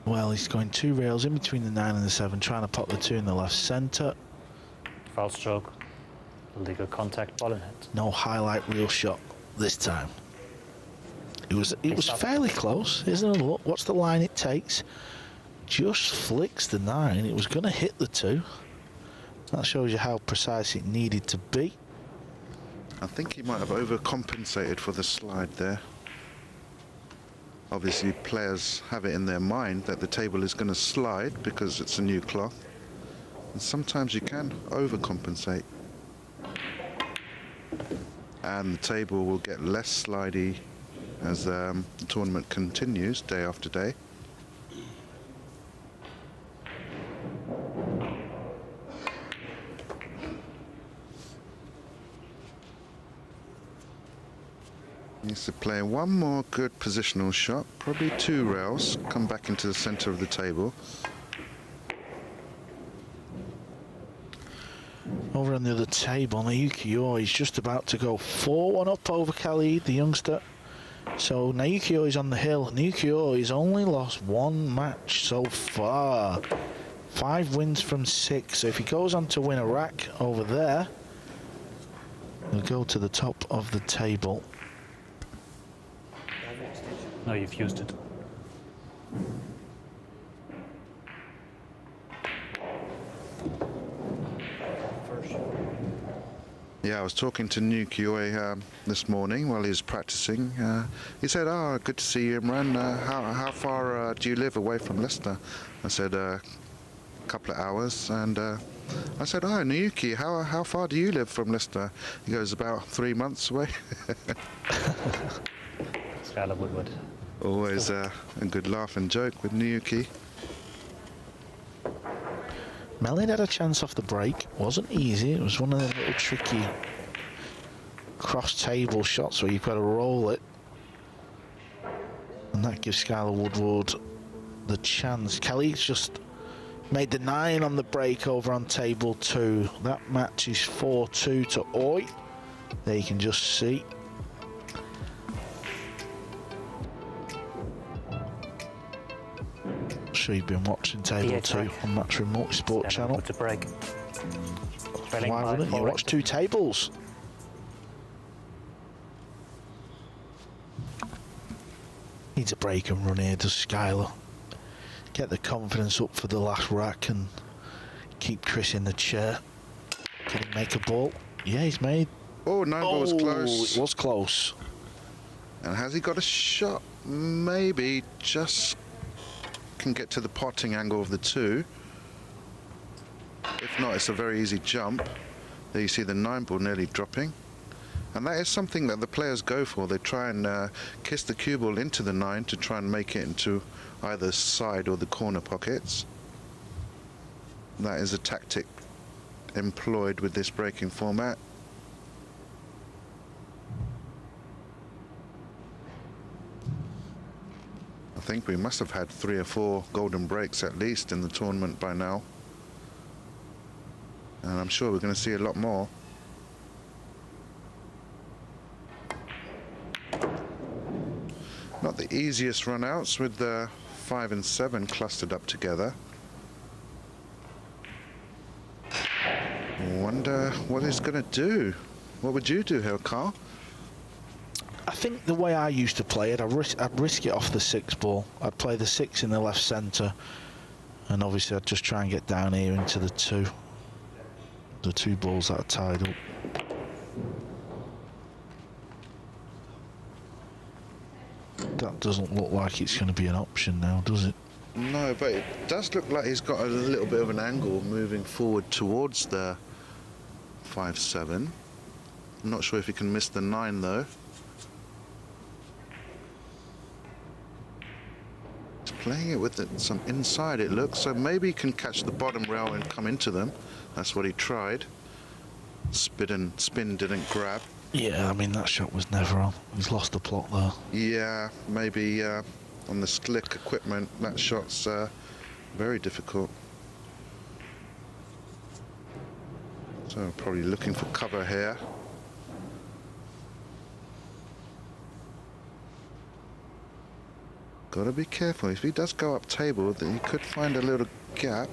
Well, he's going 2 rails in between the 9 and the 7, trying to pop the 2 in the left centre. Foul stroke. Legal contact, ball in hand. No highlight reel shot this time. It was fairly close, isn't it? Look, what's the line it takes? Just flicks the 9. It was going to hit the 2. That shows you how precise it needed to be. I think he might have overcompensated for the slide there. Obviously, players have it in their mind that the table is going to slide because it's a new cloth. And sometimes you can overcompensate. And the table will get less slidey as the tournament continues day after day. Needs to play one more good positional shot, probably 2 rails, come back into the center of the table. Over on the other table, Chieh-Yu is just about to go 4-1 up over Khalid, the youngster. So Chieh-Yu is on the hill. Chieh-Yu has only lost 1 match so far. 5 wins from 6. So if he goes on to win a rack over there, he'll go to the top of the table. No, you've used it. Yeah, I was talking to Chieh-Yu this morning while he was practicing. He said, "Oh, good to see you, Imran. How far do you live away from Leicester?" I said, "A couple of hours." And I said, "Oh, Chieh-Yu, how far do you live from Leicester?" He goes, "About 3 months away." Skyler Woodward. Always a good laugh and joke with Chieh-Yu. Melling had a chance off the break. Wasn't easy. It was one of the little tricky cross-table shots where you've got to roll it. And that gives Skyler Woodward the chance. Kelly's just made the 9 on the break over on table 2. That match is 4-2 to Oi. There you can just see. Sure you've been watching table 2 on Matchroom Multisport channel. To break. Why wouldn't you watch 2 tables? Needs a break and run here, does Skyler. Get the confidence up for the last rack and keep Chris in the chair. Can he make a ball? Yeah, he's made. Oh, 9 ball was close. It was close. And has he got a shot? Maybe. Just can get to the potting angle of the two. If not, it's a very easy jump. There you see the 9-ball nearly dropping. And that is something that the players go for. They try and kiss the cue ball into the 9 to try and make it into either side or the corner pockets. That is a tactic employed with this breaking format. I think we must have had 3 or 4 golden breaks at least in the tournament by now. And I'm sure we're going to see a lot more. Not the easiest run-outs with the 5 and 7 clustered up together. Wonder what he's going to do. What would you do here, Carl? I think the way I used to play it, I'd risk it off the 6 ball. I'd play the 6 in the left centre, and obviously I'd just try and get down here into the 2. The 2 balls that are tied up. That doesn't look like it's going to be an option now, does it? No, but it does look like he's got a little bit of an angle moving forward towards the 5-7. I'm not sure if he can miss the 9 though. He's playing it with some inside, it looks, so maybe he can catch the bottom rail and come into them. That's what he tried. Spin didn't grab. Yeah, I mean, that shot was never on. He's lost the plot there. Yeah, maybe on the slick equipment, that shot's very difficult. So probably looking for cover here. Got to be careful. If he does go up table, then he could find a little gap.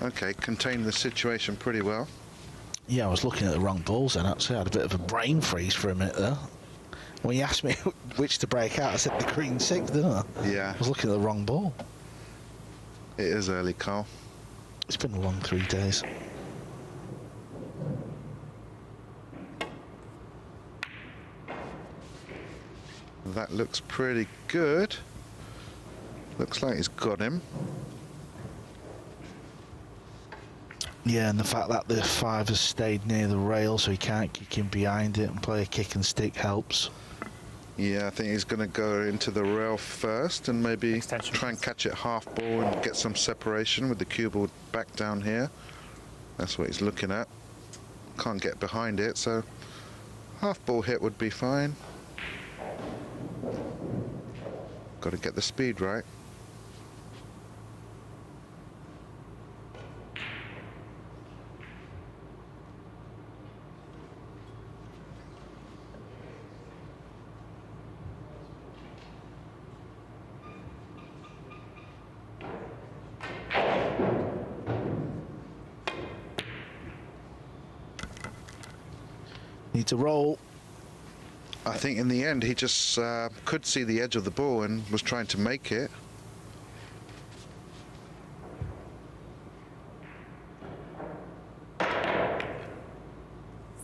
Okay, contained the situation pretty well. Yeah, I was looking at the wrong balls then, actually. I had a bit of a brain freeze for a minute there. When you asked me which to break out, I said the green 6, didn't I? Yeah. I was looking at the wrong ball. It is early, Carl. It's been a long 3 days. That looks pretty good. Looks like he's got him. Yeah, and the fact that the 5 has stayed near the rail so he can't kick in behind it and play a kick and stick helps. Yeah, I think he's going to go into the rail first and maybe try and catch it half ball and get some separation with the cue ball back down here. That's what he's looking at. Can't get behind it, so half ball hit would be fine. Got to get the speed right. Need to roll. I think in the end he just could see the edge of the ball and was trying to make it.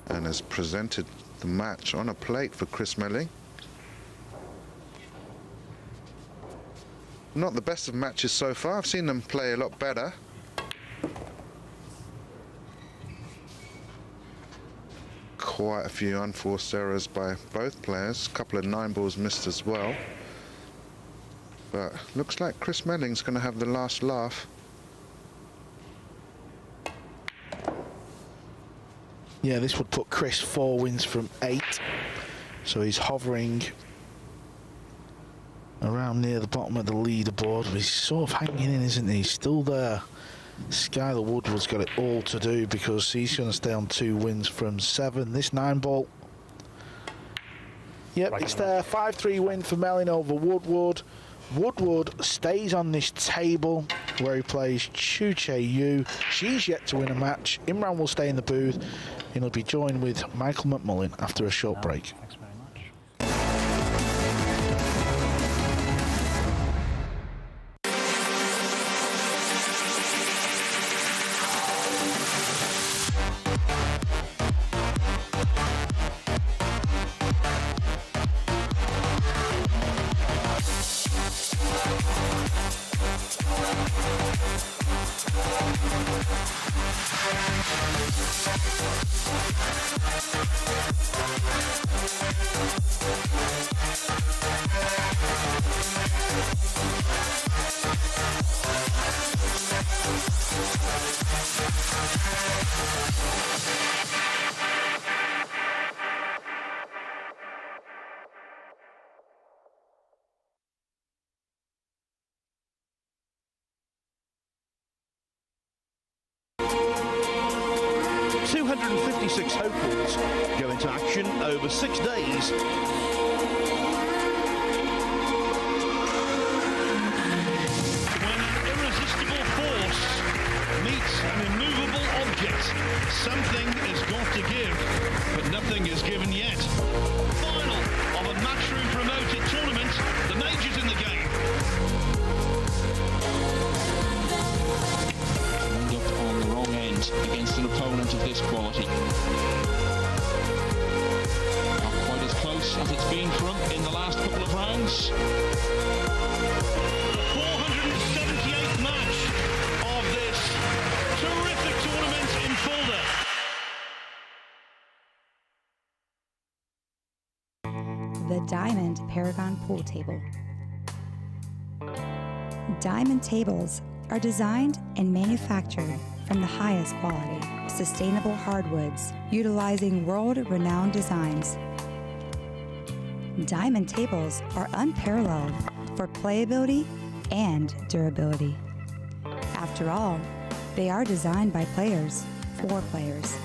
And has presented the match on a plate for Chris Melling. Not the best of matches so far. I've seen them play a lot better. Quite a few unforced errors by both players. A couple of 9 balls missed as well. But looks like Chris Melling's going to have the last laugh. Yeah, this would put Chris 4 wins from 8. So he's hovering around near the bottom of the leaderboard. He's sort of hanging in, isn't he? He's still there. Skyler Woodward's got it all to do because he's going to stay on 2 wins from 7. This 9 ball. Yep, it's there. 5-3 win for Melling over Woodward. Woodward stays on this table where he plays Chieh-Yu. She's yet to win a match. Imran will stay in the booth and he'll be joined with Michael McMullen after a short break. Thanks very much. 256 hopefuls go into action over 6 days. When an irresistible force meets an immovable object, something has got to give, but nothing is given yet. Final of a matchroom promoted tournament, the majors in the game. Long Duc on the wrong end against an opponent of this quality. Not quite as close as it's been for him in the last couple of rounds. The 478th match of this terrific tournament in Fulda. The Diamond Paragon Pool Table. Diamond tables are designed and manufactured from the highest quality, sustainable hardwoods, utilizing world-renowned designs. Diamond tables are unparalleled for playability and durability. After all, they are designed by players for players.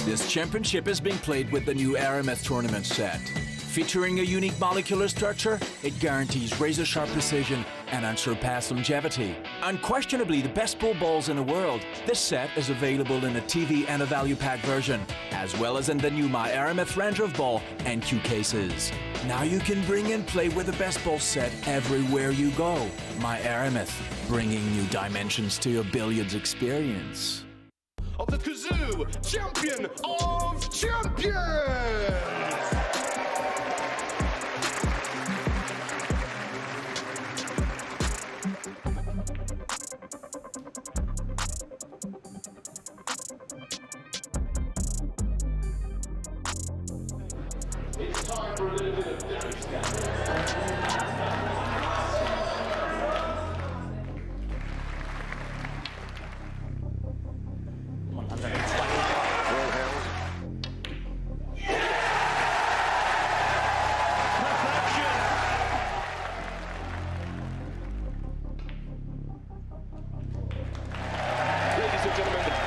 This championship is being played with the new Aramith tournament set. Featuring a unique molecular structure, it guarantees razor-sharp precision and unsurpassed longevity. Unquestionably the best pool balls in the world, this set is available in a TV and a value pack version, as well as in the new My Aramith Ranger of Ball and Q cases. Now you can bring and play with the best ball set everywhere you go. My Aramith, bringing new dimensions to your billiards experience. Of the Kazoo Champion of Champions! It's time for a little bit of damage standard.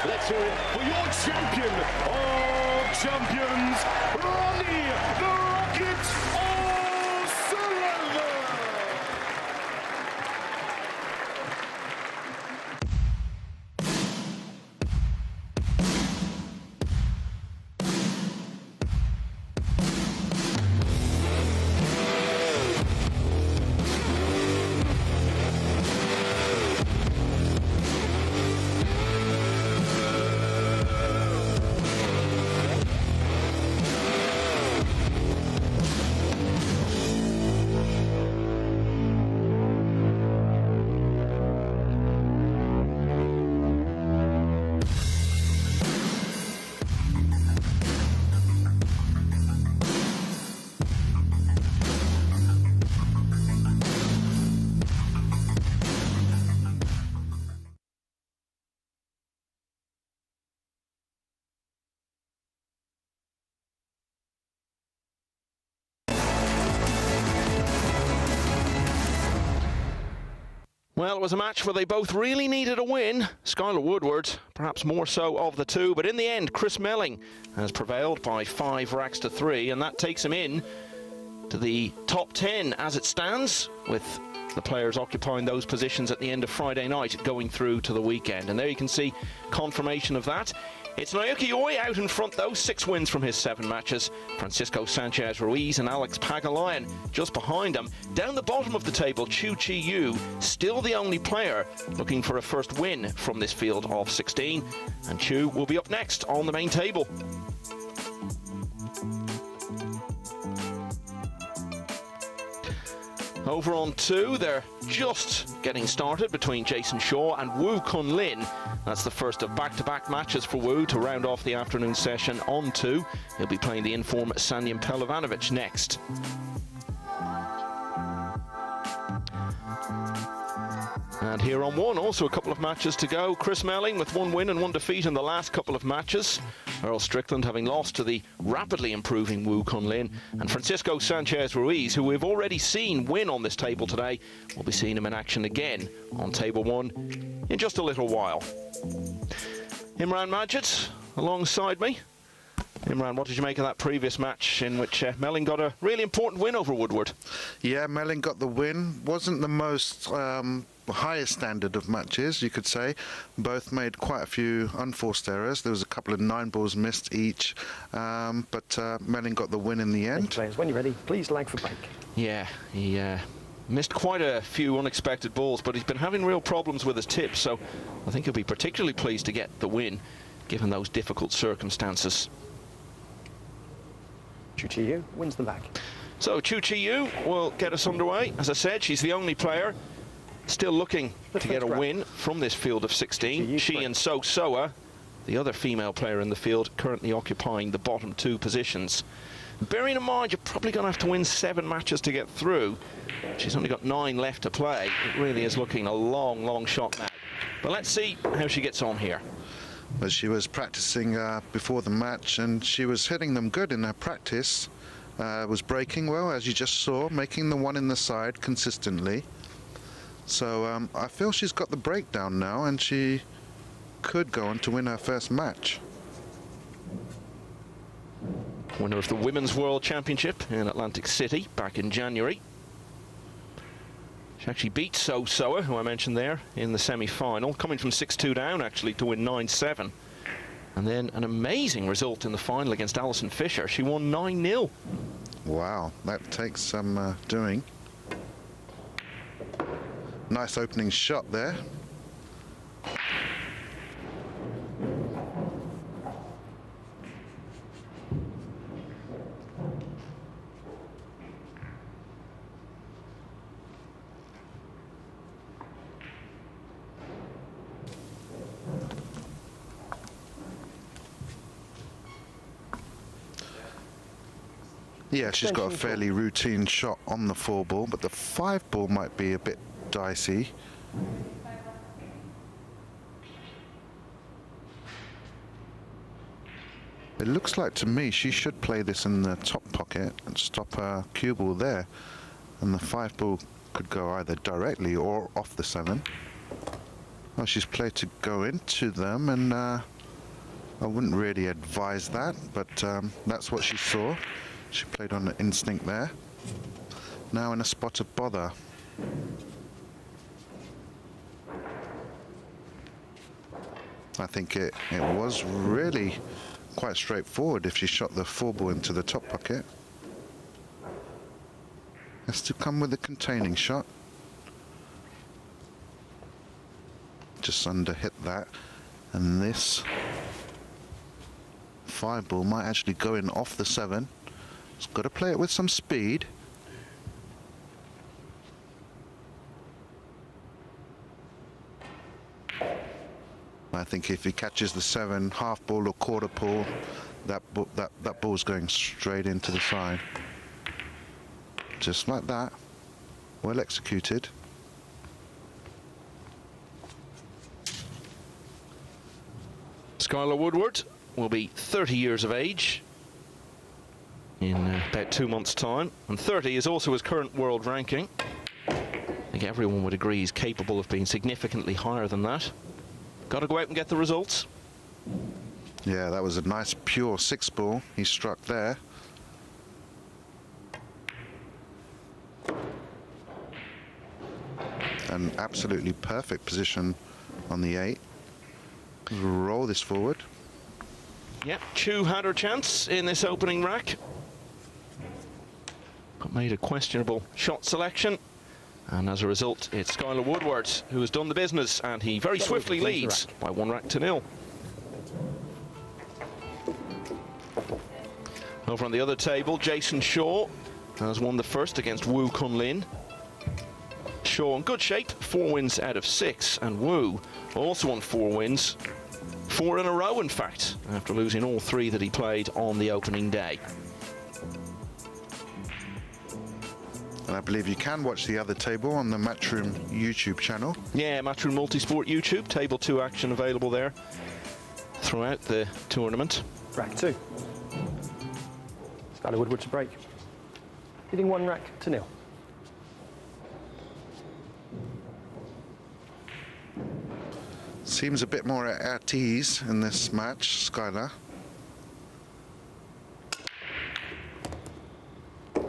Let's hear it for your champion of champions, Ronnie the Rocket O'Sullivan! Well, it was a match where they both really needed a win. Skyler Woodward, perhaps more so of the two, but in the end, Chris Melling has prevailed by 5 racks to 3, and that takes him in to the top 10 as it stands, with the players occupying those positions at the end of Friday night going through to the weekend. And there you can see confirmation of that. It's Naoki Oi out in front though, 6 wins from his 7 matches. Francisco Sanchez-Ruiz and Alex Pagulayan just behind him. Down the bottom of the table, Chieh-Yu, still the only player looking for a first win from this field of 16. And Chou will be up next on the main table. Over on 2, they're just getting started between Jason Shaw and Wu Kun Lin. That's the first of back-to-back matches for Wu to round off the afternoon session on 2. He'll be playing the in-form Sanyam Pelovanovic next. And here on 1, also a couple of matches to go. Chris Melling with 1 win and 1 defeat in the last couple of matches. Earl Strickland having lost to the rapidly improving Wu Kun Lin. And Francisco Sanchez-Ruiz, who we've already seen win on this table today, we'll be seeing him in action again on table 1 in just a little while. Imran Majid alongside me. Imran, what did you make of that previous match in which Melling got a really important win over Woodward? Yeah, Melling got the win. Wasn't the most highest standard of matches, you could say. Both made quite a few unforced errors. There was a couple of 9 balls missed each, but Melling got the win in the end. Players, when you're ready, please lag for break. Yeah, he missed quite a few unexpected balls, but he's been having real problems with his tips, so I think he'll be particularly pleased to get the win, given those difficult circumstances. Chieh-Yu wins the back. So Chieh-Yu will get us underway. As I said, she's the only player still looking to get a win from this field of 16. She and Soa, the other female player in the field, currently occupying the bottom 2 positions. Bearing in mind, you're probably going to have to win 7 matches to get through. She's only got 9 left to play. It really is looking a long, long shot now. But let's see how she gets on here. But she was practicing before the match, and she was hitting them good in her practice. Was breaking well, as you just saw, making the 1 in the side consistently. So I feel she's got the breakdown now, and she could go on to win her first match. Winner of the Women's World Championship in Atlantic City back in January. She actually beat Soa, who I mentioned there, in the semi-final, coming from 6-2 down, actually, to win 9-7. And then an amazing result in the final against Alison Fisher. She won 9-0. Wow, that takes some doing. Nice opening shot there. Yeah, she's got a fairly routine shot on the 4 ball, but the 5 ball might be a bit dicey. It looks like to me she should play this in the top pocket and stop her cue ball there, and the 5 ball could go either directly or off the 7. Well, she's played to go into them, and I wouldn't really advise that, but that's what she saw. She played on the instinct there. Now in a spot of bother. I think it was really quite straightforward if she shot the 4 ball into the top pocket. Has to come with a containing shot. Just under hit that. And this 5 ball might actually go in off the 7. It's got to play it with some speed. I think if he catches the 7, half ball or quarter ball, that ball's going straight into the side. Just like that. Well executed. Skyler Woodward will be 30 years of age in about 2 months' time, and 30 is also his current world ranking. I think everyone would agree he's capable of being significantly higher than that. Got to go out and get the results. Yeah, that was a nice pure 6 ball he struck there. an absolutely perfect position on the 8. Roll this forward. Yep, Chou had her chance in this opening rack, but made a questionable shot selection. And as a result, it's Skyler Woodward who has done the business, and he very swiftly leads by 1-0. Over on the other table, Jason Shaw has won the first against Wu Kun Lin. Shaw in good shape, 4 wins out of 6, and Wu also on 4 wins, 4 in a row in fact, after losing all 3 that he played on the opening day. And I believe you can watch the other table on the Matchroom YouTube channel. Yeah, Matchroom Multisport YouTube, table 2 action available there throughout the tournament. Rack 2. Skyler Woodward to break. Leading 1-0. Seems a bit more at ease in this match, Skyler.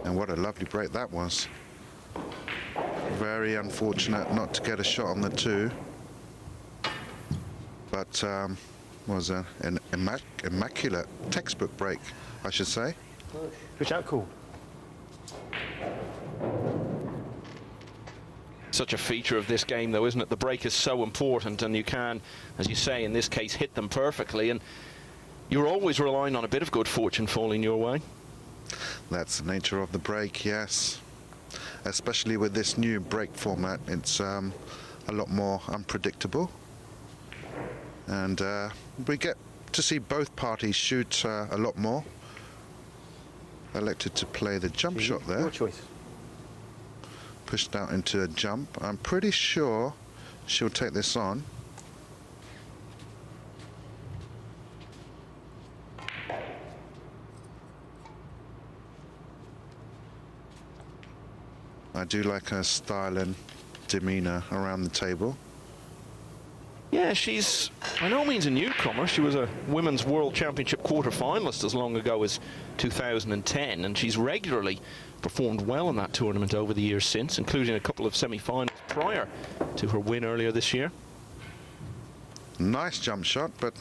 And what a lovely break that was. Very unfortunate not to get a shot on the 2. But was an immaculate textbook break, I should say. Switch out call. Such a feature of this game, though, isn't it? The break is so important, and you can, as you say, in this case, hit them perfectly, and you're always relying on a bit of good fortune falling your way. That's the nature of the break, yes. Especially with this new break format, it's a lot more unpredictable. And we get to see both parties shoot a lot more. Elected to play the jump shot there. Your choice. Pushed out into a jump. I'm pretty sure she'll take this on. I do like her style and demeanor around the table. Yeah, she's by no means a newcomer. She was a Women's World Championship quarter-finalist as long ago as 2010, and she's regularly performed well in that tournament over the years since, including a couple of semi-finals prior to her win earlier this year. Nice jump shot, but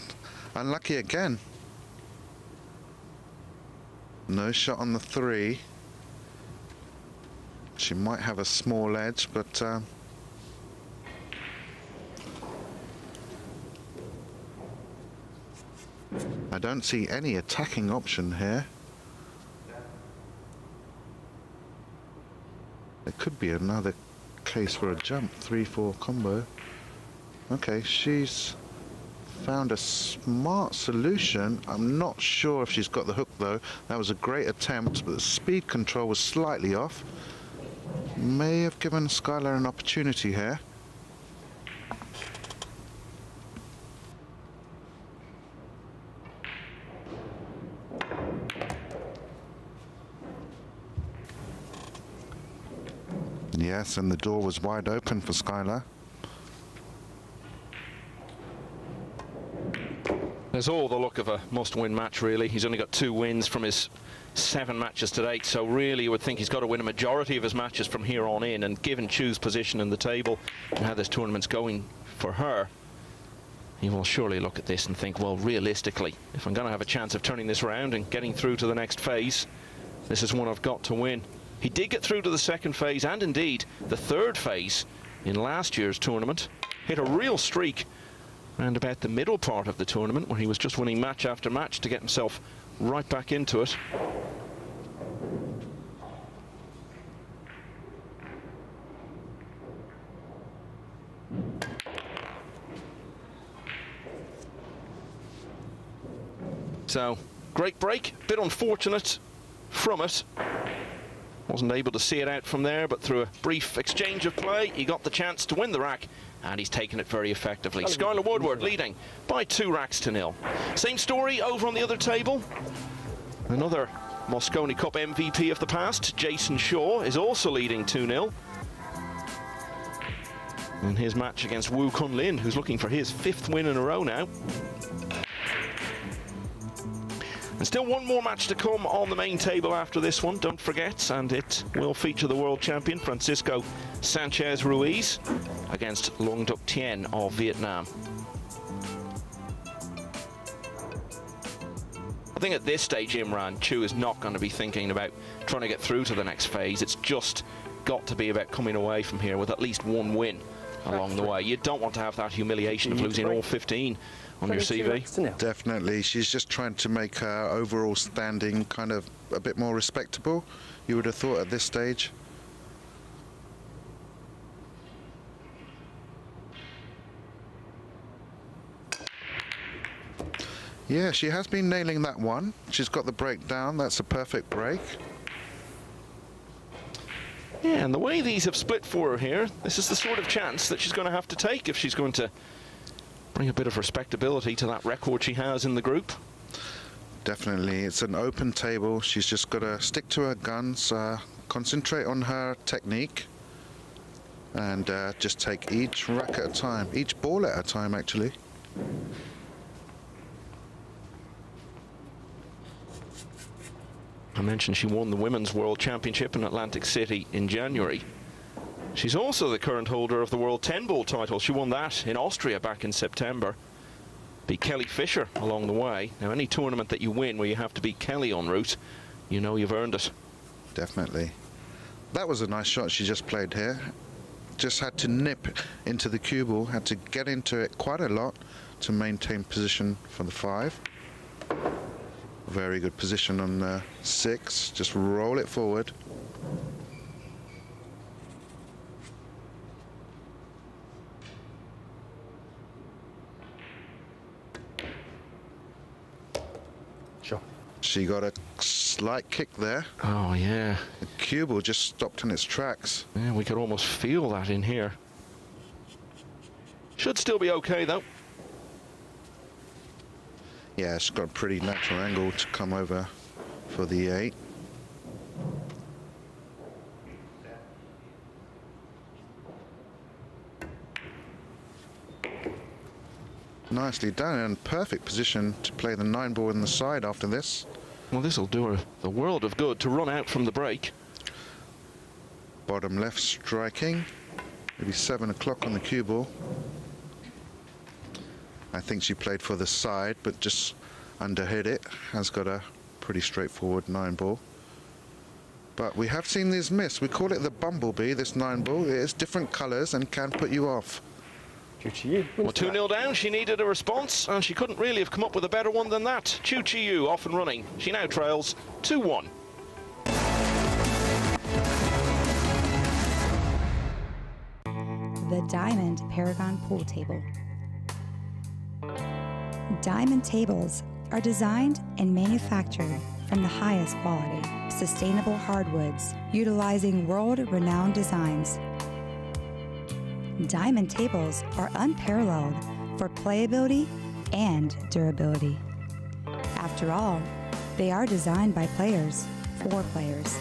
unlucky again. No shot on the 3. She might have a small edge, but I don't see any attacking option here. There could be another case for a jump, 3-4 combo. Okay, she's found a smart solution. I'm not sure if she's got the hook though. That was a great attempt, but the speed control was slightly off. May have given Skyler an opportunity here. Yes, and the door was wide open for Skyler. There's all the look of a must-win match, really. He's only got 2 wins from his 7 matches to date, so really you would think he's got to win a majority of his matches from here on in, and given Chou's position in the table and how this tournament's going for her, he will surely look at this and think, well, realistically, if I'm going to have a chance of turning this around and getting through to the next phase, this is one I've got to win. He did get through to the 2nd phase and indeed the 3rd phase in last year's tournament. Hit a real streak around about the middle part of the tournament where he was just winning match after match to get himself right back into it. So, great break, bit unfortunate from it. Wasn't able to see it out from there, but through a brief exchange of play, he got the chance to win the rack, and he's taken it very effectively. Skyler Woodward leading by 2-0. Same story over on the other table. Another Mosconi Cup MVP of the past, Jason Shaw, is also leading 2-0 in his match against Wu Kun Lin, who's looking for his 5th win in a row now. And still one more match to come on the main table after this one, don't forget, and it will feature the world champion Francisco Sanchez Ruiz against Long Duc Thien of Vietnam. I think at this stage, Imran, Chou is not going to be thinking about trying to get through to the next phase. It's just got to be about coming away from here with at least one win along the way. You don't want to have that humiliation of losing all 15 on your CV. Definitely. She's just trying to make her overall standing kind of a bit more respectable, you would have thought at this stage. Yeah, she has been nailing that one. She's got the break down. That's a perfect break. Yeah, and the way these have split for her here, this is the sort of chance that she's going to have to take if she's going to bring a bit of respectability to that record she has in the group. Definitely. It's an open table. She's just got to stick to her guns, concentrate on her technique, and just take each rack at a time, each ball at a time, actually. I mentioned she won the Women's World Championship in Atlantic City in January. She's also the current holder of the World 10-Ball title. She won that in Austria back in September. Beat Kelly Fisher along the way. Now, any tournament that you win where you have to beat Kelly en route, you know you've earned it. Definitely. That was a nice shot she just played here. Just had to nip into the cue ball, had to get into it quite a lot to maintain position for the 5. Very good position on 6. Just roll it forward. Sure. She got a slight kick there. Oh, yeah. The cue ball just stopped in its tracks. Yeah, we could almost feel that in here. Should still be okay, though. Yeah, she's got a pretty natural angle to come over for the 8. Nicely done, and perfect position to play the 9-ball in the side after this. Well, this will do her the world of good to run out from the break. Bottom left striking, maybe 7 o'clock on the cue ball. I think she played for the side, but just underhit it. Has got a pretty straightforward 9-ball. But we have seen these miss. We call it the bumblebee, this 9-ball. It is different colours and can put you off. Chieh-Yu. Well, 2-0 down. She needed a response, and she couldn't really have come up with a better one than that. Chieh-Yu off and running. She now trails 2-1. The Diamond Paragon Pool Table. Diamond tables are designed and manufactured from the highest quality, sustainable hardwoods, utilizing world-renowned designs. Diamond tables are unparalleled for playability and durability. After all, they are designed by players for players.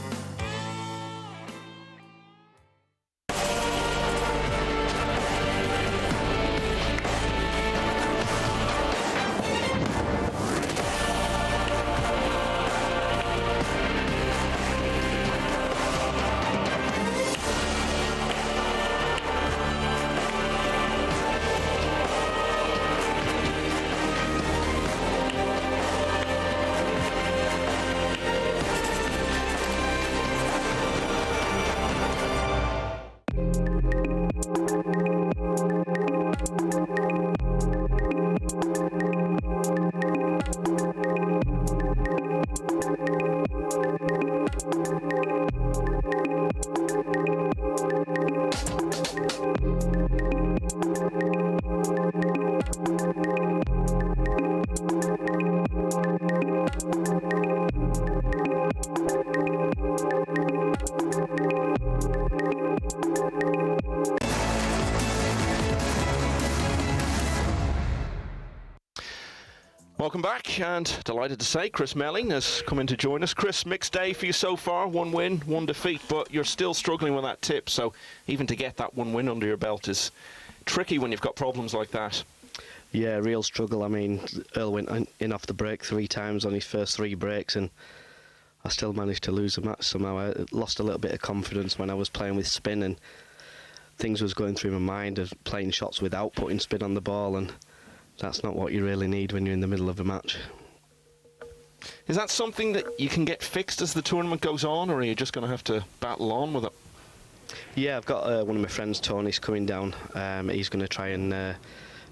Welcome back, and delighted to say Chris Melling has come in to join us. Chris, mixed day for you so far, 1 win, 1 defeat, but you're still struggling with that tip, so even to get that 1 win under your belt is tricky when you've got problems like that. Yeah, real struggle. I mean, Earl went in off the break 3 times on his first 3 breaks, and I still managed to lose the match somehow. I lost a little bit of confidence when I was playing with spin, and things was going through my mind of playing shots without putting spin on the ball, and that's not what you really need when you're in the middle of a match. Is that something that you can get fixed as the tournament goes on, or are you just going to have to battle on with it? Yeah, I've got one of my friends, Tony's coming down. He's going to try and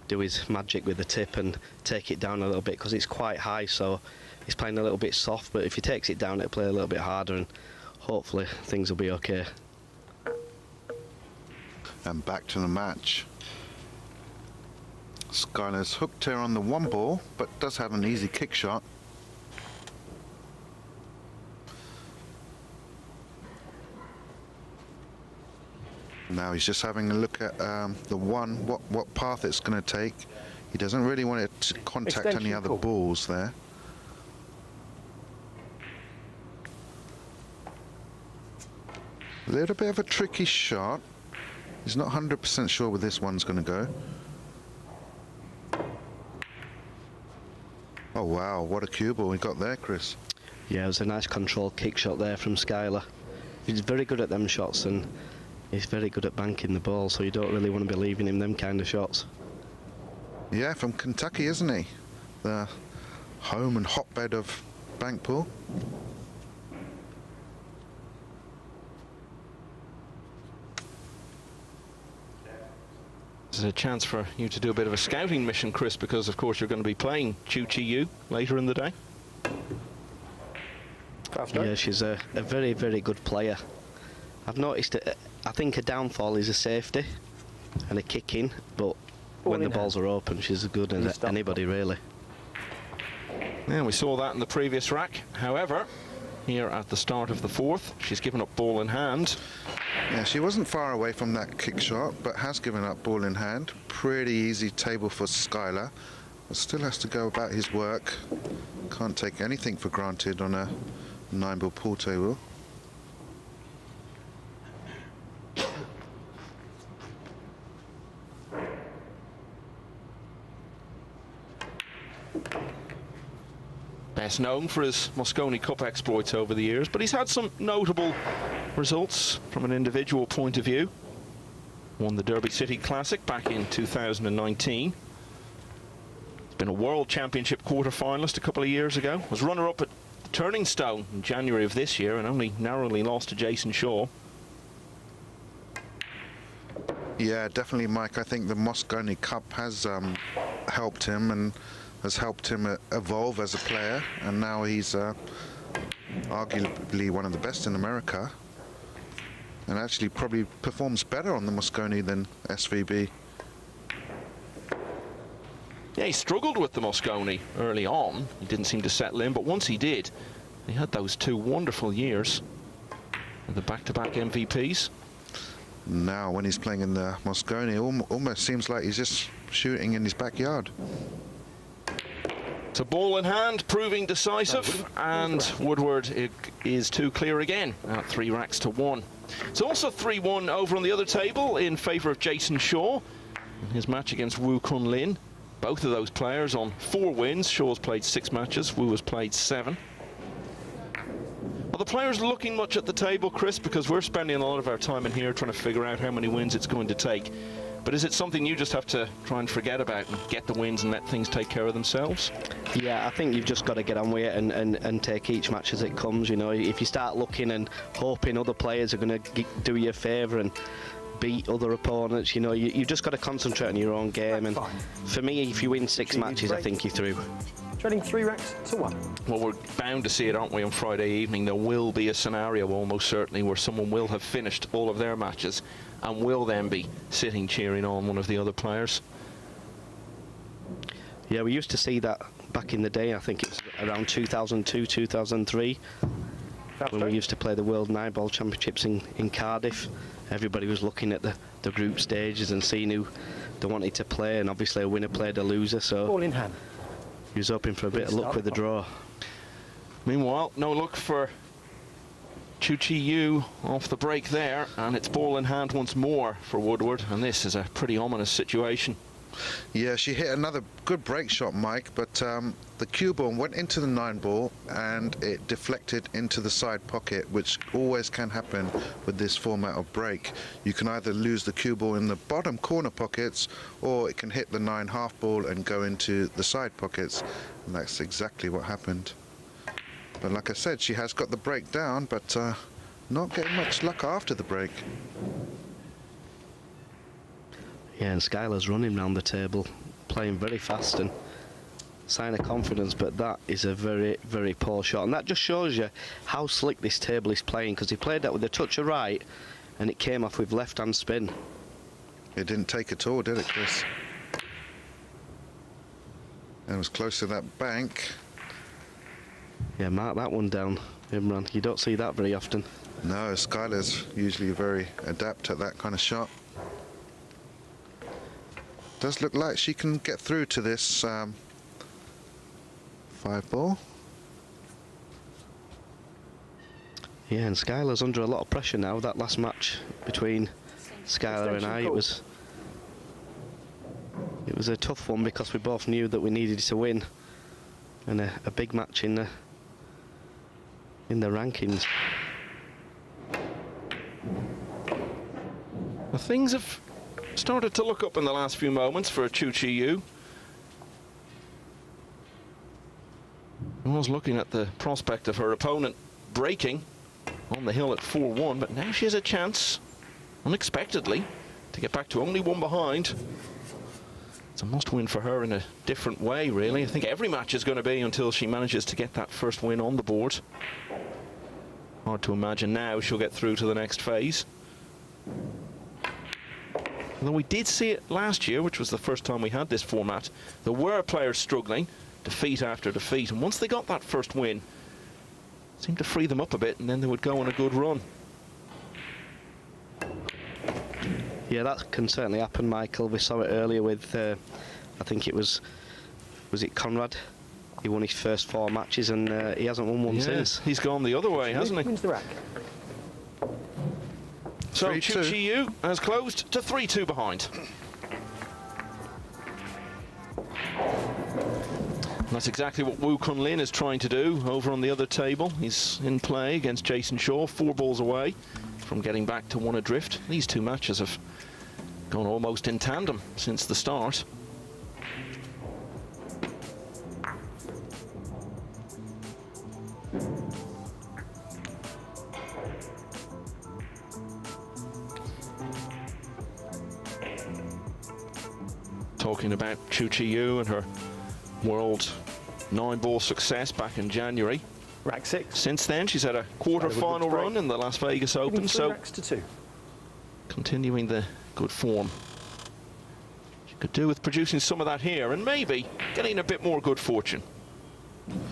do his magic with the tip and take it down a little bit, because it's quite high, so he's playing a little bit soft, but if he takes it down, it'll play a little bit harder, and hopefully things will be okay. And back to the match. Skyler's hooked here on the 1 ball, but does have an easy kick shot. Now he's just having a look at the 1, what path it's going to take. He doesn't really want it to contact any other balls there. A little bit of a tricky shot. He's not 100% sure where this one's going to go. Oh wow, what a cue ball we got there, Chris. Yeah, it was a nice controlled kick shot there from Skyler. He's very good at them shots, and he's very good at banking the ball, so you don't really want to be leaving him them kind of shots. Yeah, from Kentucky, isn't he? The home and hotbed of bank pool. This is a chance for you to do a bit of a scouting mission, Chris, because of course you're going to be playing Chieh-Yu later in the day. Yeah, she's a very, very good player. I've noticed that I think a downfall is a safety and a kick in, but when the balls are open, she's as good as anybody, really. Yeah, we saw that in the previous rack. However, here at the start of the 4th, she's given up ball in hand. Yeah, she wasn't far away from that kick shot, but has given up ball in hand. Pretty easy table for Skyler, but still has to go about his work. Can't take anything for granted on a 9-ball pool table. Best known for his Mosconi Cup exploits over the years, but he's had some notable results from an individual point of view. Won the Derby City Classic back in 2019. He's been a World Championship quarter-finalist a couple of years ago. Was runner-up at the Turning Stone in January of this year and only narrowly lost to Jason Shaw. Yeah, definitely, Mike. I think the Mosconi Cup has helped him and has helped him evolve as a player, and now he's arguably one of the best in America, and actually probably performs better on the Mosconi than SVB. Yeah, he struggled with the Mosconi early on. He didn't seem to settle in, but once he did, he had those 2 wonderful years with the back-to-back MVPs. Now, when he's playing in the Mosconi, almost seems like he's just shooting in his backyard. It's a ball in hand, proving decisive, and Woodward is 2 clear again, at 3 racks to 1. It's also 3-1 over on the other table in favour of Jason Shaw in his match against Wu Kun Lin. Both of those players on 4 wins. Shaw's played 6 matches, Wu has played 7. Are the players looking much at the table, Chris? Because we're spending a lot of our time in here trying to figure out how many wins it's going to take. But is it something you just have to try and forget about and get the wins and let things take care of themselves? Yeah, I think you've just got to get on with it and take each match as it comes. You know, if you start looking and hoping other players are going to do you a favour and beat other opponents, you know, you've just got to concentrate on your own game. And for me, if you win 6 matches, I think you're through. Trading 3 racks to 1. Well, we're bound to see it, aren't we, on Friday evening? There will be a scenario, almost certainly, where someone will have finished all of their matches and will then be sitting cheering on one of the other players. Yeah, we used to see that back in the day. I think it was around 2002, 2003, when we used to play the World Nineball Championships in Cardiff. Everybody was looking at the group stages and seeing who they wanted to play, and obviously a winner played a loser, so ball in hand. He was hoping for a bit of luck with the draw. Meanwhile, no luck for Chieh-Yu off the break there, and it's ball in hand once more for Woodward, and this is a pretty ominous situation. Yeah, she hit another good break shot, Mike, but the cue ball went into the 9-ball and it deflected into the side pocket, which always can happen with this format of break. You can either lose the cue ball in the bottom corner pockets, or it can hit the 9 half ball and go into the side pockets, and that's exactly what happened. But like I said, she has got the break down, but not getting much luck after the break. Yeah, and Skyler's running round the table, playing very fast and sign of confidence, but that is a very, very poor shot. And that just shows you how slick this table is playing, because he played that with a touch of right and it came off with left-hand spin. It didn't take at all, did it, Chris? And it was close to that bank. Yeah, mark that one down, Imran. You don't see that very often. No, Skyler's usually very adept at that kind of shot. Does look like she can get through to this 5-ball. Yeah, and Skyler's under a lot of pressure now. That last match between Skyler and I, it was a tough one because we both knew that we needed to win, and a big match in the rankings. Well, things have started to look up in the last few moments for Chieh-Yu. I was looking at the prospect of her opponent breaking on the hill at 4-1, but now she has a chance, unexpectedly, to get back to only one behind. It's a must-win for her in a different way, really. I think every match is going to be until she manages to get that first win on the board. Hard to imagine now she'll get through to the next phase. Although we did see it last year, which was the first time we had this format, there were players struggling, defeat after defeat, and once they got that first win, it seemed to free them up a bit, and then they would go on a good run. Yeah, that can certainly happen, Michael. We saw it earlier with, I think it was it Conrad? He won his first 4 matches, and he hasn't won one since. He's gone the other way, hasn't he? Wins the rack. So Chieh-Yu has closed to 3-2 behind. And that's exactly what Wu Kun Lin is trying to do over on the other table. He's in play against Jason Shaw, 4 balls away from getting back to 1 adrift. These 2 matches have gone almost in tandem since the start. Talking about Chieh-Yu and her world 9-ball success back in January. Rack 6. Since then, she's had a quarter-final run in the Las Vegas Open, so racks to 2. continuing the good form. She could do with producing some of that here and maybe getting a bit more good fortune.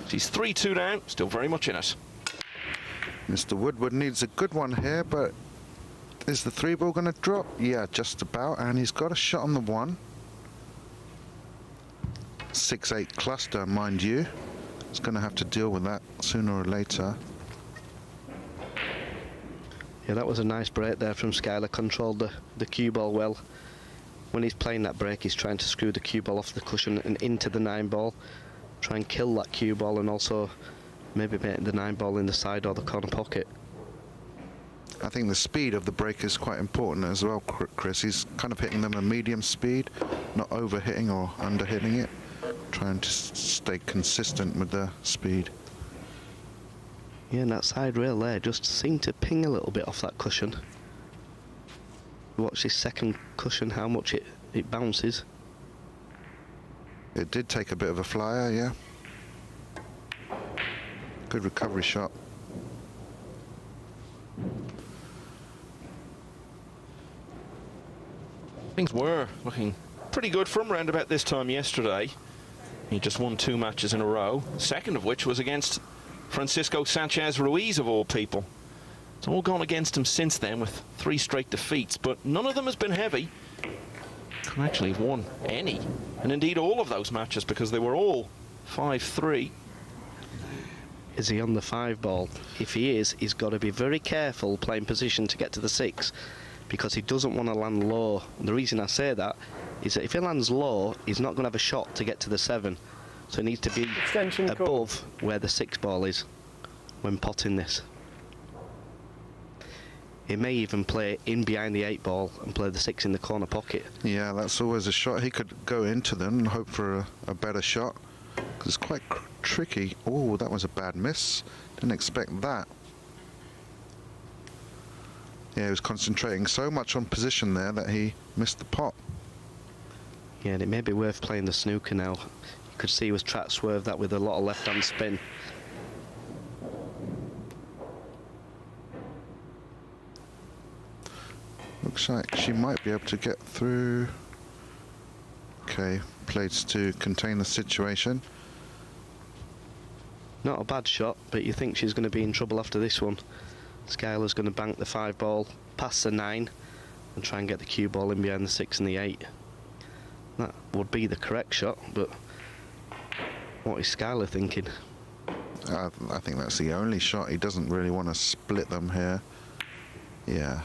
She's 3-2 down, still very much in it. Mr. Woodward needs a good one here, but is the 3-ball going to drop? Yeah, just about, and he's got a shot on the 1. 6-8 cluster, mind you. He's going to have to deal with that sooner or later. Yeah, that was a nice break there from Skyler. Controlled the cue ball well. When he's playing that break, he's trying to screw the cue ball off the cushion and into the 9-ball. Try and kill that cue ball, and also maybe make the 9-ball in the side or the corner pocket. I think the speed of the break is quite important as well, Chris. He's kind of hitting them a medium speed, not over-hitting or under-hitting it. Trying to stay consistent with the speed. Yeah, and that side rail there just seemed to ping a little bit off that cushion. Watch this second cushion, how much it bounces. It did take a bit of a flyer, yeah. Good recovery shot. Things were looking pretty good from round about this time yesterday. He just won 2 matches in a row, second of which was against Francisco Sanchez Ruiz, of all people. It's all gone against him since then with 3 straight defeats, but none of them has been heavy. Can actually have won any, and indeed all of those matches, because they were all 5-3. Is he on the 5-ball? If he is, he's got to be very careful playing position to get to the 6, because he doesn't want to land low. And the reason I say that is that if he lands low, he's not going to have a shot to get to the 7. So he needs to be above where the 6 ball is when potting this. He may even play in behind the 8 ball and play the 6 in the corner pocket. Yeah, that's always a shot. He could go into them and hope for a better shot. Because it's quite tricky. Oh, that was a bad miss. Didn't expect that. Yeah, he was concentrating so much on position there that he missed the pot. Yeah, and it may be worth playing the snooker now. You could see he was trying to swerve that with a lot of left-hand spin. Looks like she might be able to get through. Okay, plates to contain the situation. Not a bad shot, but you think she's going to be in trouble after this one. Skyler's going to bank the 5 ball past the 9 and try and get the cue ball in behind the 6 and the 8. That would be the correct shot, but what is Skyler thinking? I think that's the only shot. He doesn't really want to split them here. Yeah.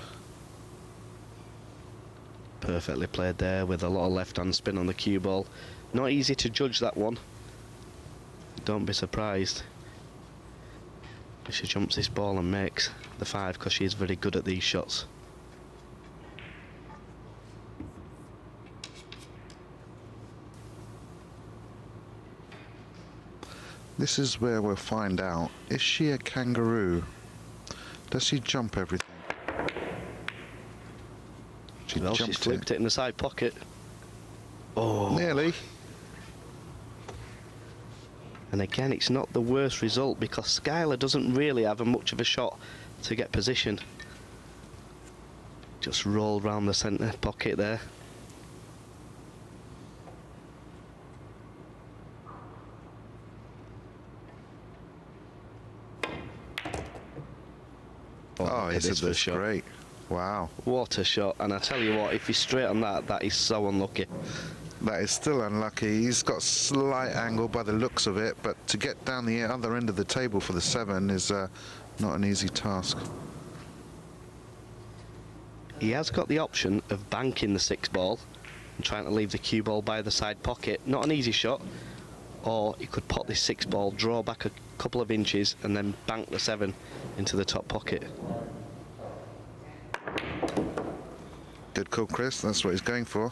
Perfectly played there with a lot of left-hand spin on the cue ball. Not easy to judge that one. Don't be surprised if she jumps this ball and makes the 5, because she is very good at these shots. This is where we'll find out. Is she a kangaroo? Does she jump everything? She's flipped it in the side pocket. Oh. Nearly. And again, it's not the worst result because Skyler doesn't really have much of a shot to get position. Just rolled round the centre pocket there. Oh, he did this great. Wow. What a shot. And I tell you what, if he's straight on that, that is so unlucky. That is still unlucky. He's got slight angle by the looks of it, but to get down the other end of the table for the 7 is not an easy task. He has got the option of banking the 6 ball and trying to leave the cue ball by the side pocket. Not an easy shot. Or he could pot this 6 ball, draw back a couple of inches and then bank the 7 into the top pocket. Good call, Chris. That's what he's going for.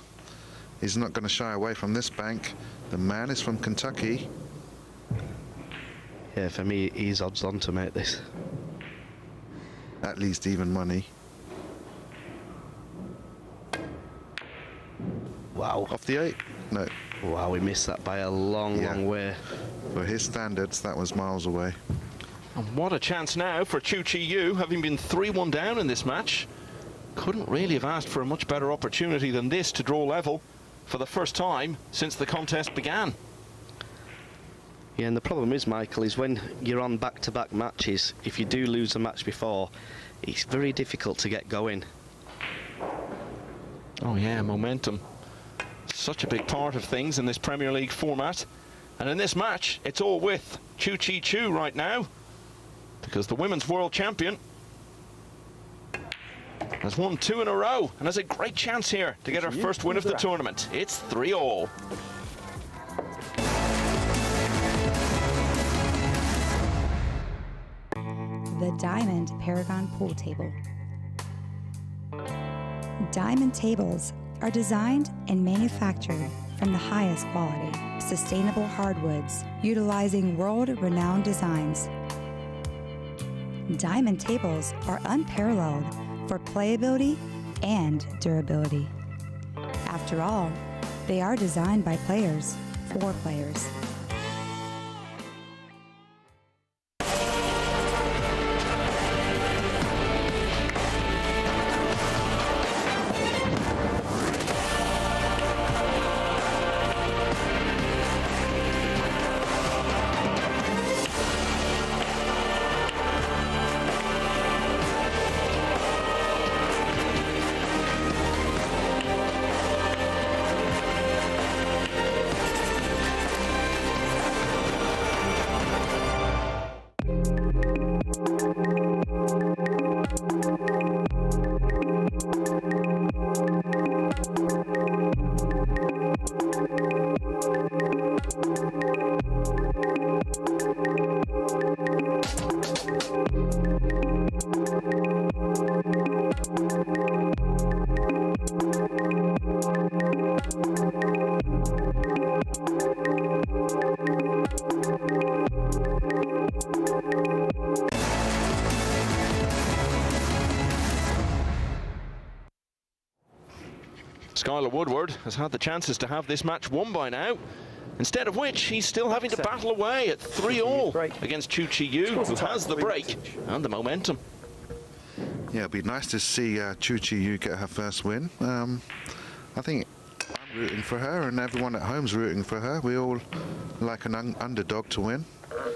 He's not going to shy away from this bank. The man is from Kentucky. Yeah, for me, he's odds on to make this. At least even money. Wow. Off the 8? No. Wow, we missed that by a long, long way. For his standards, that was miles away. And what a chance now for Chieh-Yu, having been 3-1 down in this match. Couldn't really have asked for a much better opportunity than this to draw level for the first time since the contest began. Yeah, and the problem is, Michael, is when you're on back-to-back matches, if you do lose a match before, it's very difficult to get going. Oh yeah, momentum. Such a big part of things in this Premier League format. And in this match, it's all with Chieh-Yu right now, because the women's world champion has won 2 in a row and has a great chance here to get her first win of the tournament. It's 3-all. The Diamond Paragon Pool Table. Diamond tables are designed and manufactured from the highest quality, sustainable hardwoods, utilizing world-renowned designs. Diamond tables are unparalleled for playability and durability. After all, they are designed by players for players. Skyler Woodward has had the chances to have this match won by now, instead of which he's still having to battle away at 3-all against Chieh-Yu, who has the break and the momentum. Yeah, it'd be nice to see Chieh-Yu get her first win. I think I'm rooting for her, and everyone at home's rooting for her. We all like an underdog to win,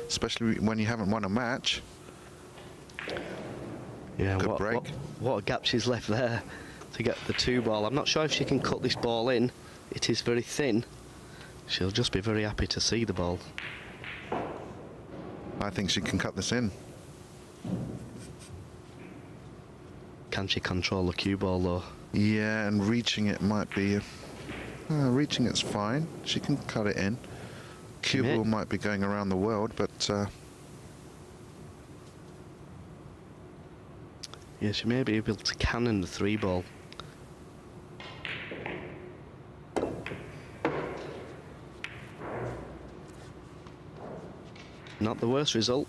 especially when you haven't won a match. Yeah, Good break. What a gap she's left there to get the 2-ball. I'm not sure if she can cut this ball in. It is very thin. She'll just be very happy to see the ball. I think she can cut this in. Can she control the cue ball though? Yeah, and reaching it might be... reaching it's fine. She can cut it in. Cue ball might be going around the world, but... yeah, she may be able to cannon the 3-ball. Not the worst result.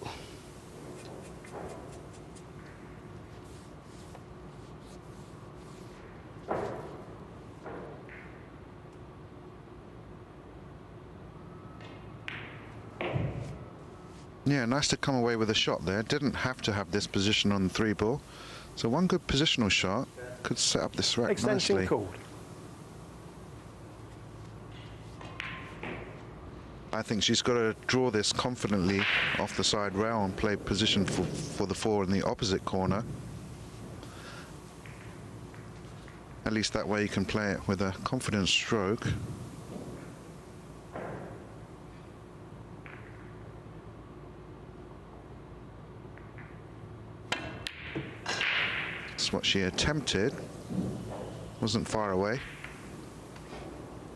Yeah, nice to come away with a shot there. Didn't have to have this position on the 3-ball. So one good positional shot could set up this rack Extension nicely. called. I think she's got to draw this confidently off the side rail and play position for the 4 in the opposite corner. At least that way you can play it with a confident stroke. That's what she attempted. Wasn't far away.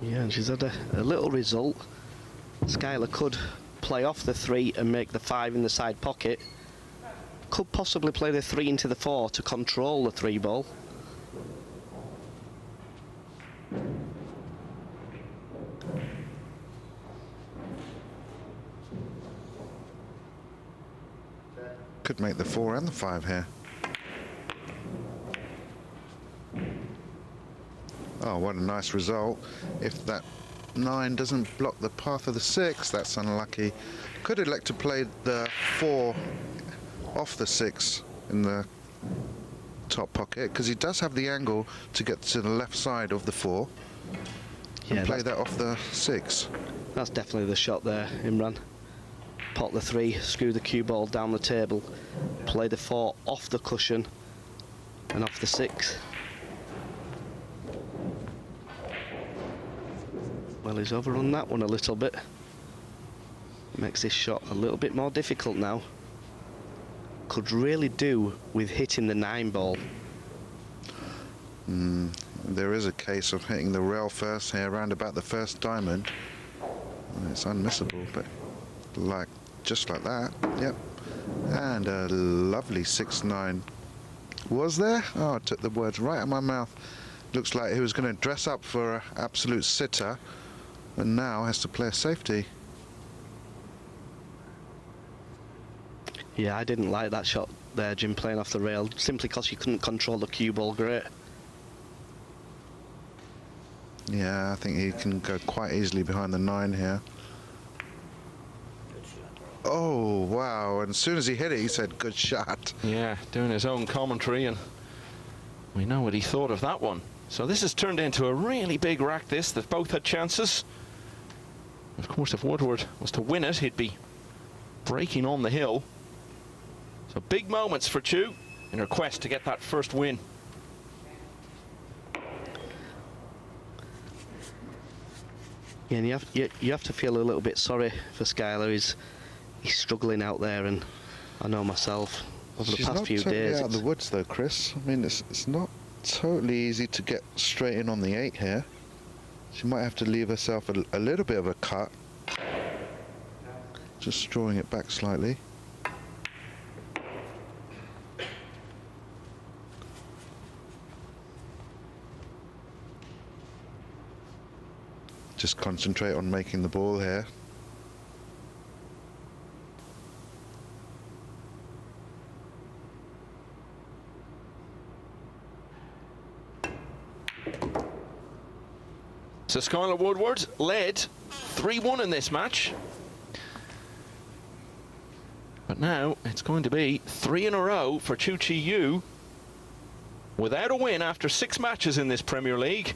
Yeah, and she's had a little result. Skyler could play off the 3 and make the 5 in the side pocket. Could possibly play the 3 into the 4 to control the 3-ball. Could make the 4 and the 5 here. Oh, what a nice result. If that 9 doesn't block the path of the 6, that's unlucky. Could elect to play the 4 off the 6 in the top pocket, because he does have the angle to get to the left side of the 4 and play that off the 6. That's definitely the shot there, Imran. Pot the 3, screw the cue ball down the table, play the 4 off the cushion and off the 6. Well, he's overrun that one a little bit. Makes this shot a little bit more difficult now. Could really do with hitting the 9-ball. There is a case of hitting the rail first here, around about the first diamond. It's unmissable, but just like that. Yep. And a lovely 6-9. Was there? Oh, I took the words right out of my mouth. Looks like he was going to dress up for an absolute sitter, and now has to play a safety. Yeah, I didn't like that shot there, Jim, playing off the rail, simply because you couldn't control the cue ball great. Yeah, I think he can go quite easily behind the 9 here. Oh, wow. And as soon as he hit it, he said, good shot. Yeah, doing his own commentary, and we know what he thought of that one. So this has turned into a really big rack, this. They've both had chances. Of course, if Woodward was to win it, he'd be breaking on the hill. So big moments for Chou in her quest to get that first win. Yeah, and you have to feel a little bit sorry for Skyler. He's struggling out there, and I know myself over the past few days. She's not totally out of the woods, though, Chris. I mean, it's not totally easy to get straight in on the 8 here. She might have to leave herself a little bit of a cut. Just drawing it back slightly. Just concentrate on making the ball here. So Skyler Woodward led 3-1 in this match. But now it's going to be 3 in a row for Chieh-Yu without a win after 6 matches in this Premier League.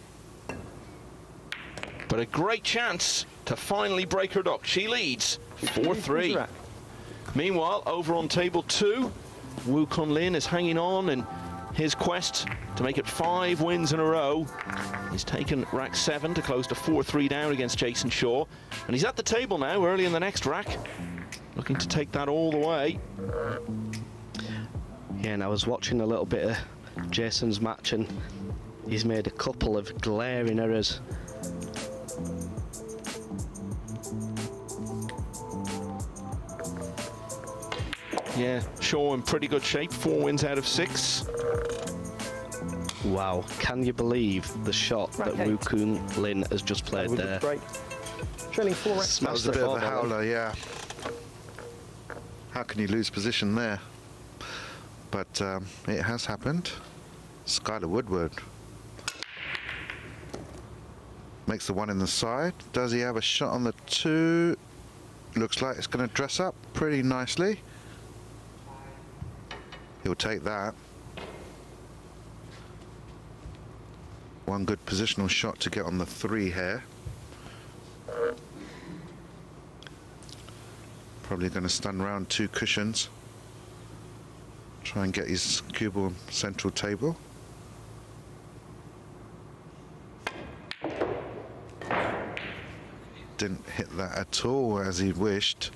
But a great chance to finally break her duck. She leads 4-3. Meanwhile, over on table 2, Wu Kun Lin is hanging on in his quest to make it 5 wins in a row. He's taken rack 7 to close to 4-3 down against Jason Shaw. And he's at the table now, early in the next rack, looking to take that all the way. Yeah, and I was watching a little bit of Jason's match, and he's made a couple of glaring errors. Yeah, Shaw in pretty good shape, 4 wins out of 6. Wow, can you believe the shot that Wu Kun Lin has just played there? Break. Trailing 4 racks. That was a bit of a howler, yeah. How can you lose position there? But it has happened. Skyler Woodward makes the 1 in the side. Does he have a shot on the 2? Looks like it's going to dress up pretty nicely. He'll take that. 1 good positional shot to get on the 3 here. Probably going to stun round 2 cushions. Try and get his cue ball central table. Didn't hit that at all as he wished.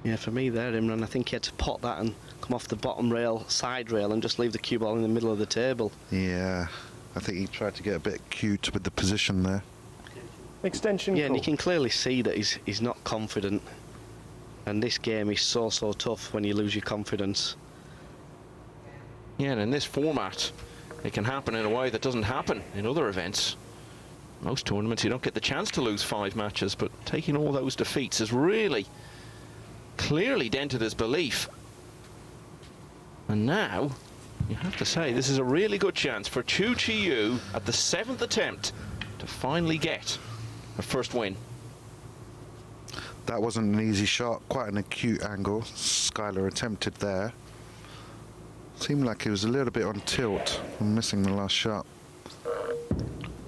Yeah, for me there, Imran, I think he had to pot that and come off the bottom rail, side rail, and just leave the cue ball in the middle of the table. Yeah, I think he tried to get a bit cute with the position there. Extension. Yeah, and you can clearly see that he's not confident. And this game is so tough when you lose your confidence. Yeah, and in this format, it can happen in a way that doesn't happen in other events. Most tournaments, you don't get the chance to lose 5 matches, but taking all those defeats has really clearly dented his belief. And now, you have to say, this is a really good chance for Chieh-Yu at the 7th attempt to finally get a first win. That wasn't an easy shot, quite an acute angle Skyler attempted there. Seemed like he was a little bit on tilt from missing the last shot.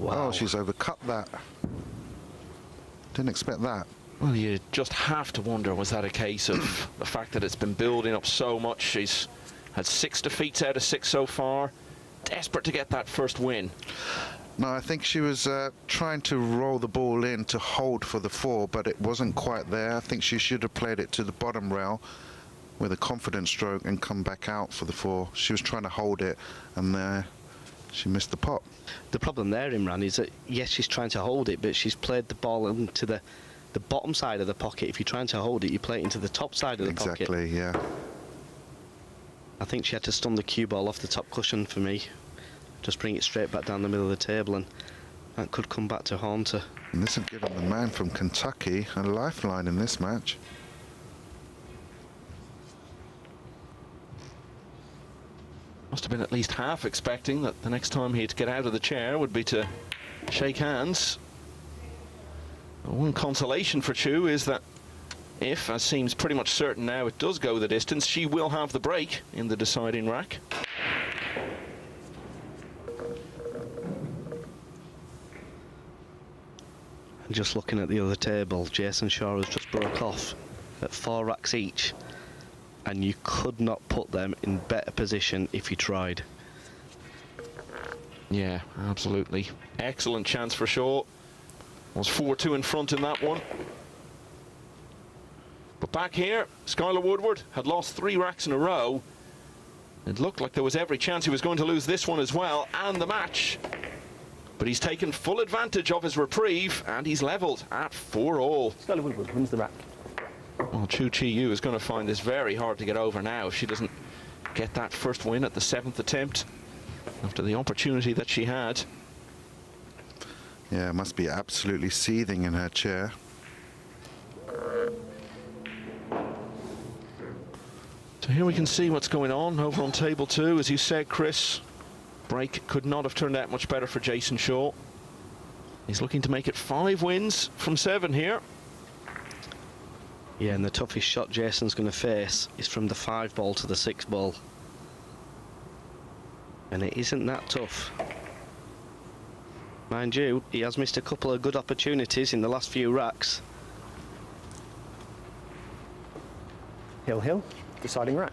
Wow. Oh, she's overcut that. Didn't expect that. Well, you just have to wonder, was that a case of the fact that it's been building up so much? She's had 6 defeats out of 6 so far. Desperate to get that first win. No, I think she was trying to roll the ball in to hold for the 4, but it wasn't quite there. I think she should have played it to the bottom rail with a confident stroke and come back out for the 4. She was trying to hold it, and there she missed the pot. The problem there, Imran, is that yes, she's trying to hold it, but she's played the ball into the bottom side of the pocket. If you're trying to hold it, you play it into the top side of the pocket. Exactly, yeah. I think she had to stun the cue ball off the top cushion for me. Just bring it straight back down the middle of the table, and that could come back to haunt her. And this has given the man from Kentucky a lifeline in this match. Must have been at least half expecting that the next time he'd get out of the chair would be to shake hands. One consolation for Chou is that if, as seems pretty much certain now, it does go the distance, she will have the break in the deciding rack. And just looking at the other table, Jason Shaw has just broke off at 4 racks each, and you could not put them in better position if you tried. Yeah, absolutely. Excellent chance for Shaw. Was 4-2 in front in that one. But back here, Skyler Woodward had lost 3 racks in a row. It looked like there was every chance he was going to lose this one as well, and the match. But he's taken full advantage of his reprieve, and he's levelled at 4-all. Skyler Woodward wins the rack. Well, Chieh-Yu is going to find this very hard to get over now if she doesn't get that first win at the 7th attempt after the opportunity that she had. Yeah, must be absolutely seething in her chair. So here we can see what's going on over on table 2. As you said, Chris, break could not have turned out much better for Jason Shaw. He's looking to make it 5 wins from 7 here. Yeah, and the toughest shot Jason's going to face is from the 5 ball to the 6 ball. And it isn't that tough. Mind you, he has missed a couple of good opportunities in the last few racks. Hill, deciding rack.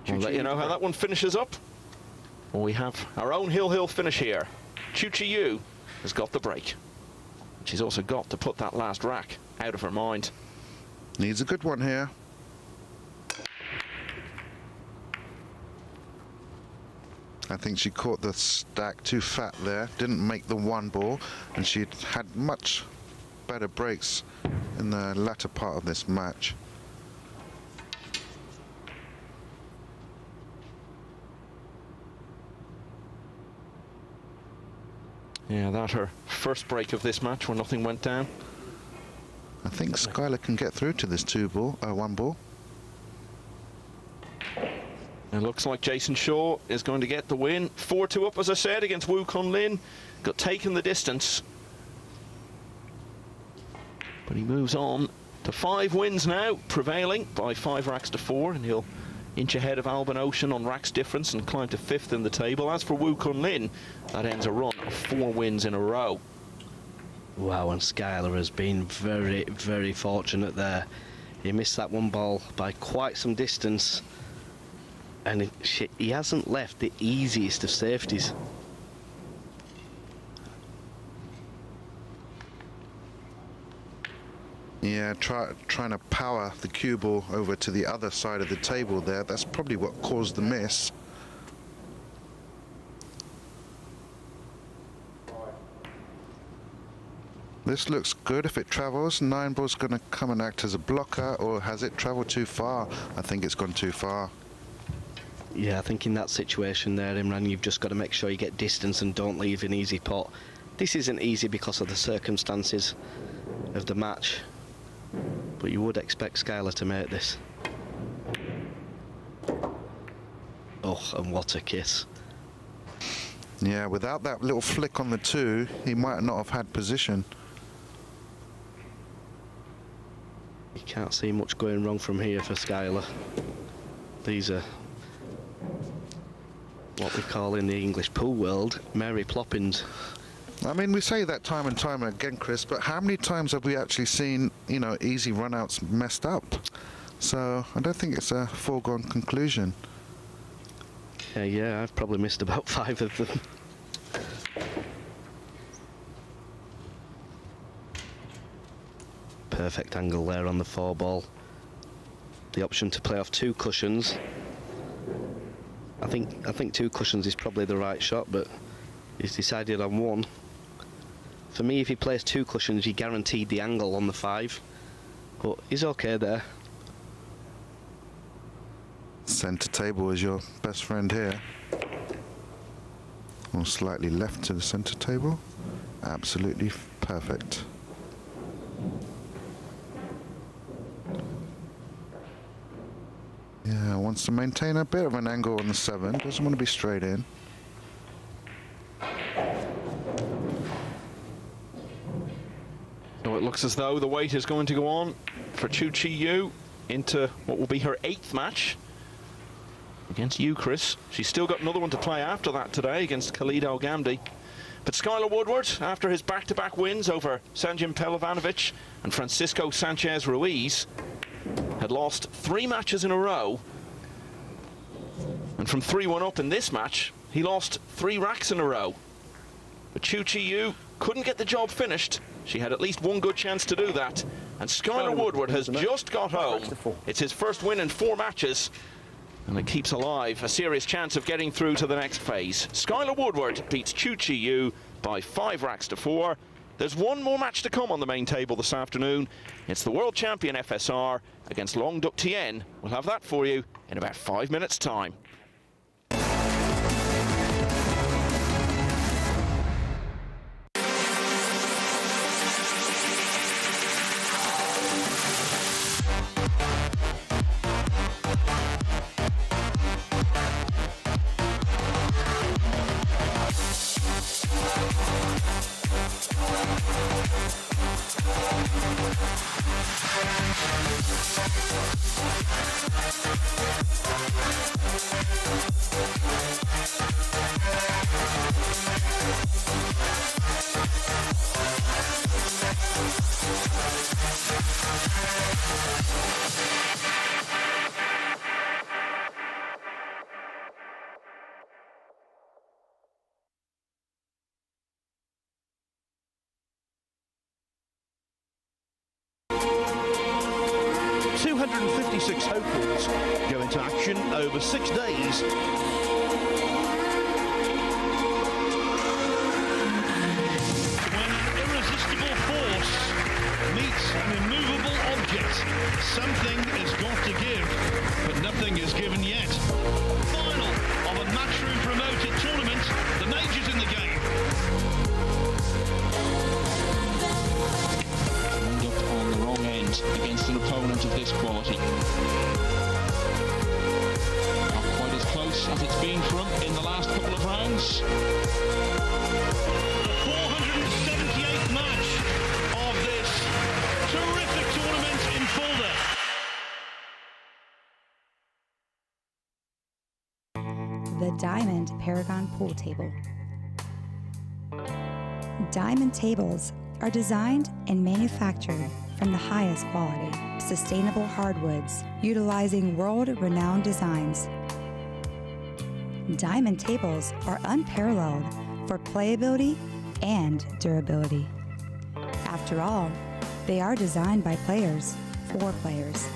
We'll let you know how that one finishes up. Well, we have our own Hill finish here. Chieh-Yu has got the break. She's also got to put that last rack out of her mind. Needs a good one here. I think she caught the stack too fat there, didn't make the 1 ball, and she had much better breaks in the latter part of this match. Yeah, that her first break of this match where nothing went down. I think Skyler can get through to this 1 ball. It looks like Jason Shaw is going to get the win. 4-2 up, as I said, against Wu Kun Lin. Got taken the distance. But he moves on to 5 wins now, prevailing by 5 racks to 4, and he'll inch ahead of Alban Ocean on racks difference and climb to 5th in the table. As for Wu Kun Lin, that ends a run of 4 wins in a row. Wow, and Skyler has been very, very fortunate there. He missed that 1 ball by quite some distance, and he hasn't left the easiest of safeties. Yeah, trying to power the cue ball over to the other side of the table there. That's probably what caused the miss. This looks good if it travels. Nineball's going to come and act as a blocker, or has it travelled too far? I think it's gone too far. Yeah, I think in that situation there, Imran, you've just got to make sure you get distance and don't leave an easy pot. This isn't easy because of the circumstances of the match, but you would expect Skyler to make this. Oh, and what a kiss. Yeah, without that little flick on the 2, he might not have had position. You can't see much going wrong from here for Skyler. These are what we call in the English pool world Mary Ploppins. I mean, we say that time and time again, Chris, but how many times have we actually seen, you know, easy runouts messed up? So I don't think it's a foregone conclusion. Yeah, I've probably missed about 5 of them. Perfect angle there on the 4 ball. The option to play off 2 cushions. I think 2 cushions is probably the right shot, but he's decided on 1. For me, if he plays 2 cushions, he guaranteed the angle on the 5. But he's okay there. Centre table is your best friend here. Or slightly left to the centre table. Absolutely perfect. Yeah, wants to maintain a bit of an angle on the 7. Doesn't want to be straight in. So it looks as though the wait is going to go on for Chieh-Yu into what will be her 8th match against you, Chris. She's still got another one to play after that today against Khalid Al-Ghamdi. But Skyler Woodward, after his back-to-back wins over Sanjin Pelovanovic and Francisco Sanchez Ruiz, had lost 3 matches in a row. And from 3-1 up in this match, he lost 3 racks in a row. But Chieh-Yu couldn't get the job finished. She had at least one good chance to do that. And Skyler Woodward has just got home. It's his first win in 4 matches. And it keeps alive a serious chance of getting through to the next phase. Skyler Woodward beats Chieh-Yu by 5 racks to 4. There's one more match to come on the main table this afternoon. It's the world champion FSR against Long Duc Thien. We'll have that for you in about 5 minutes' time. 256 hopefuls go into action over 6 days. When an irresistible force meets an immovable object, something has got to give, but nothing is given yet. Final of a matchroom promoted tournament, the majors in the game. Long Duc on the wrong end against an opponent of this quality. Not quite as close as it's been for him in the last couple of rounds. The 478th match of this terrific tournament in Fulda. The Diamond Paragon Pool Table. Diamond tables are designed and manufactured from the highest quality, sustainable hardwoods, utilizing world-renowned designs. Diamond tables are unparalleled for playability and durability. After all, they are designed by players for players.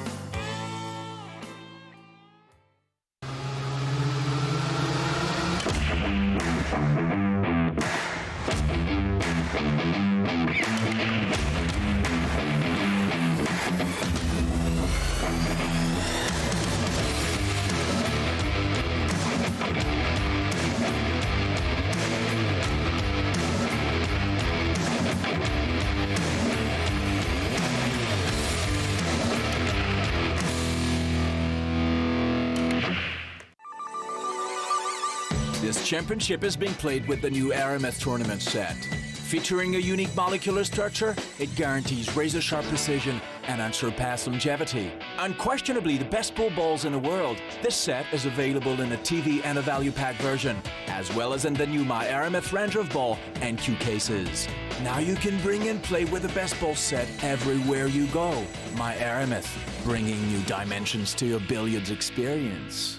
This championship is being played with the new Aramith tournament set. Featuring a unique molecular structure, it guarantees razor-sharp precision and unsurpassed longevity. Unquestionably the best pool balls in the world, this set is available in a TV and a value pack version, as well as in the new My Aramith range of ball and cue cases. Now you can bring and play with the best ball set everywhere you go. My Aramith, bringing new dimensions to your billiards experience.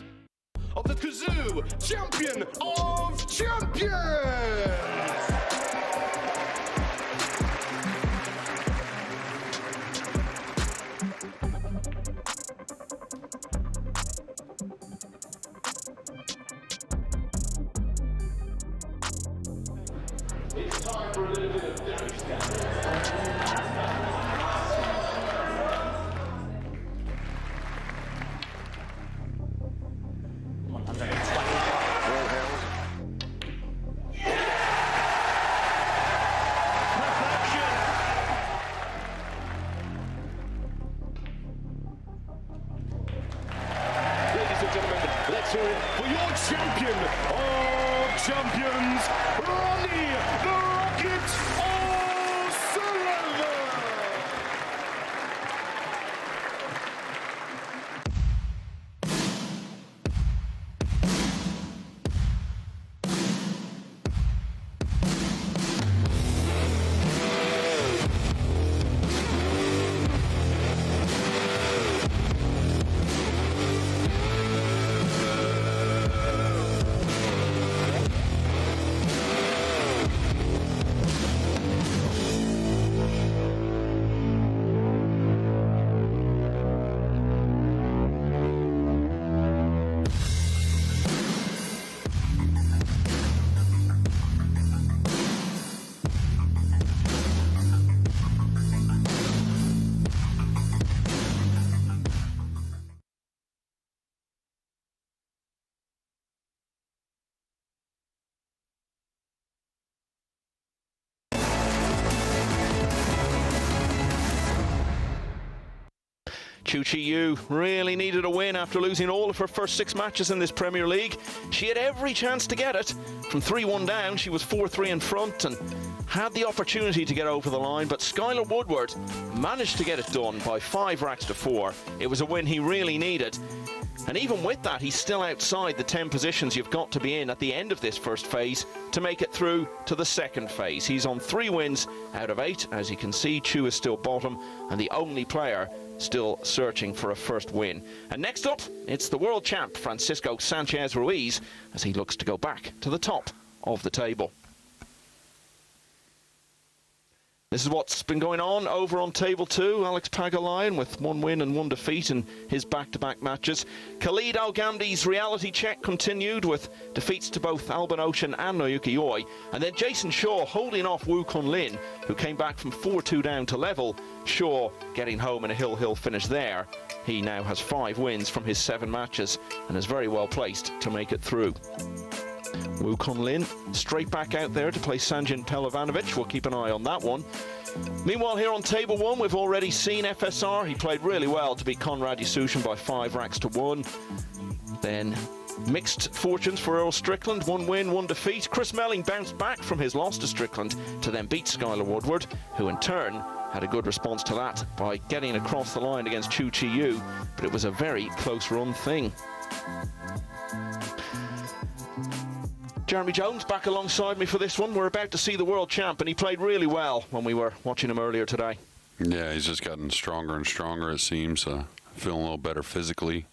Of the Kazoo Champion of Champions! It's time for a little bit of damage down. Let's hear it for your champion of champions, Ronnie the Rocket Chieh-Yu really needed a win after losing all of her first 6 matches in this Premier League. She had every chance to get it. From 3-1 down, she was 4-3 in front and had the opportunity to get over the line, but Skyler Woodward managed to get it done by 5 racks to 4. It was a win he really needed. And even with that, he's still outside the 10 positions you've got to be in at the end of this first phase to make it through to the second phase. He's on 3 wins out of 8. As you can see, Chou is still bottom and the only player still searching for a first win. And next up, it's the world champ, Francisco Sanchez-Ruiz, as he looks to go back to the top of the table. This is what's been going on over on table 2. Alex Pagulayan with 1 win and 1 defeat in his back-to-back matches. Khalid Al-Ghamdi's reality check continued with defeats to both Alban Ocean and Naoyuki Oi. And then Jason Shaw holding off Wu Kun Lin, who came back from 4-2 down to level. Shaw getting home in a hill finish there. He now has 5 wins from his 7 matches and is very well placed to make it through. Wu Kun Lin straight back out there to play Sanjin Pelovanovic. We'll keep an eye on that one. Meanwhile, here on table 1, we've already seen FSR. He played really well to beat Conrad Juszczyszyn by 5 racks to 1. Then mixed fortunes for Earl Strickland, 1 win, 1 defeat. Chris Melling bounced back from his loss to Strickland to then beat Skyler Woodward, who in turn had a good response to that by getting across the line against Chieh-Yu, but it was a very close run thing. Jeremy Jones back alongside me for this one. We're about to see the world champ, and he played really well when we were watching him earlier today. Yeah, he's just gotten stronger and stronger, it seems. Feeling a little better physically.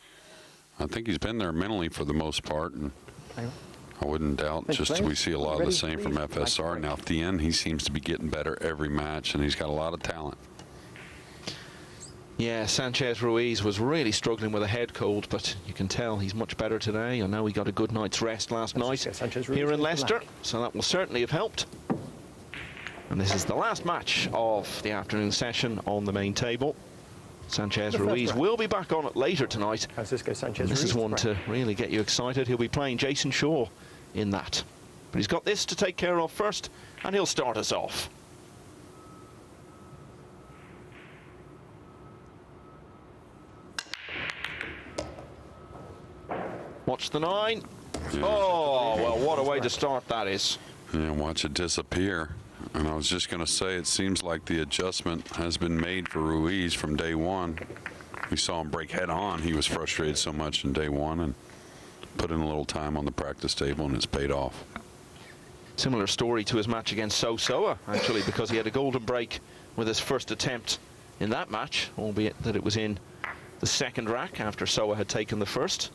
I think he's been there mentally for the most part, and I wouldn't doubt just we see a lot of the same from FSR. Now, Thien, he seems to be getting better every match, and he's got a lot of talent. Yeah, Sanchez-Ruiz was really struggling with a head cold, but you can tell he's much better today. I know he got a good night's rest last night here in Leicester, so that will certainly have helped. And this is the last match of the afternoon session on the main table. Sanchez-Ruiz will be back on it later tonight. Francisco Sanchez-Ruiz. And this is one to really get you excited. He'll be playing Jason Shaw in that. But he's got this to take care of first, and he'll start us off. Watch the 9. Yeah. Oh, well, what a way to start that is. Yeah, watch it disappear. And I was just going to say, it seems like the adjustment has been made for Ruiz from day 1. We saw him break head on. He was frustrated so much in day 1 and put in a little time on the practice table, and it's paid off. Similar story to his match against Soa, actually, because he had a golden break with his first attempt in that match, albeit that it was in the second rack after Soa had taken the first.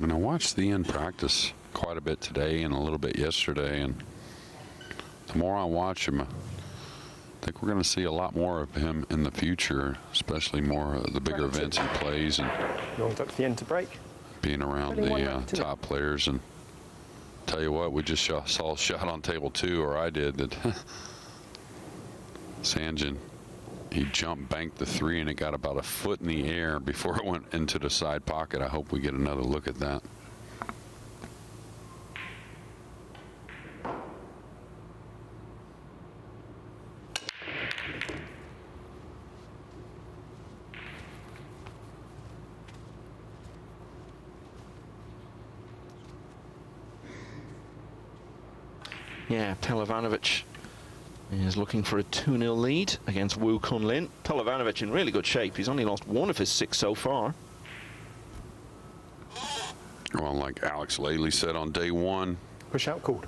And I watched Thien practice quite a bit today and a little bit yesterday, and the more I watch him, I think we're going to see a lot more of him in the future, especially more of the bigger events he plays and Long Duc Thien to break. Being around the top players. And tell you what, we just saw a shot on table 2, or I did, that Sanjin, he jumped, banked the 3, and it got about a foot in the air before it went into the side pocket. I hope we get another look at that. Yeah, Pelovanovic is looking for a 2-0 lead against Wu Kun Lin. Pelovanovic in really good shape. He's only lost 1 of his 6 so far. Well, like Alex Laley said on day 1, push out called.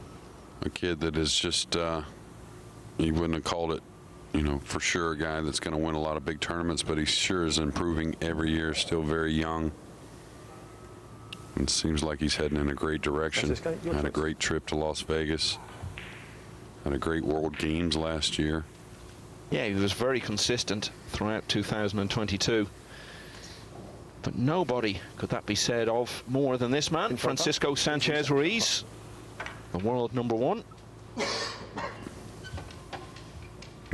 A kid that is just, he wouldn't have called it, you know, for sure a guy that's going to win a lot of big tournaments, but he sure is improving every year, still very young. It seems like he's heading in a great direction. Had a great trip to Las Vegas. Had a great World Games last year. Yeah, he was very consistent throughout 2022. But nobody could that be said of more than this man, Francisco Sanchez-Ruiz, the world #1.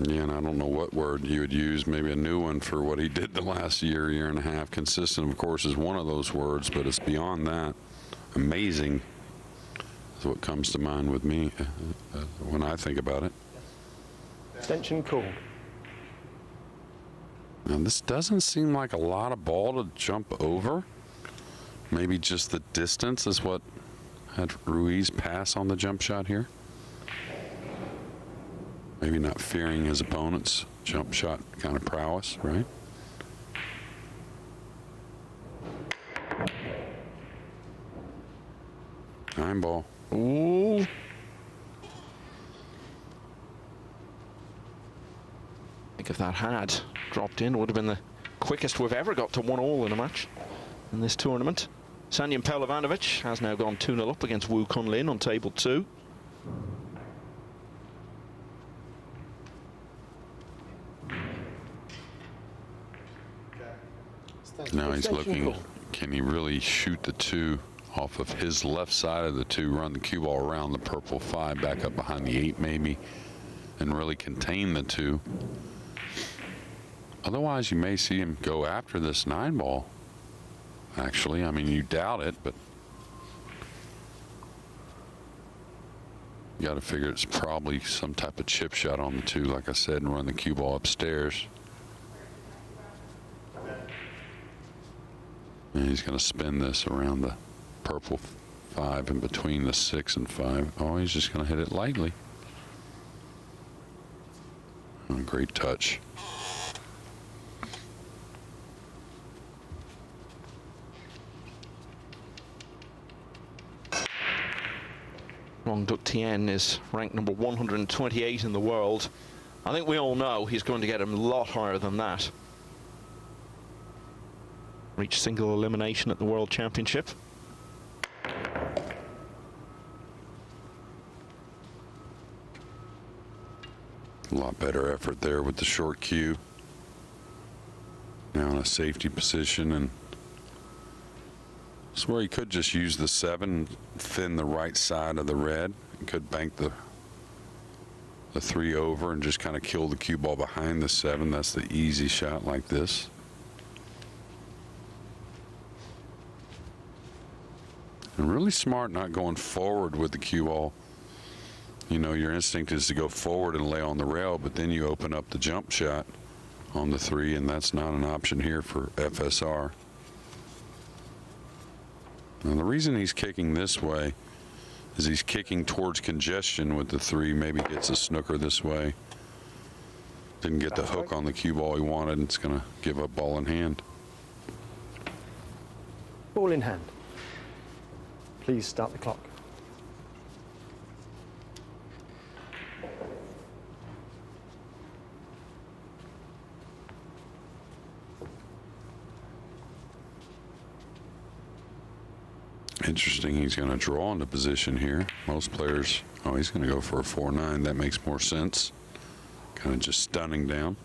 Yeah, and I don't know what word you would use, maybe a new one for what he did the last year and a half. Consistent, of course, is one of those words, but it's beyond that. Amazing is what comes to mind with me when I think about it. Extension called. Now this doesn't seem like a lot of ball to jump over. Maybe just the distance is what had Ruiz pass on the jump shot here. Maybe not fearing his opponent's jump shot kind of prowess, right? Nineball. Ooh. I think if that had dropped in, it would have been the quickest we've ever got to 1-1 in a match in this tournament. Sanyin Pelovanovic has now gone 2-0 up against Wu Kun Lin on table 2. Now he's looking, can he really shoot the 2 off of his left side of the 2, run the cue ball around the purple 5, back up behind the 8 maybe, and really contain the 2. Otherwise, you may see him go after this 9-ball. Actually, I mean, you doubt it, but you got to figure it's probably some type of chip shot on the 2, like I said, and run the cue ball upstairs. And he's going to spin this around the purple 5 in between the 6 and 5. Oh, he's just going to hit it lightly. Oh, great touch. Long Duc Thien is ranked number 128 in the world. I think we all know he's going to get him a lot higher than that. Reached single elimination at the World Championship. A lot better effort there with the short cue. Now in a safety position, and it's where he could just use the 7, thin the right side of the red. He could bank the 3 over and just kind of kill the cue ball behind the 7. That's the easy shot like this. And really smart not going forward with the cue ball. You know, your instinct is to go forward and lay on the rail, but then you open up the jump shot on the 3, and that's not an option here for FSR. Now, the reason he's kicking this way is he's kicking towards congestion with the 3, maybe gets a snooker this way. Didn't get the hook on the cue ball he wanted, and it's going to give up ball in hand. Ball in hand. Please start the clock. Interesting, he's going to draw into position here. Most players, oh, he's going to go for a 4-9. That makes more sense. Kind of just stunning down.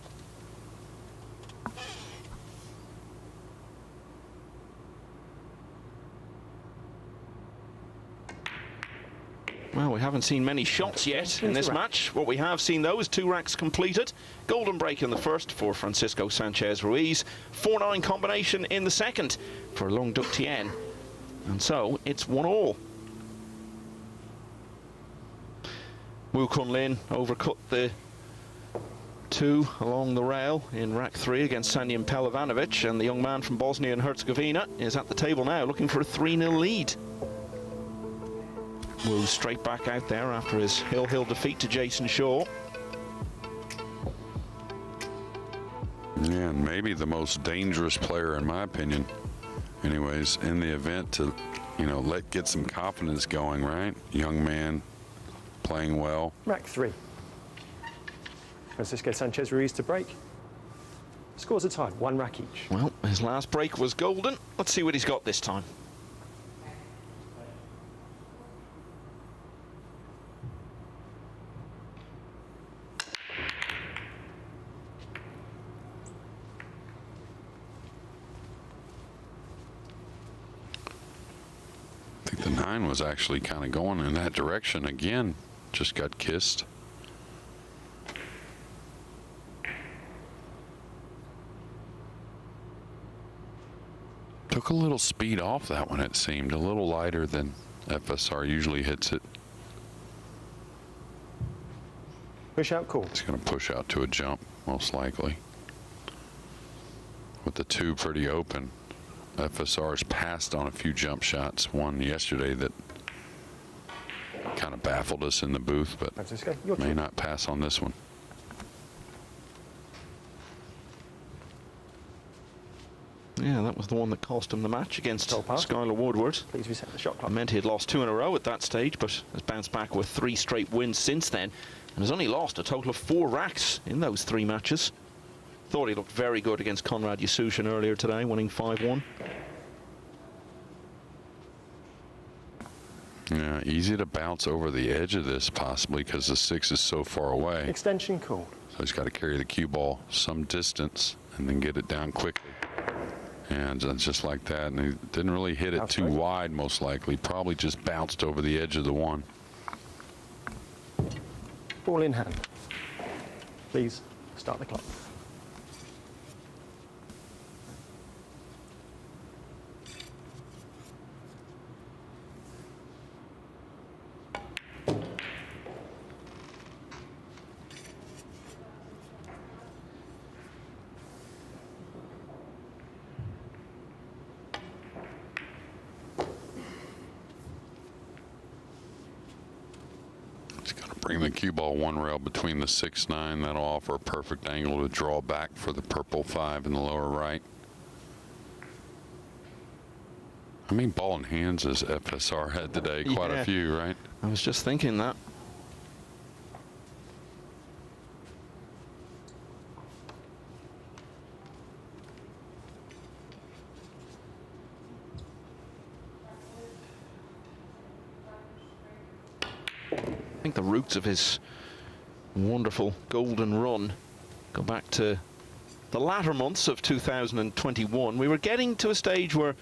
Well, we haven't seen many shots yet in this match. What we have seen, though, is 2 racks completed. Golden break in the first for Francisco Sanchez Ruiz. 4-9 combination in the second for Long Duc Thien. And so it's 1-1. Wu Kun Lin overcut the 2 along the rail in rack 3 against Sanyin Pelovanovic, and the young man from Bosnia and Herzegovina is at the table now looking for a 3-0 lead. Wu straight back out there after his hill defeat to Jason Shaw. Yeah, and maybe the most dangerous player, in my opinion, anyways, in the event to, you know, get some confidence going, right? Young man playing well. Rack 3. Francisco Sanchez Ruiz to break. Scores are tied, 1 rack each. Well, his last break was golden. Let's see what he's got this time. I think the 9 was actually kind of going in that direction again. Just got kissed. Took a little speed off that one, it seemed. A little lighter than FSR usually hits it. Push out call. He's going to push out to a jump, most likely. With the two pretty open, FSR's passed on a few jump shots. One yesterday that kind of baffled us in the booth, but may not pass on this one. Yeah, that was the one that cost him the match against Skyler Woodward. Please reset the shot clock. It meant he had lost 2 in a row at that stage, but has bounced back with 3 straight wins since then, and has only lost a total of 4 racks in those 3 matches. Thought he looked very good against Conrad Juszczyszyn earlier today, winning 5-1. Yeah, easy to bounce over the edge of this possibly because the 6 is so far away. Extension called. So he's got to carry the cue ball some distance and then get it down quickly. And just like that, and he didn't really hit it too wide, most likely. Probably just bounced over the edge of the 1. Ball in hand. Please start the clock. Bring the cue ball 1 rail between the 6-9. That'll offer a perfect angle to draw back for the purple 5 in the lower right. How many ball in hands has FSR had today? Quite a few, right? I was just thinking that. I think the roots of his wonderful golden run go back to the latter months of 2021. We were getting to a stage where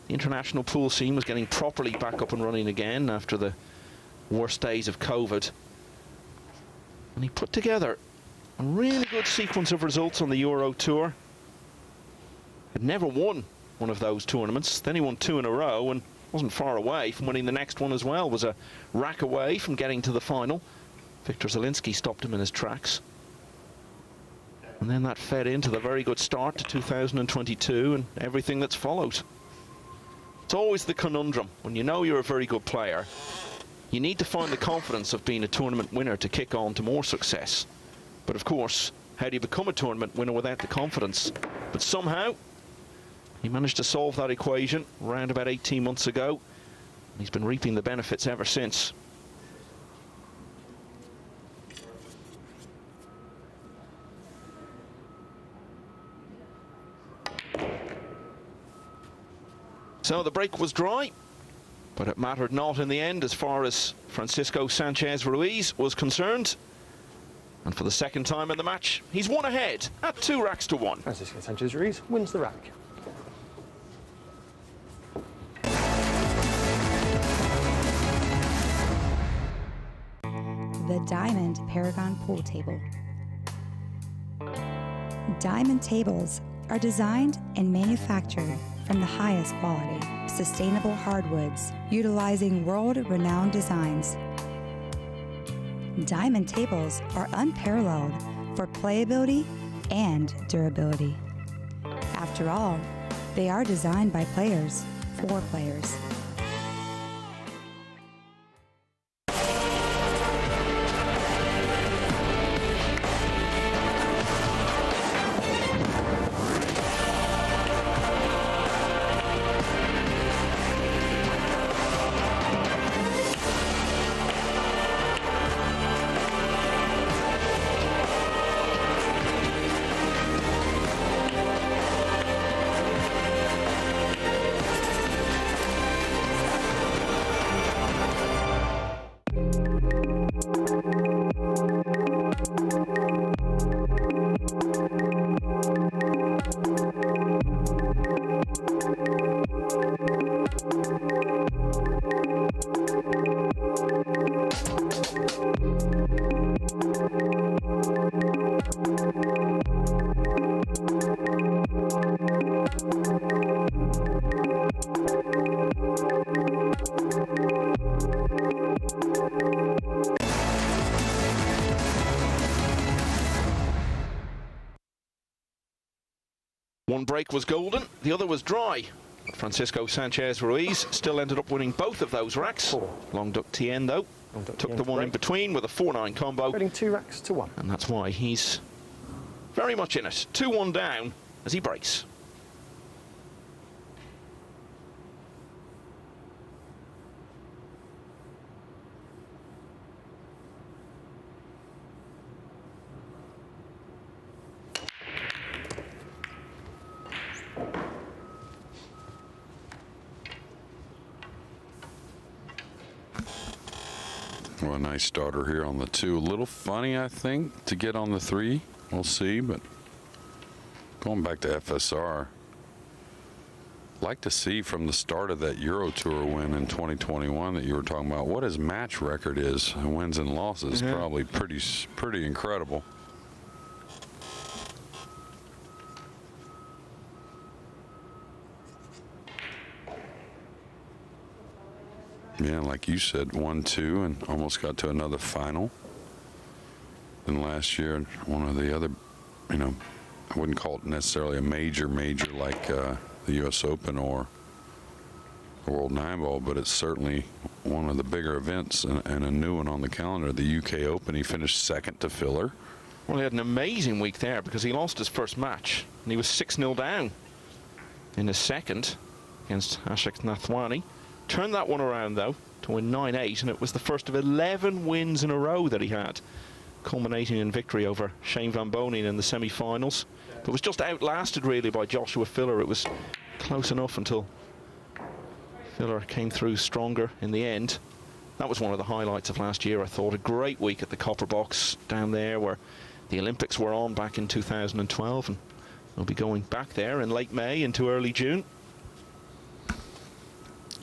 the international pool scene was getting properly back up and running again after the worst days of COVID. And he put together a really good sequence of results on the Euro Tour. Had never won one of those tournaments. Then he won 2 in a row and wasn't far away from winning the next one as well. Was a rack away from getting to the final. Victor Zielinski stopped him in his tracks. And then that fed into the very good start to 2022 and everything that's followed. It's always the conundrum. When you know you're a very good player, you need to find the confidence of being a tournament winner to kick on to more success. But of course, how do you become a tournament winner without the confidence? But somehow, he managed to solve that equation around about 18 months ago. He's been reaping the benefits ever since. So the break was dry, but it mattered not in the end as far as Francisco Sanchez Ruiz was concerned. And for the second time in the match, he's won ahead at 2 racks to 1. Francisco Sanchez Ruiz wins the rack. The Diamond Paragon Pool Table. Diamond tables are designed and manufactured from the highest quality, sustainable hardwoods, utilizing world-renowned designs. Diamond tables are unparalleled for playability and durability. After all, they are designed by players for players. break was golden, the other was dry. Francisco Sanchez Ruiz still ended up winning both of those racks. Long Duc Thien, though, took the one in between with a 4-9 combo. Trading 2 racks to 1. And that's why he's very much in it. 2-1 down as he breaks. Well, a nice starter here on the 2. A little funny, I think, to get on the 3. We'll see, but going back to FSR, like to see from the start of that Euro Tour win in 2021 that you were talking about, what his match record is, wins and losses, probably pretty incredible. Yeah, like you said, 1-2 and almost got to another final. And last year, one of the other, you know, I wouldn't call it necessarily a major like the U.S. Open or World Nineball, but it's certainly one of the bigger events and a new one on the calendar. The UK Open, he finished second to Filler. Well, he had an amazing week there because he lost his first match and he was 6-0 down in his second against Ashok Nathwani. Turned that one around, though, to win 9-8, and it was the first of 11 wins in a row that he had, culminating in victory over Shane Van Bonen in the semi-finals. But was just outlasted, really, by Joshua Filler. It was close enough until Filler came through stronger in the end. That was one of the highlights of last year, I thought. A great week at the Copper Box down there, where the Olympics were on back in 2012, and they'll be going back there in late May into early June.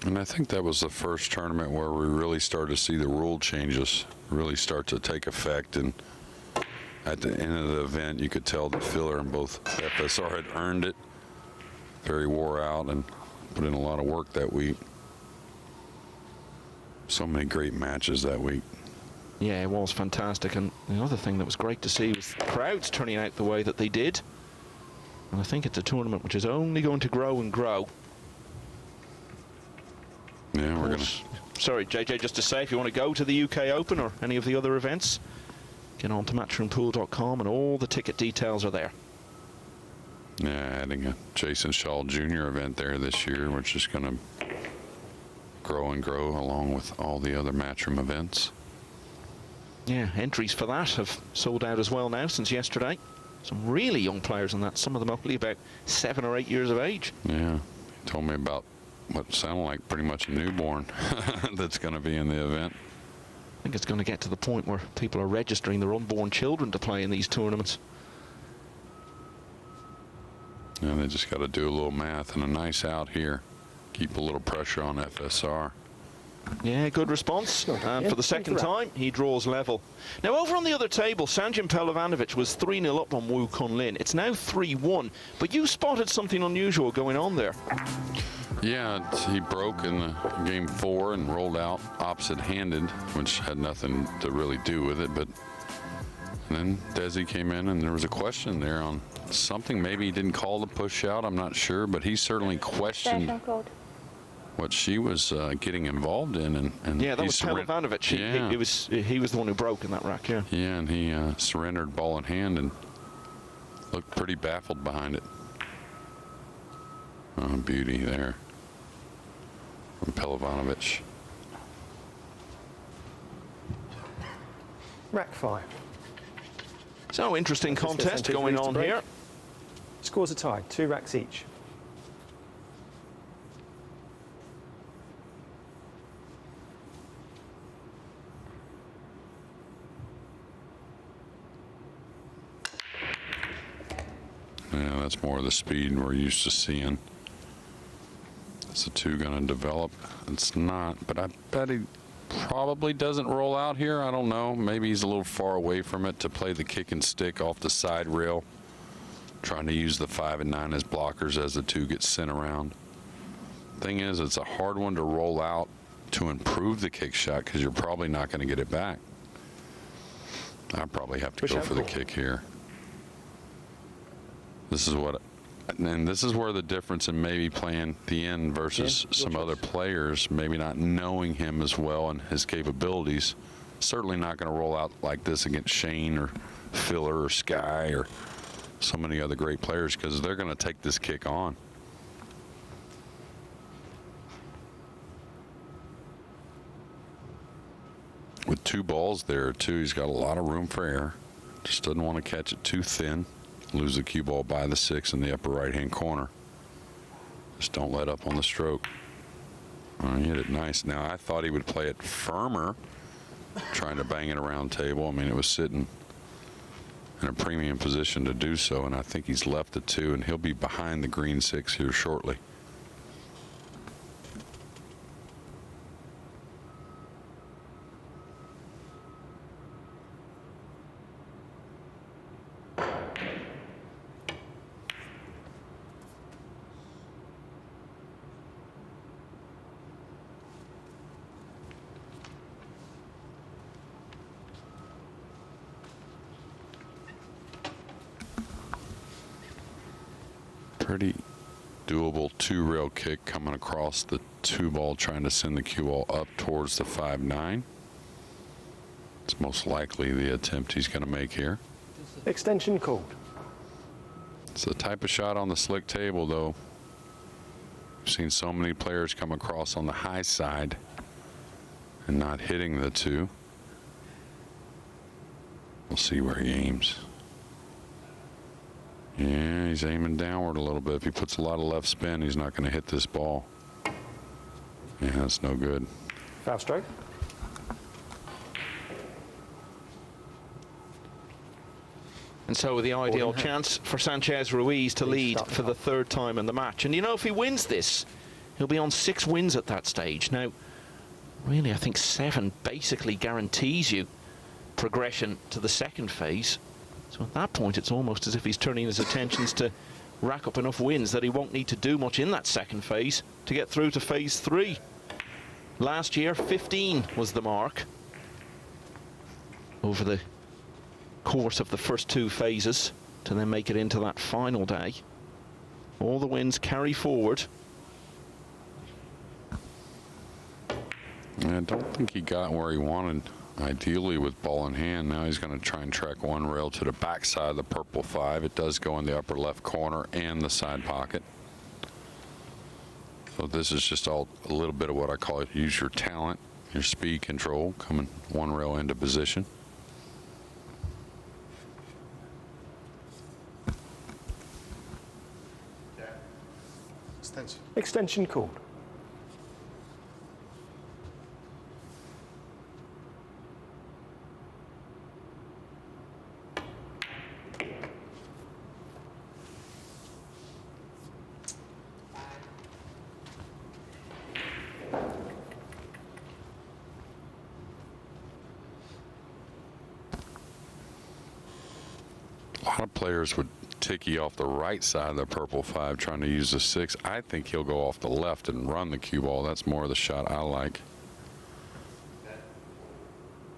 And I think that was the first tournament where we really started to see the rule changes really start to take effect. And at the end of the event, you could tell that Filler and both FSR had earned it. Very wore out and put in a lot of work that week. So many great matches that week. Yeah, it was fantastic. And the other thing that was great to see was the crowds turning out the way that they did. And I think it's a tournament which is only going to grow and grow. Yeah, we're going to... Sorry, JJ, just to say, if you want to go to the UK Open or any of the other events, get on to matchroompool.com and all the ticket details are there. Yeah, adding a Jason Shaw Jr. event there this year, which is going to grow and grow along with all the other Matchroom events. Yeah, entries for that have sold out as well now since yesterday. Some really young players in that, some of them only about 7 or 8 years of age. Yeah, he told me about what sounded like pretty much a newborn that's going to be in the event. I think it's going to get to the point where people are registering their unborn children to play in these tournaments. Yeah, they just got to do a little math and a nice out here. Keep a little pressure on FSR. Yeah, good response. And for the second time, he draws level. Now, over on the other table, Sanjin Pelovanovic was 3-0 up on Wu Kun Lin. It's now 3-1, but you spotted something unusual going on there. Yeah, he broke in the game 4 and rolled out opposite-handed, which had nothing to really do with it. But then Desi came in, and there was a question there on something. Maybe he didn't call the push out. I'm not sure, but he certainly questioned what she was getting involved in. And yeah, that was Pelovanovic. Yeah. He was the one who broke in that rack. Yeah. Yeah, and he surrendered ball in hand and looked pretty baffled behind it. Oh, beauty there from Pelovanovic. Rack 5. So, interesting contest going on here. Scores are tied, 2 racks each. Yeah, that's more of the speed we're used to seeing. Is the 2 going to develop? It's not, but I bet he probably doesn't roll out here. I don't know. Maybe he's a little far away from it to play the kick and stick off the side rail, trying to use the 5 and 9 as blockers as the 2 gets sent around. Thing is, it's a hard one to roll out to improve the kick shot because you're probably not going to get it back. I probably have to go for the kick here. This is what And this is where the difference in maybe playing Thien versus some other players, maybe not knowing him as well and his capabilities. Certainly not going to roll out like this against Shane or Filler or Sky or so many other great players, because they're going to take this kick on. With 2 balls there, too, he's got a lot of room for error. Just doesn't want to catch it too thin. Lose the cue ball by the 6 in the upper right-hand corner. Just don't let up on the stroke. Oh, he hit it nice. Now, I thought he would play it firmer, trying to bang it around table. I mean, it was sitting in a premium position to do so, and I think he's left it 2, and he'll be behind the green 6 here shortly. Pretty doable 2-rail kick coming across the 2 ball, trying to send the cue ball up towards the 5-9. It's most likely the attempt he's going to make here. Extension called. It's the type of shot on the slick table, though. We've seen so many players come across on the high side and not hitting the 2. We'll see where he aims. Yeah, he's aiming downward a little bit. If he puts a lot of left spin, he's not going to hit this ball. Yeah, that's no good. Foul stroke. And so the ideal chance for Sanchez Ruiz to lead for the 3rd time in the match. And you know, if he wins this, he'll be on 6 wins at that stage. Now, really, I think 7 basically guarantees you progression to the 2nd phase. So at that point, it's almost as if he's turning his attentions to rack up enough wins that he won't need to do much in that 2nd phase to get through to phase 3. Last year, 15 was the mark over the course of the first 2 phases to then make it into that final day. All the wins carry forward. I don't think he got where he wanted, ideally, with ball in hand. Now he's going to try and track 1 rail to the backside of the purple 5. It does go in the upper left corner and the side pocket. So this is just all a little bit of what I call it, use your talent, your speed control, coming 1 rail into position. Extension called. A lot of players would ticky off the right side of the purple 5 trying to use the 6. I think he'll go off the left and run the cue ball. That's more of the shot I like.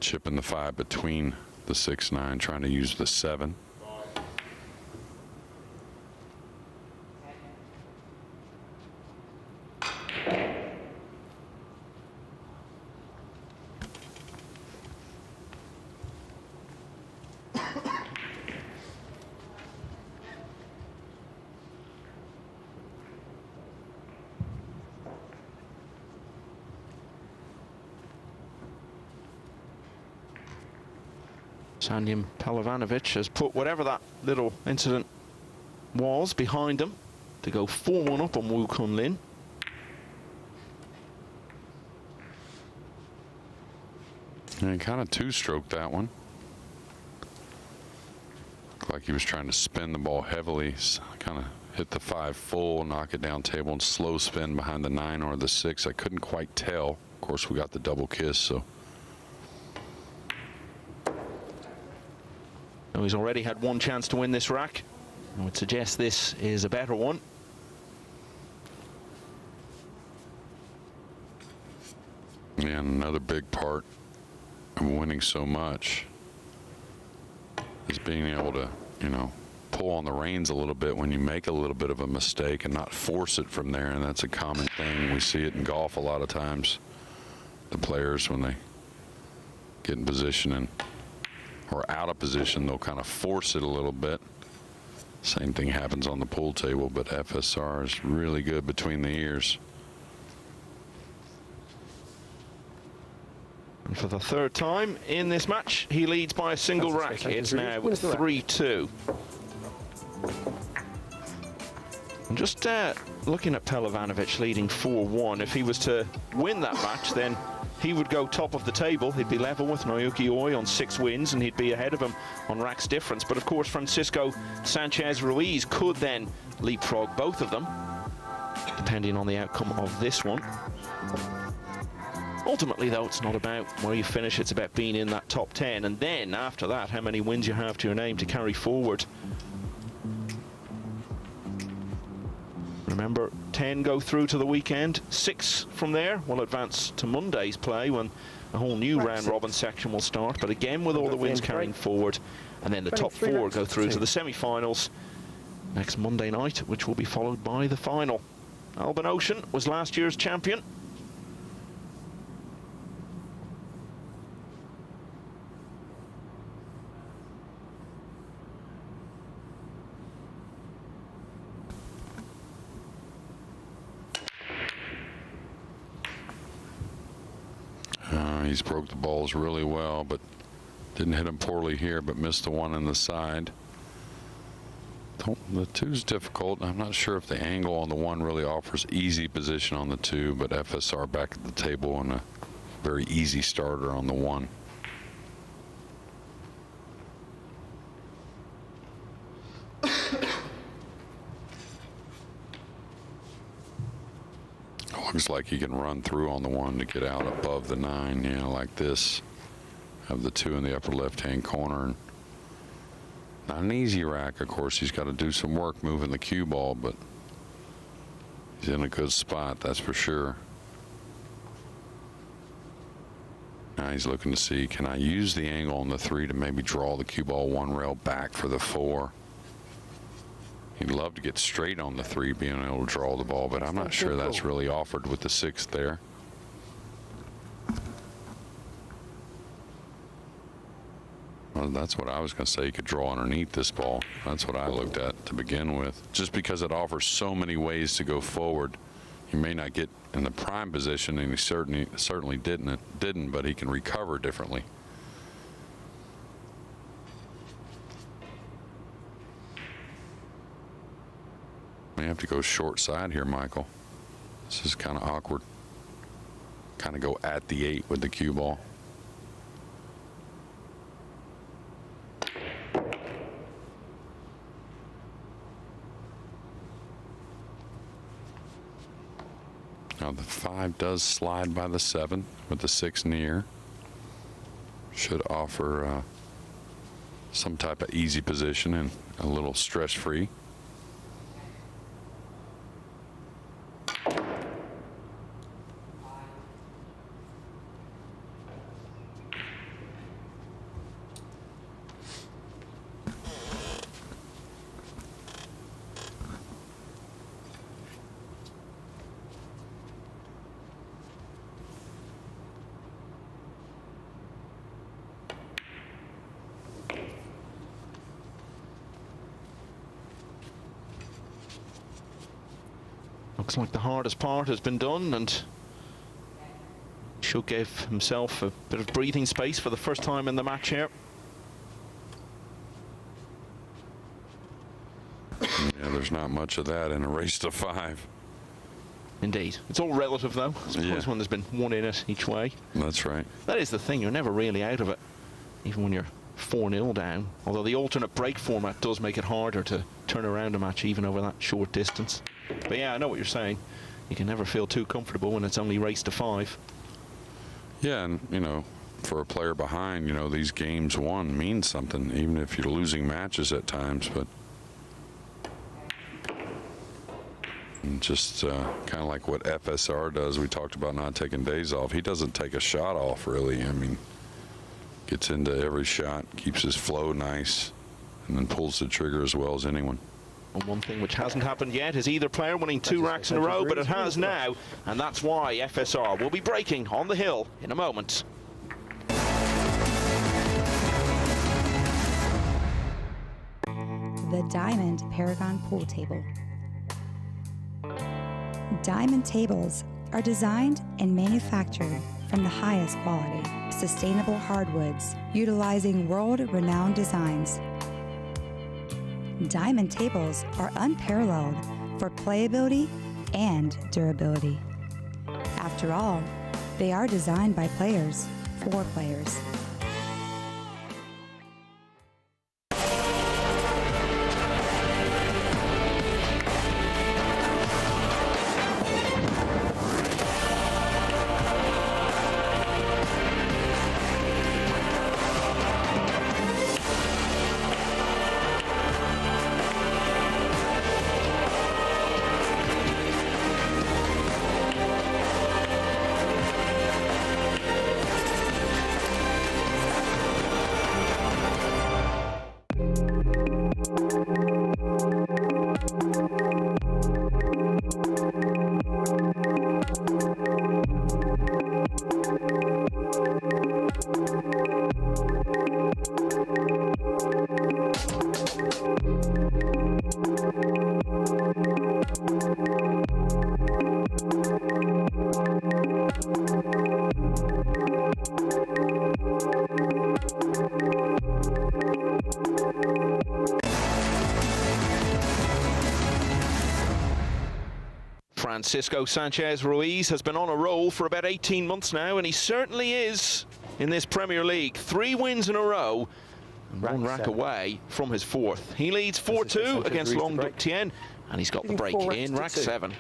Chipping the 5 between the 6-9, trying to use the 7. Sanyam Pelovanovic has put whatever that little incident was behind him to go 4-1 up on Wu Kun Lin. And he kind of 2-stroked that one. Looked like he was trying to spin the ball heavily, kind of hit the 5 full, knock it down table, and slow spin behind the 9 or the 6. I couldn't quite tell. Of course, we got the double kiss, so. Now he's already had 1 chance to win this rack. I would suggest this is a better one. And another big part of winning so much is being able to, you know, pull on the reins a little bit when you make a little bit of a mistake and not force it from there. And that's a common thing. We see it in golf a lot of times. The players, when they get in position or out of position, they'll kind of force it a little bit. Same thing happens on the pool table, but FSR is really good between the ears. And for the third time in this match, he leads by a single rack. It's now 3-2. And just looking at Pelovanovic leading 4-1, if he was to win that match, then he would go top of the table. He'd be level with Naoki Oi on 6 wins, and he'd be ahead of him on racks difference. But of course, Francisco Sanchez-Ruiz could then leapfrog both of them, depending on the outcome of this one. Ultimately, though, it's not about where you finish, it's about being in that top 10. And then, after that, how many wins you have to your name to carry forward. Remember, 10 go through to the weekend. 6 from there will advance to Monday's play when a whole new round-robin section will start. But again, with all the wins carrying forward. And then the top 4 go through to the semi-finals next Monday night, which will be followed by the final. Alban Ocean was last year's champion. He's broke the balls really well, but didn't hit him poorly here, but missed the one in the side. The 2's difficult. I'm not sure if the angle on the 1 really offers easy position on the 2, but FSR back at the table and a very easy starter on the 1. Looks like he can run through on the 1 to get out above the 9, yeah, like this. Have the 2 in the upper left-hand corner. Not an easy rack, of course. He's got to do some work moving the cue ball, but he's in a good spot, that's for sure. Now he's looking to see, can I use the angle on the 3 to maybe draw the cue ball 1 rail back for the 4? He'd love to get straight on the 3, being able to draw the ball, but I'm not sure that's really offered with the 6 there. Well, that's what I was going to say. He could draw underneath this ball. That's what I looked at to begin with. Just because it offers so many ways to go forward, he may not get in the prime position, and he certainly didn't, but he can recover differently. You have to go short side here, Michael. This is kind of awkward. Kind of go at the 8 with the cue ball. Now the 5 does slide by the 7 with the 6 near. Should offer some type of easy position and a little stress-free. Looks like the hardest part has been done, and should give himself a bit of breathing space for the first time in the match here. Yeah, there's not much of that in a race to 5. Indeed. It's all relative, though. I suppose when there's been 1 in it each way. That's right. That is the thing. You're never really out of it, even when you're 4-0 down. Although the alternate break format does make it harder to turn around a match even over that short distance. But yeah, I know what you're saying. You can never feel too comfortable when it's only race to 5. Yeah, and, you know, for a player behind, you know, these games won mean something, even if you're losing matches at times. But just kind of like what FSR does. We talked about not taking days off. He doesn't take a shot off, really. I mean, gets into every shot, keeps his flow nice. and then pulls the trigger as well as anyone. And one thing which hasn't happened yet is either player winning 2 racks in a row, but it has now, and that's why FSR will be breaking on the hill in a moment. The Diamond Paragon Pool Table. Diamond tables are designed and manufactured from the highest quality, sustainable hardwoods, utilizing world-renowned designs. Diamond tables are unparalleled for playability and durability. After all, they are designed by players for players. Francisco Sanchez-Ruiz has been on a roll for about 18 months now, and he certainly is in this Premier League. 3 wins in a row, and 1 rack away from his 4th. He leads 4-2 against Long Duc Thien, and he's got the break in rack 7.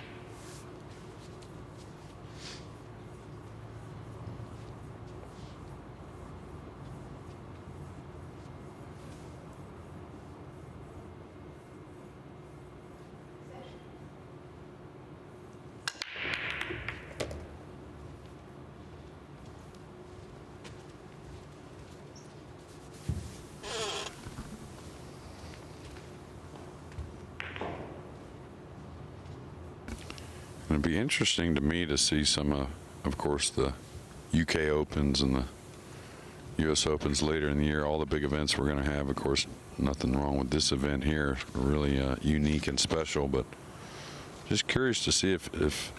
It'd be interesting to me to see some, of course, the UK Opens and the US Opens later in the year, all the big events we're going to have. Of course, nothing wrong with this event here, really unique and special, but just curious to see if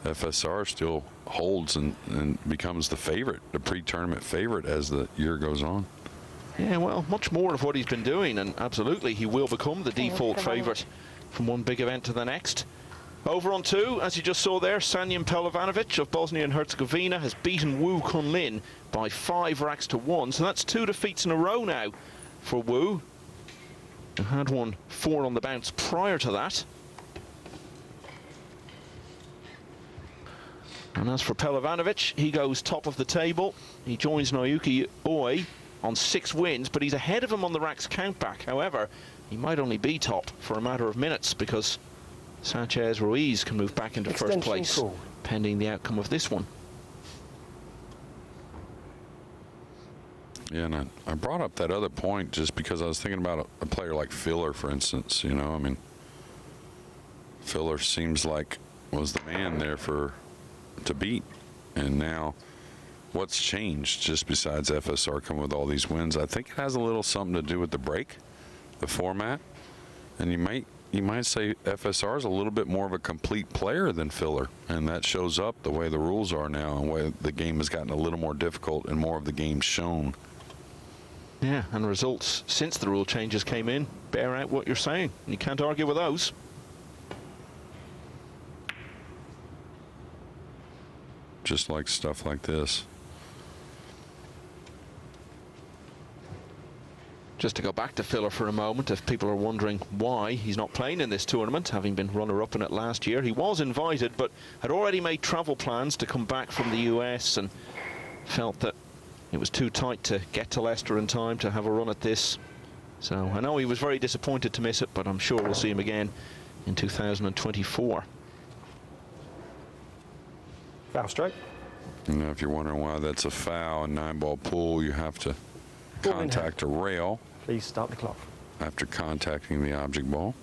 FSR still holds and becomes the favorite, the pre-tournament favorite as the year goes on. Yeah, well, much more of what he's been doing, and absolutely he will become the default favorite from one big event to the next. Over on 2, as you just saw there, Sanjin Pelovanovic of Bosnia and Herzegovina has beaten Wu Kun Lin by 5 racks to 1. So that's 2 defeats in a row now for Wu, who had won 4 on the bounce prior to that. And as for Pelovanovic, he goes top of the table. He joins Naoki Oi on 6 wins, but he's ahead of him on the racks countback. However, he might only be top for a matter of minutes because Sanchez-Ruiz can move back into first place, pending the outcome of this one. Yeah, and I brought up that other point just because I was thinking about a player like Filler, for instance. You know, I mean, Filler seems like was the man there to beat, and now what's changed just besides FSR coming with all these wins? I think it has a little something to do with the break, the format, and you might say FSR is a little bit more of a complete player than Filler, and that shows up the way the rules are now and the way the game has gotten a little more difficult and more of the game shown. Yeah, and results since the rule changes came in bear out what you're saying, and you can't argue with those. Just like stuff like this. Just to go back to Filler for a moment, if people are wondering why he's not playing in this tournament, having been runner-up in it last year. He was invited, but had already made travel plans to come back from the US and felt that it was too tight to get to Leicester in time to have a run at this. So I know he was very disappointed to miss it, but I'm sure we'll see him again in 2024. Foul stroke. You know, if you're wondering why that's a foul in 9-ball pool, you have to contact a rail. Please start the clock. after contacting the object ball.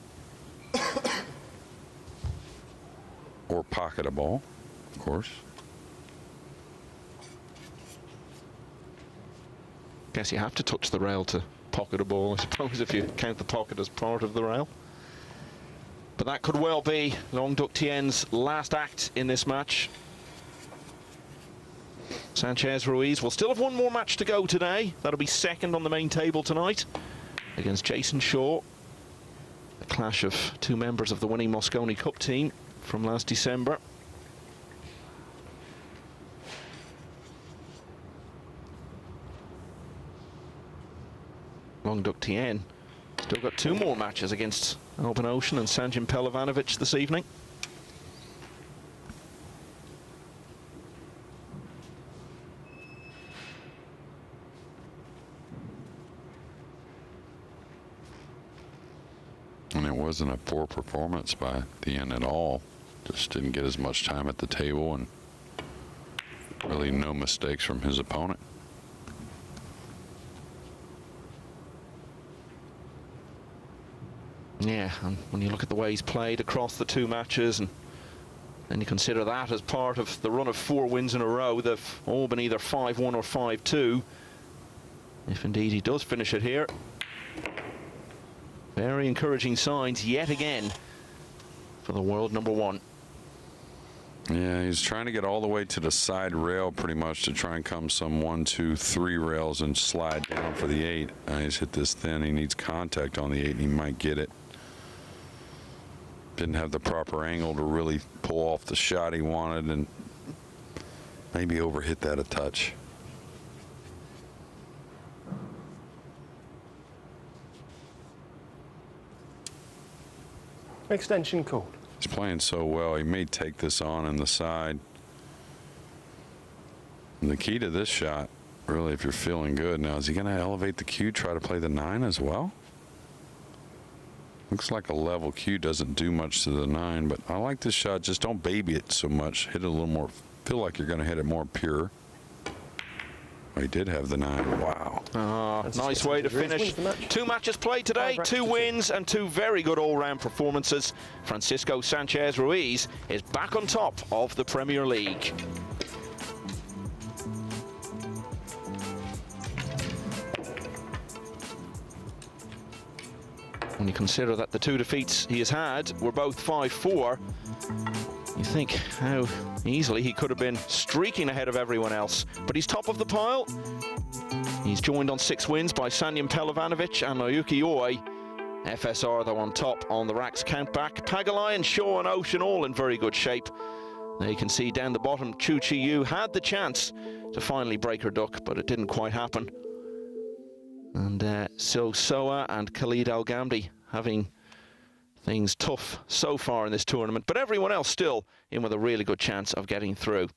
Or pocket a ball, of course. Guess you have to touch the rail to pocket a ball, I suppose, if you count the pocket as part of the rail. But that could well be Long Duc Thien's last act in this match. Sanchez Ruiz will still have one more match to go today. That'll be second on the main table tonight against Jason Chou. A clash of two members of the winning Mosconi Cup team from last December. Long Duc Thien still got two more matches against Albin Ocean and Sanjin Pelovanovic this evening. And it wasn't a poor performance by Thien at all. Just didn't get as much time at the table, and really no mistakes from his opponent. Yeah, and when you look at the way he's played across the two matches, and then you consider that as part of the run of 4 wins in a row, they've all been either 5-1 or 5-2. If indeed he does finish it here. Very encouraging signs yet again for the world number 1. Yeah, he's trying to get all the way to the side rail pretty much to try and come some 1, 2, 3 rails and slide down for the 8. He's hit this thin. He needs contact on the 8 and he might get it. Didn't have the proper angle to really pull off the shot he wanted, and maybe overhit that a touch. Extension called. He's playing so well. He may take this on in the side. And the key to this shot, really, if you're feeling good now, is he going to elevate the cue, try to play the 9 as well? Looks like a level cue doesn't do much to the 9, but I like this shot. Just don't baby it so much. Hit it a little more. Feel like you're going to hit it more pure. Oh, he did have the 9. Wow. Nice way to finish. 2 matches played today, 2 wins and 2 very good all-round performances. Francisco Sanchez Ruiz is back on top of the Premier League. When you consider that the 2 defeats he has had were both 5-4, you think how easily he could have been streaking ahead of everyone else. But he's top of the pile. He's joined on 6 wins by Sanjin Pelovanovic and Naoyuki Oi. FSR, though, on top on the racks countback. Pagulayan, Chou and Ocean all in very good shape. There you can see down the bottom, Chieh-Yu had the chance to finally break her duck, but it didn't quite happen. And So Soa and Khalid Al-Ghamdi having things tough so far in this tournament, but everyone else still in with a really good chance of getting through.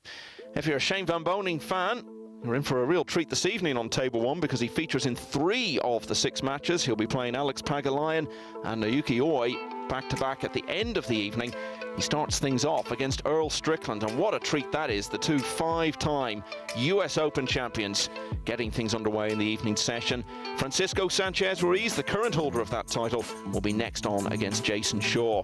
If you're a Shane Van Boening fan, you're in for a real treat this evening on Table 1 because he features in 3 of the 6 matches. He'll be playing Alex Pagulayan and Naoyuki Oi back-to-back at the end of the evening. He starts things off against Earl Strickland, and what a treat that is. The 2 5-time US Open champions getting things underway in the evening session. Francisco Sanchez Ruiz, the current holder of that title, will be next on against Jason Chou.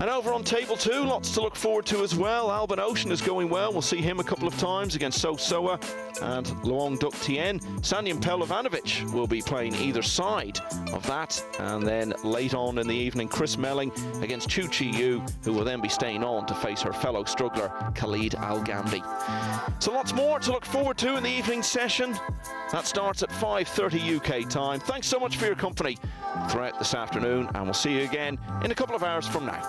And over on Table 2, lots to look forward to as well. Albin Ocean is going well. We'll see him a couple of times against So Soa and Long Duc Thien. Sanjin Pelovanovic will be playing either side of that. And then late on in the evening, Chris Melling against Chieh-Yu, who will then be staying on to face her fellow struggler, Khalid Al-Ghamdi. So lots more to look forward to in the evening session. That starts at 5:30 UK time. Thanks so much for your company throughout this afternoon, and we'll see you again in a couple of hours from now.